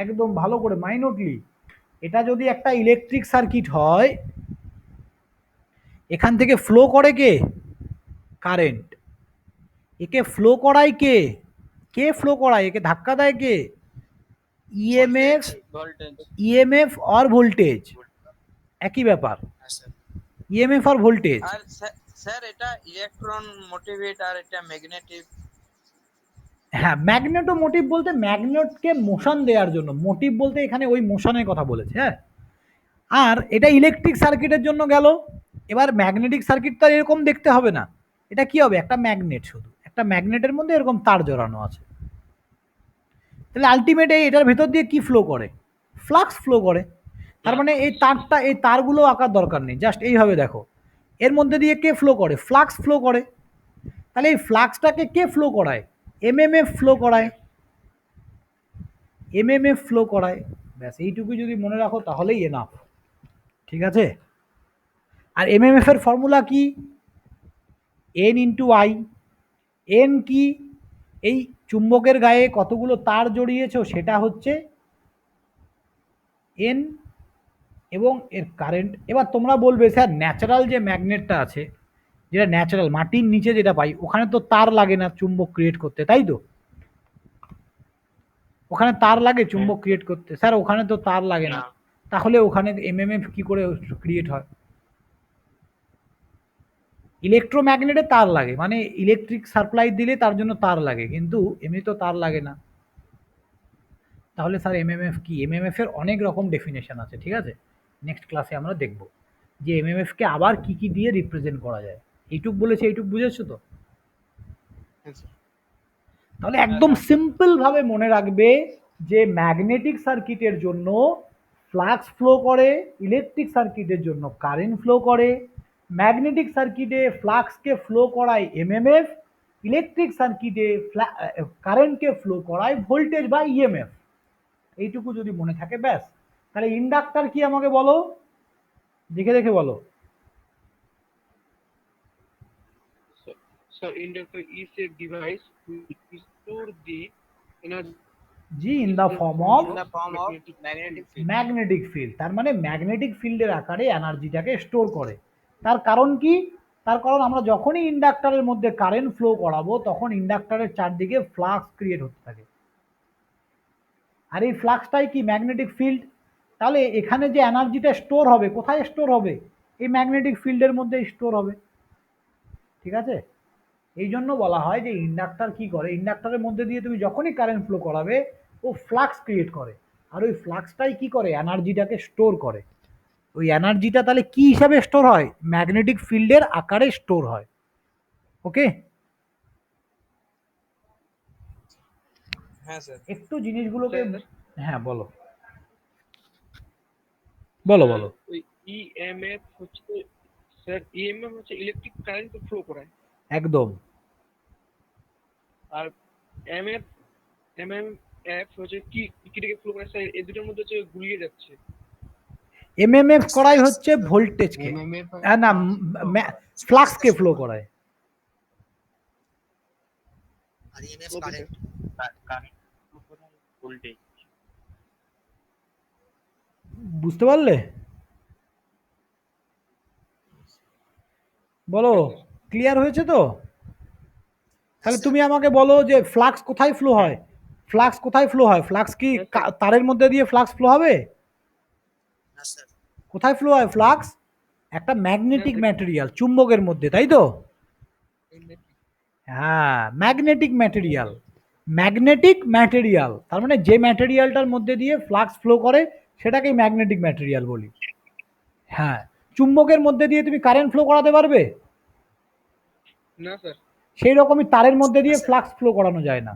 একদম ভালো করে মাইনটলি। এটা যদি একটা ইলেকট্রিক সার্কিট হয়, এখান থেকে ফ্লো করে কে? কারেন্ট। একে ফ্লো করায় কে? কে ফ্লো করায়? একে ধাক্কা দেয় কে? EMF, voltage. ইএমএফ আর ভোল্টেজ একই ব্যাপার, হ্যাঁ স্যার। ইএমএফ আর ভোল্টেজ। আর স্যার এটা ইলেকট্রন মোটিভেট আর এটা ম্যাগনেটিক। হ্যাঁ, ম্যাগনেটো মোটিভ বলতে ম্যাগনেটকে মোশন দেওয়ার জন্য, মোটিভ বলতে এখানে ওই মোশনের কথা বলেছে। হ্যাঁ, আর এটা ইলেকট্রিক সার্কিটের জন্য গেল। এবার ম্যাগনেটিক সার্কিট তো আর এরকম দেখতে হবে না, এটা কি হবে? একটা ম্যাগনেট, শুধু একটা ম্যাগনেটের মধ্যে এরকম তার জড়ানো আছে। তাহলে আলটিমেট এটার ভেতর দিয়ে কি ফ্লো করে? ফ্লাক্স ফ্লো করে। তার মানে এই তারটা, এই তারগুলো আঁকার দরকার নেই, জাস্ট এইভাবে দেখো, এর মধ্যে দিয়ে কে ফ্লো করে? ফ্লাক্স ফ্লো করে। তাহলে এই ফ্লাক্সটাকে কে ফ্লো করায়? এমএমএফ ফ্লো করায়, এমএমএফ ফ্লো করায়। ব্যাস এইটুকু যদি মনে রাখো তাহলেই এনাফ, ঠিক আছে? আর এমএমএফ এর ফর্মুলা কি? N into I. এন কি? এই চুম্বকের গায়ে কতগুলো তার জড়িয়েছো সেটা হচ্ছে এন, এবং এর কারেন্ট। এবার তোমরা বলবে স্যার ন্যাচারাল যে ম্যাগনেটটা আছে, যেটা ন্যাচারাল মাটির নিচে যেটা পাই, ওখানে তো তার লাগে না চুম্বক ক্রিয়েট করতে, তাই তো? ওখানে তার লাগে চুম্বক ক্রিয়েট করতে? স্যার ওখানে তো তার লাগে না, তাহলে ওখানে এমএমএফ কি করে ক্রিয়েট হয়? ইলেকট্রোম্যাগনেটে তার লাগে, মানে ইলেকট্রিক সাপ্লাই দিলে তার জন্য তার লাগে, কিন্তু এমনি তো তার লাগে না। তাহলে স্যার এমএমএফ কি? এমএমএফ এর অনেক রকম ডেফিনেশন আছে, ঠিক আছে? নেক্সট ক্লাসে আমরা দেখব যে এমএমএফ কে আবার কি কি দিয়ে রিপ্রেজেন্ট করা যায়। এইটুক বলেছে, এইটুক বুঝেছো তো? তাহলে একদম সিম্পল ভাবে মনে রাখবে যে ম্যাগনেটিক সার্কিটের জন্য ফ্লাক্স ফ্লো করে, ইলেকট্রিক সার্কিটের জন্য কারেন্ট ফ্লো করে। ম্যাগনেটিক সার্কিটে ফ্লাক্সকে ফ্লো করায় এমএমএফ, ইলেকট্রিক সার্কিটে কারেন্টকে ফ্লো করায় ভোল্টেজ বা ইএমএফ। এইটুকু যদি মনে থাকে ব্যাস। তাহলে ইন্ডাক্টর কি আমাকে বলো, দেখে দেখে বলো। So inductor is a device which store the energy G, in the form of in the form of magnetic field. Magnetic field. তার মানে ম্যাগনেটিক ফিল্ডের আকারে এনার্জিটাকে স্টোর করে। তার কারণ কি? তার কারণ আমরা যখনই ইন্ডাক্টরের মধ্যে কারেন্ট ফ্লো করাবো তখন ইন্ডাক্টরের চারদিকে ফ্লাক্স ক্রিয়েট হতে থাকে, আর এই ফ্লাক্সটাই কি? Magnetic field. তাহলে এখানে যে এনার্জিটা স্টোর হবে, কোথায় স্টোর হবে? এই ম্যাগনেটিক ফিল্ডের মধ্যে স্টোর হবে, ঠিক আছে? এই জন্য বলা হয় যে ইন্ডাক্টর কি করে, ইন্ডাক্টরের মধ্যে দিয়ে তুমি যখনই কারেন্ট ফ্লো করাবে ও ফ্লাক্স ক্রিয়েট করে, আর ওই ফ্লাক্সটাই কি করে? এনার্জিটাকে স্টোর করে। ওই এনার্জিটা তাহলে কি হিসাবে স্টোর হয়? ম্যাগনেটিক ফিল্ডের আকারে স্টোর হয়। ওকে, হ্যাঁ স্যার। একটু জিনিসগুলোকে, স্যার, হ্যাঁ বলো বলো বলো। ওই ইএমএফ হচ্ছে, স্যার ইএমএফ হচ্ছে ইলেকট্রিক কারেন্ট ফ্লো করায়, একদম। আর এমএফ এমএমএফ হচ্ছে কি কি ফ্লো করে স্যার, এই দুটোর মধ্যে হচ্ছে গুলিয়ে যাচ্ছে। এমএমএফ করাই হচ্ছে ভোল্টেজকে, MMF না ফ্লাক্সকে ফ্লো করায়। আর EMF Okay, current. Current voltage. বুঝতে পারলে? বলো, ক্লিয়ার হয়েছে তো? তাহলে তুমি আমাকে বলো যে ফ্লাক্স কোথায় ফ্লো হয়? ফ্লাক্স কোথায় ফ্লো হয়? ফ্লাক্স কি তারের মধ্যে দিয়ে ফ্লাক্স ফ্লো হবে? না স্যার। কোথায় ফ্লো হয় ফ্লাক্স? একটা ম্যাগনেটিক ম্যাটেরিয়াল, চুম্বকের মধ্যে, তাই তো? হ্যাঁ, ম্যাগনেটিক ম্যাটেরিয়াল। ম্যাগনেটিক ম্যাটেরিয়াল তার মানে যে ম্যাটেরিয়ালটার মধ্যে দিয়ে ফ্লাক্স ফ্লো করে সেটাকেই ম্যাগনেটিক ম্যাটেরিয়াল বলি। হ্যাঁ, চুম্বকের মধ্যে দিয়ে তুমি কারেন্ট ফ্লো করাতে পারবে? না স্যার। সেই রকমই তারের মধ্যে দিয়ে আচ্ছা। ফ্লাক্স ফ্লো করানো যায় না।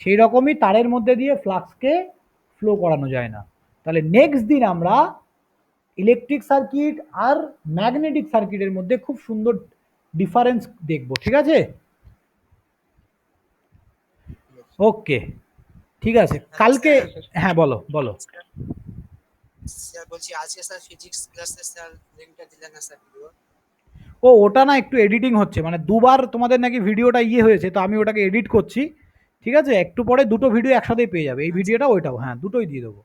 সেই রকমই তারের মধ্যে দিয়ে ফ্লাক্সকে ফ্লো করানো যায় না। তাহলে নেক্সট দিন আমরা ইলেকট্রিক সার্কিট আর ম্যাগনেটিক সার্কিটের মধ্যে খুব সুন্দর ডিফারেন্স দেখব, ঠিক আছে? ওকে, ঠিক আছে। কালকে হ্যাঁ বলো বলো। স্যার বলছি আজকে স্যার ফিজিক্স ক্লাসে স্যার লিংকটা দিলেন না স্যার ভিডিও। ও ওটা না একটু এডিটিং হচ্ছে, মানে দুবার তোমাদের নাকি ভিডিওটা হয়েছে, তো আমি ওটাকে এডিট করছি, ঠিক আছে? একটু পরে দুটো ভিডিও একসাথেই পেয়ে যাবে, এই ভিডিওটা ওইটাও, হ্যাঁ দুটোই দিয়ে দেবো,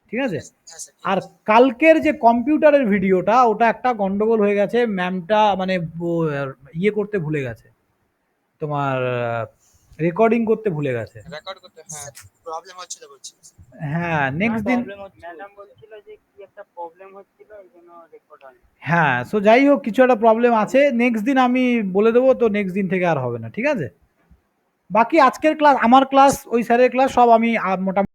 ঠিক আছে? হ্যাঁ স্যার। আর কালকের যে কম্পিউটারের ভিডিওটা, ওটা একটা গন্ডগোল হয়ে গেছে, ম্যামটা মানে করতে ভুলে গেছে, তোমার রেকর্ডিং করতে ভুলে গেছে। রেকর্ড করতে, হ্যাঁ প্রবলেম হচ্ছিল বলছি। হ্যাঁ, নেক্সট দিন ম্যাডাম বলছিল যে কি একটা প্রবলেম হচ্ছিল এই জন্য রেকর্ড হয়নি। হ্যাঁ, সো যাই হোক কিছু একটা প্রবলেম আছে, নেক্সট দিন আমি বলে দেবো, তো নেক্সট দিন থেকে আর হবে না, ঠিক আছে? বাকি আজকের ক্লাস, আমার ক্লাস, ওই স্যারের ক্লাস সব আমি মোটামুটি